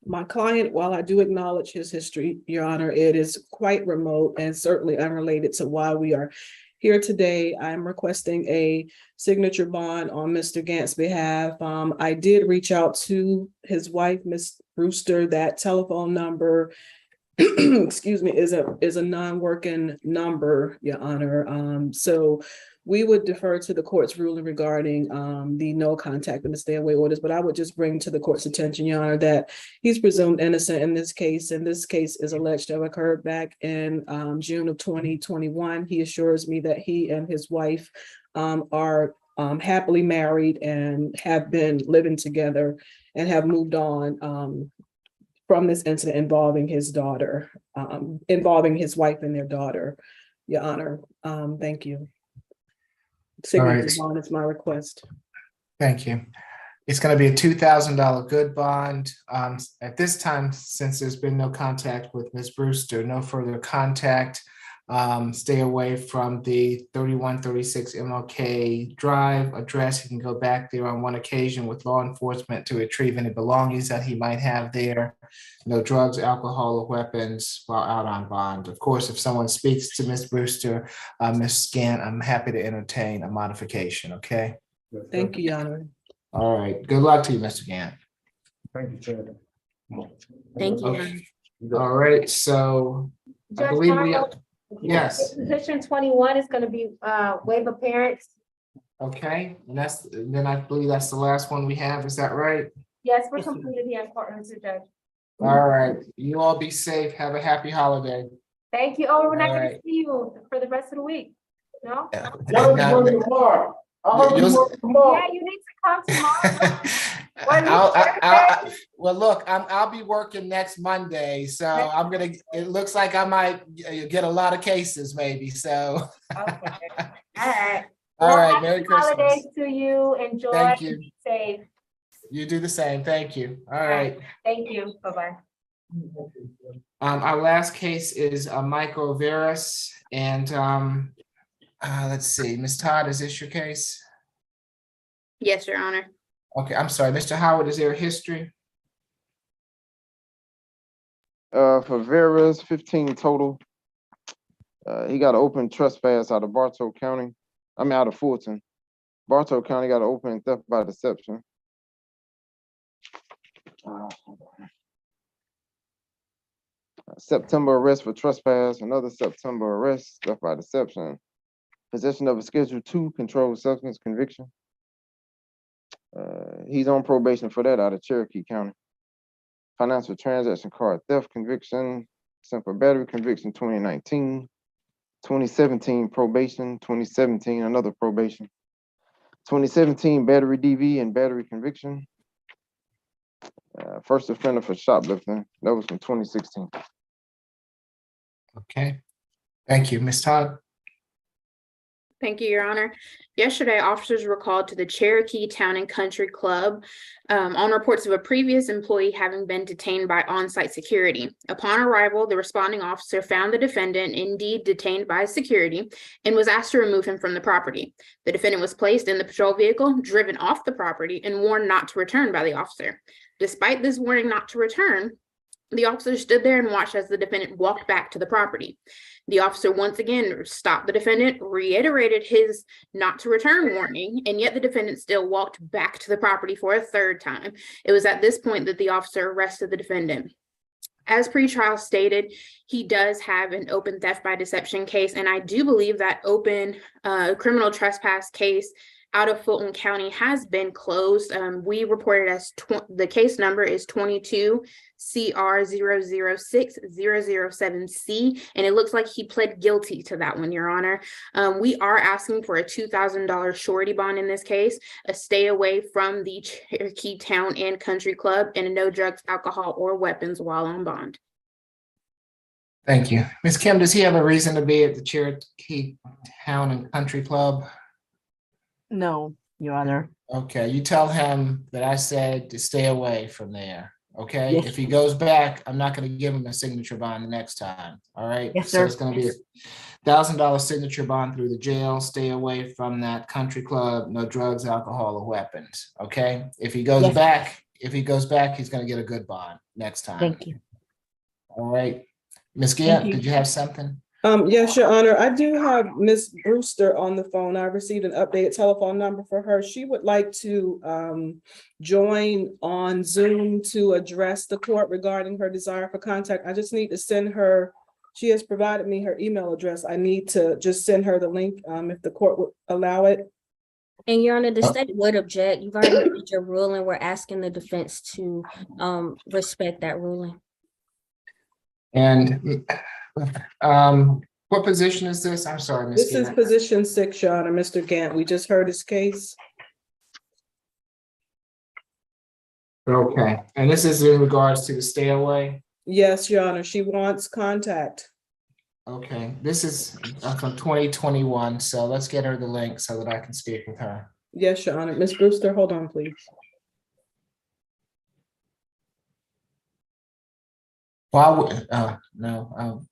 My client, while I do acknowledge his history, Your Honor, it is quite remote and certainly unrelated to why we are here today. I'm requesting a signature bond on Mr. Gant's behalf. I did reach out to his wife, Ms. Brewster. That telephone number, excuse me, is a non-working number, Your Honor. So we would defer to the court's ruling regarding the no contact and the stay away orders, but I would just bring to the court's attention, Your Honor, that he's presumed innocent in this case, and this case is alleged to have occurred back in June of 2021. He assures me that he and his wife are happily married and have been living together and have moved on from this incident involving his daughter, involving his wife and their daughter, Your Honor. Thank you. Signature bond is my request. Thank you. It's going to be a $2,000 good bond. At this time, since there's been no contact with Ms. Brewster, no further contact. Stay away from the 3136 MLK Drive address. You can go back there on one occasion with law enforcement to retrieve any belongings that he might have there. No drugs, alcohol, or weapons while out on bond. Of course, if someone speaks to Ms. Brewster, Ms. Gant, I'm happy to entertain a modification, okay? Thank you, Your Honor. All right, good luck to you, Mr. Gant. Thank you, Chair. Thank you. Okay. All right, so I Judge believe we, Marshall, yes, Position 21 is gonna be waive appearance. okay, and then I believe that's the last one we have, is that right? Yes, we're completed here in courtroom, Mr. Judge. All right, you all be safe, have a happy holiday. Thank you. Oh, we're not All gonna right. see you for the rest of the week. No? Yeah. Tomorrow. Yeah, you need to come tomorrow. Well, look, I'll be working next Monday, so it looks like I might get a lot of cases maybe, so. Okay. All right. All Well, right, happy Merry Christmas. holidays to you. Enjoy. Thank you. Be safe. You do the same, thank you. All right. Thank you. Bye-bye. Our last case is Michael Veras, and let's see, Ms. Todd, is this your case? Yes, Your Honor. Okay, I'm sorry, Mr. Howard, is there a history? For Veras, 15 total. He got an open trespass out of Bartow County. Out of Fulton. Bartow County got an open theft by deception. September arrest for trespass, another September arrest, theft by deception. Possession of a Schedule 2 controlled substance conviction. He's on probation for that out of Cherokee County. Financial transaction card theft conviction, simple battery conviction 2019, 2017 probation, 2017 another probation, 2017 battery DV and battery conviction. First offender for shoplifting, that was from 2016. Okay, thank you, Ms. Todd. Thank you, Your Honor. Yesterday, officers were called to the Cherokee Town and Country Club on reports of a previous employee having been detained by on-site security. Upon arrival, the responding officer found the defendant indeed detained by security and was asked to remove him from the property. The defendant was placed in the patrol vehicle, driven off the property, and warned not to return by the officer. Despite this warning not to return, the officer stood there and watched as the defendant walked back to the property. The officer once again stopped the defendant, reiterated his not to return warning, and yet the defendant still walked back to the property for a third time. It was at this point that the officer arrested the defendant. As pretrial stated, he does have an open theft by deception case, and I do believe that open criminal trespass case out of Fulton County has been closed. We reported as the case number is 22 CR 006-007C, and it looks like he pled guilty to that one, Your Honor. We are asking for a $2,000 surety bond in this case, a stay away from the Cherokee Town and Country Club, and no drugs, alcohol, or weapons while on bond. Thank you. Ms. Kim, does he have a reason to be at the Cherokee Town and Country Club? No, Your Honor. Okay, you tell him that I said to stay away from there, okay? Yes. If he goes back, I'm not gonna give him a signature bond the next time, all right? Yes, So sir. it's gonna be a $1,000 signature bond through the jail, stay away from that country club, no drugs, alcohol, or weapons, okay? If he goes Yes. back, he's gonna get a good bond next time. Thank you. All right. Ms. Thank Gant, you. did you have something? Yes, Your Honor, I do have Miss Brewster on the phone. I received an updated telephone number for her. She would like to join on Zoom to address the court regarding her desire for contact. I just need to send her, she has provided me her email address. I need to just send her the link if the court would allow it. And Your Honor, the state would object. You've already made your ruling. We're asking the defense to respect that ruling. And what position is this? I'm sorry, Ms. This is Gant. position 6, Your Honor, Mr. Gant. We just heard his case. Okay, and this is in regards to the stay away? Yes, Your Honor, she wants contact. Okay, this is from 2021, so let's get her the link so that I can speak with her. Yes, Your Honor. Ms. Brewster, hold on, please. Why would, no,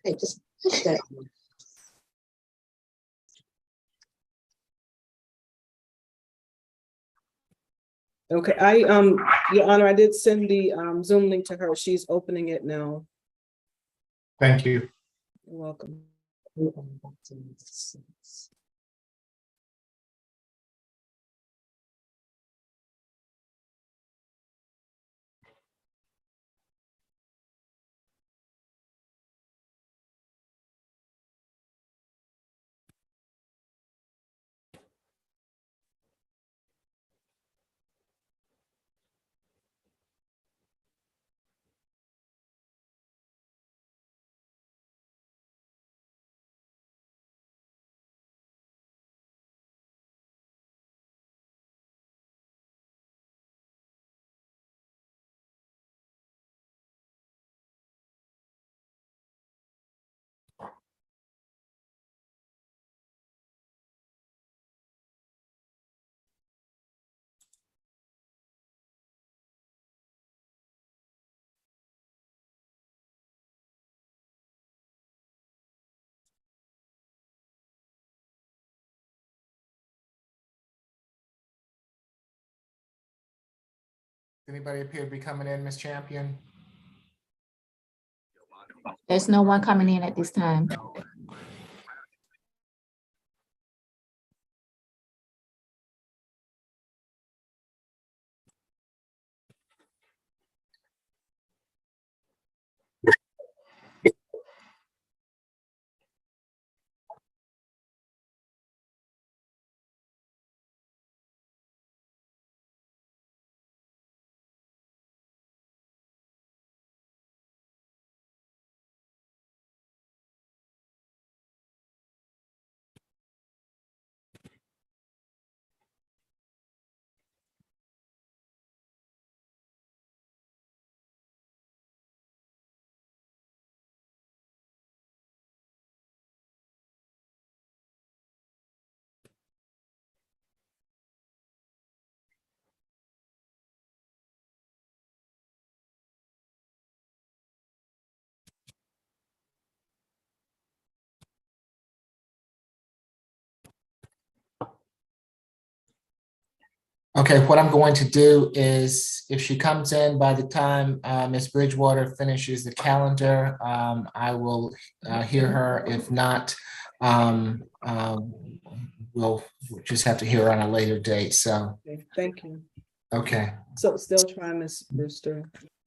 Hey, just push that. Okay, Your Honor, I did send the Zoom link to her. She's opening it now. thank you. You're welcome. Anybody appear to be coming in, Ms. Champion? There's no one coming in at this time. Okay, what I'm going to do is, if she comes in by the time Ms. Bridgewater finishes the calendar, I will hear her. If not, we'll just have to hear her on a later date. So, Okay, thank you. okay, So still trying, Ms. Brewster.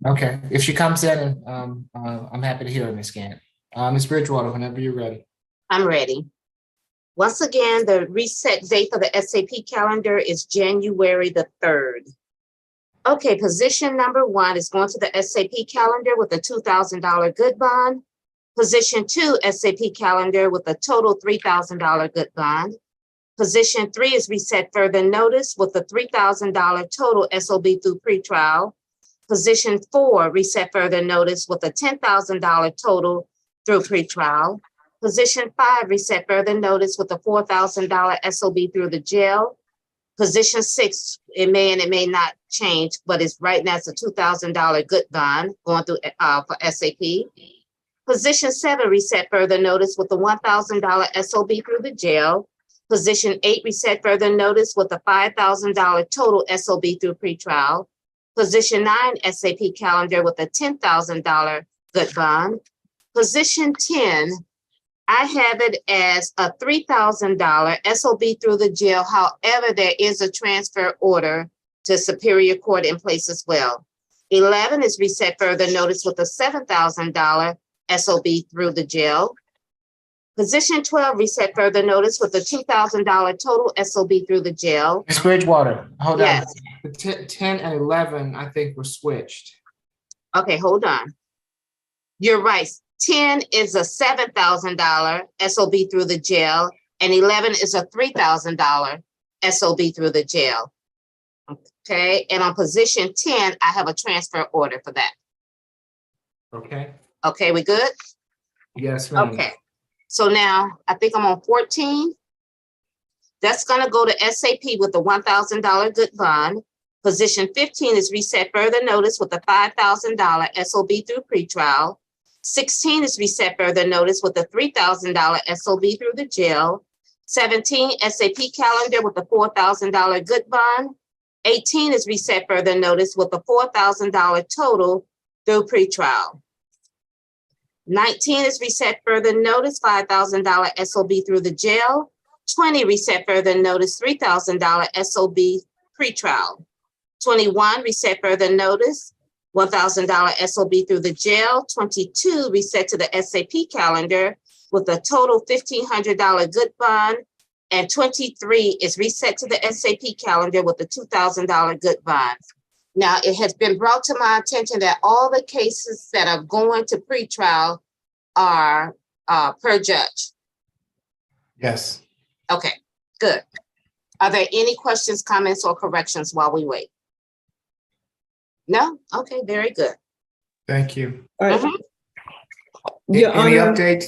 okay. If she comes in, and I'm happy to hear her, Ms. Gant. Ms. Bridgewater, whenever you're ready. I'm ready. Once again, the reset date for the SAP calendar is January the 3rd. Okay, position number 1 is going to the SAP calendar with a $2,000 good bond. Position 2, SAP calendar with a total $3,000 good bond. Position 3 is reset further notice with a $3,000 total SOB through pretrial. Position 4, reset further notice with a $10,000 total through pretrial. Position 5, reset further notice with a $4,000 SOB through the jail. Position 6, it may and it may not change, but it's right now it's a $2,000 good bond going through for SAP. Position 7, reset further notice with a $1,000 SOB through the jail. Position 8, reset further notice with a $5,000 total SOB through pretrial. Position 9, SAP calendar with a $10,000 good bond. Position 10, I have it as a $3,000 SOB through the jail. However, there is a transfer order to Superior Court in place as well. 11 is reset further notice with a $7,000 SOB through the jail. Position 12, reset further notice with a $2,000 total SOB through the jail. Ms. Bridgewater, hold Yes. on. The 10 and 11, I think, were switched. Okay, hold on. You're right. 10 is a $7,000 SOB through the jail, and 11 is a $3,000 SOB through the jail. Okay, and on position 10, I have a transfer order for that. Okay. Okay, we good? Yes, ma'am. Okay, so now I think I'm on 14. That's gonna go to SAP with the $1,000 good bond. Position 15 is reset further notice with a $5,000 SOB through pretrial. 16 is reset further notice with a $3,000 SOB through the jail. 17, SAP calendar with a $4,000 good bond. 18 is reset further notice with a $4,000 total through pretrial. 19 is reset further notice, $5,000 SOB through the jail. 20, reset further notice, $3,000 SOB pretrial. 21, reset further notice, $1,000 SOB through the jail. 22, reset to the SAP calendar with a total $1,500 good bond. And 23 is reset to the SAP calendar with a $2,000 good bond. Now, it has been brought to my attention that all the cases that are going to pretrial are per judge. Yes. Okay, good. Are there any questions, comments, or corrections while we wait? No? Okay, very good. Thank you. All right. Mm-hmm. Your Any Honor, updates?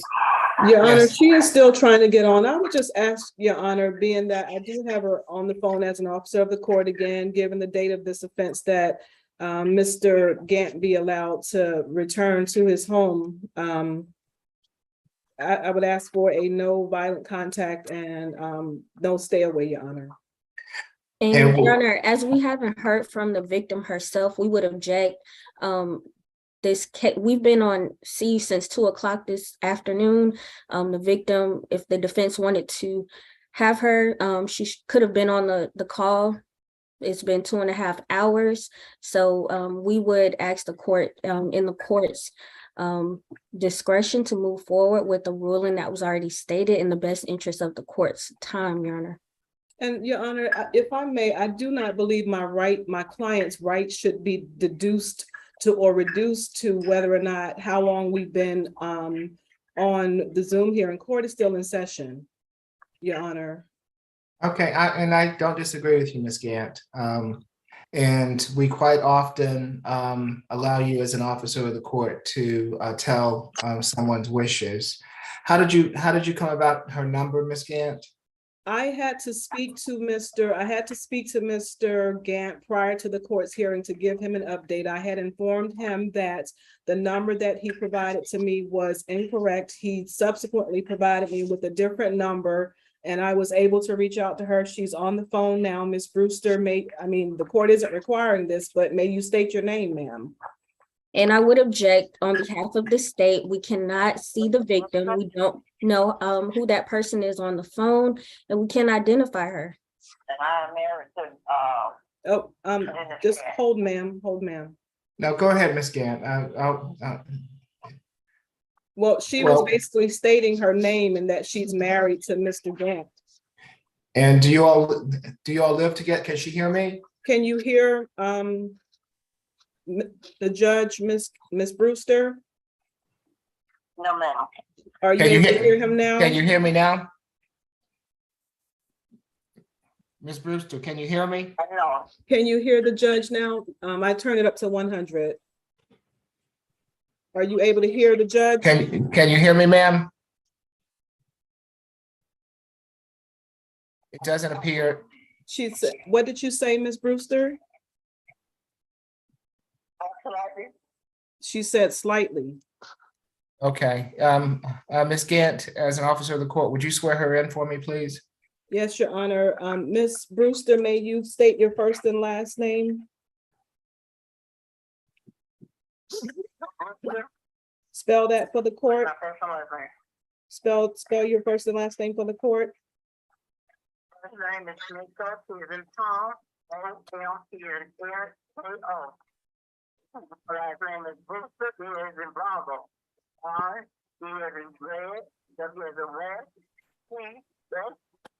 Your Honor, Yes. she is still trying to get on. I would just ask, Your Honor, being that I do have her on the phone as an officer of the court again, given the date of this offense, that Mr. Gant be allowed to return to his home. I would ask for a no violent contact and no stay away, Your Honor. And Your Honor, as we haven't heard from the victim herself, we would object. We've been on siege since 2 o'clock this afternoon. The victim, if the defense wanted to have her, she could have been on the call. It's been 2.5 hours. So we would ask the court in the court's discretion to move forward with the ruling that was already stated in the best interest of the court's time, Your Honor. And Your Honor, if I may, I do not believe my client's right should be deduced to or reduced to whether or not how long we've been on the Zoom hearing. Court is still in session, Your Honor. Okay, and I don't disagree with you, Ms. Gant. And we quite often allow you as an officer of the court to tell someone's wishes. How did you come about her number, Ms. Gant? I had to speak to Mr. Gant prior to the court's hearing to give him an update. I had informed him that the number that he provided to me was incorrect. He subsequently provided me with a different number and I was able to reach out to her. She's on the phone now. Ms. Brewster the court isn't requiring this, but may you state your name, ma'am? And I would object on behalf of the state. We cannot see the victim. We don't know who that person is on the phone, and we can't identify her. And I am married to, Just hold, ma'am, hold, ma'am. No, go ahead, Ms. Gant. Well, she was basically stating her name and that she's married to Mr. Gant. And do you all live together? Can she hear me? Can you hear the judge, Miss Brewster? no, ma'am. Are you able to hear him now? Can you hear me now? Ms. Brewster, can you hear me? No. Can you hear the judge now? I turned it up to 100. Are you able to hear the judge? Can you hear me, ma'am? It doesn't appear. She said, what did you say, Ms. Brewster? She said slightly. Okay. Ms. Gant, as an officer of the court, would you swear her in for me, please? Yes, Your Honor. Ms. Brewster, may you state your first and last name? Spell that for the court. Spell your first and last name for the court. His name is Smith, he is in Tom, O-L-T-N-K-O. Last name is Brewster, he is in Bravo. R, he is in Red, W is in Red, T, S,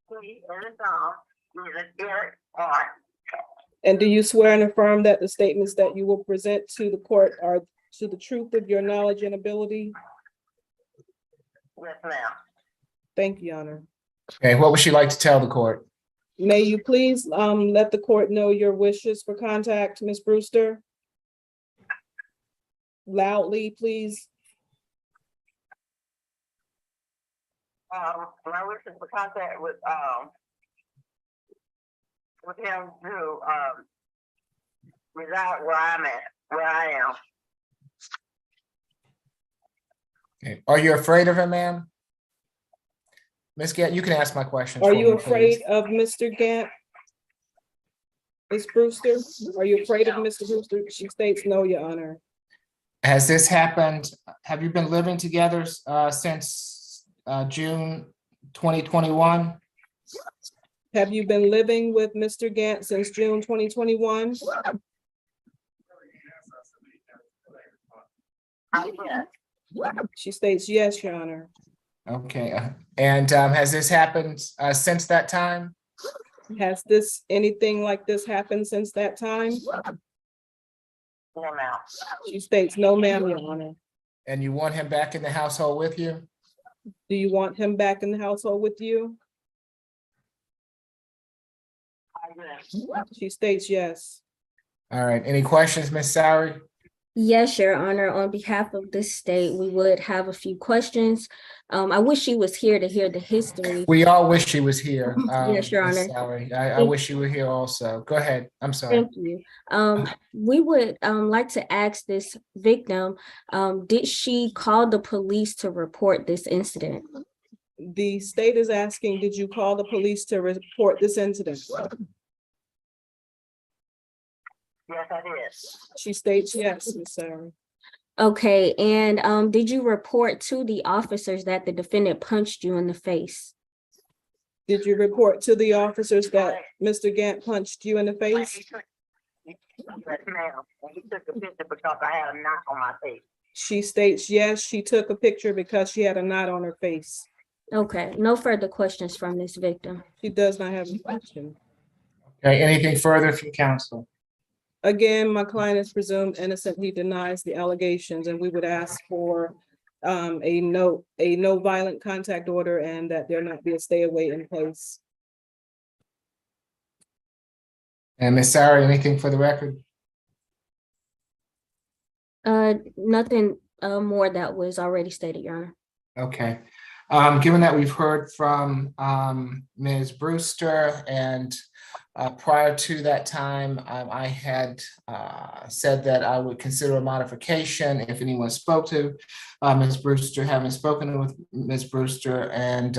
T is in Tom, he is in Eric, R. And do you swear and affirm that the statements that you will present to the court are to the truth of your knowledge and ability? Yes, ma'am. Thank you, Your Honor. Okay, what would she like to tell the court? May you please let the court know your wishes for contact, Ms. Brewster? Loudly, please. My wishes for contact with him to reside where I'm at, where I am. Okay. Are you afraid of him, ma'am? Ms. Gant, you can ask my question. Are you afraid of Mr. Gant? Ms. Brewster, are you afraid of Mr. Brewster? She states no, Your Honor. Has this happened? Have you been living together since June 2021? Have you been living with Mr. Gant since June 2021? She states yes, Your Honor. Okay, and has this happened since that time? Has anything like this happened since that time? No, ma'am. She states no, ma'am, Your Honor. And you want him back in the household with you? Do you want him back in the household with you? She states yes. All right, any questions, Ms. Sowry? Yes, Your Honor. On behalf of the state, we would have a few questions. I wish she was here to hear the history. We all wish she was here. Yes, Your Ms. Honor. Sowry. I wish you were here also. Go ahead. I'm sorry. Thank you. We would like to ask this victim, did she call the police to report this incident? The state is asking, did you call the police to report this incident? Yes, I did. She states yes, Ms. Sowry. Okay, and did you report to the officers that the defendant punched you in the face? Did you report to the officers that Mr. Gant punched you in the face? Yes, ma'am. And he took a picture because I had a knot on my face. She states yes, she took a picture because she had a knot on her face. Okay, no further questions from this victim. She does not have a question. Okay, anything further from counsel? Again, my client is presumed innocent. He denies the allegations, and we would ask for a no violent contact order and that there not be a stay away in place. And Ms. Sowry, anything for the record? Nothing more that was already stated, Your Honor. Okay. Given that we've heard from Ms. Brewster and prior to that time, I had said that I would consider a modification if anyone spoke to Ms. Brewster, having spoken with Ms. Brewster, and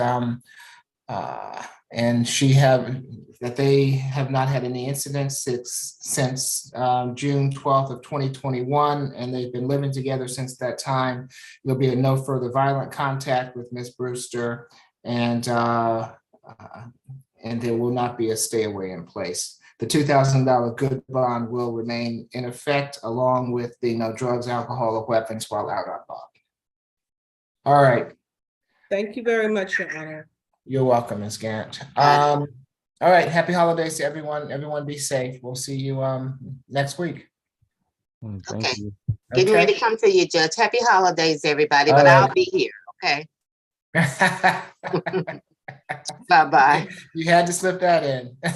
And they have not had any incidents since June 12th of 2021, and they've been living together since that time. There'll be no further violent contact with Ms. Brewster, and there will not be a stay away in place. The $2,000 good bond will remain in effect, along with the no drugs, alcohol, or weapons while out on bond. All right. Thank you very much, Your Honor. You're welcome, Ms. Gant. All right, happy holidays to everyone. Everyone be safe. We'll see you next week. Okay. Getting ready to come to you, Judge. Happy holidays, everybody, All but I'll right. be here, okay? Bye-bye. You had to slip that in.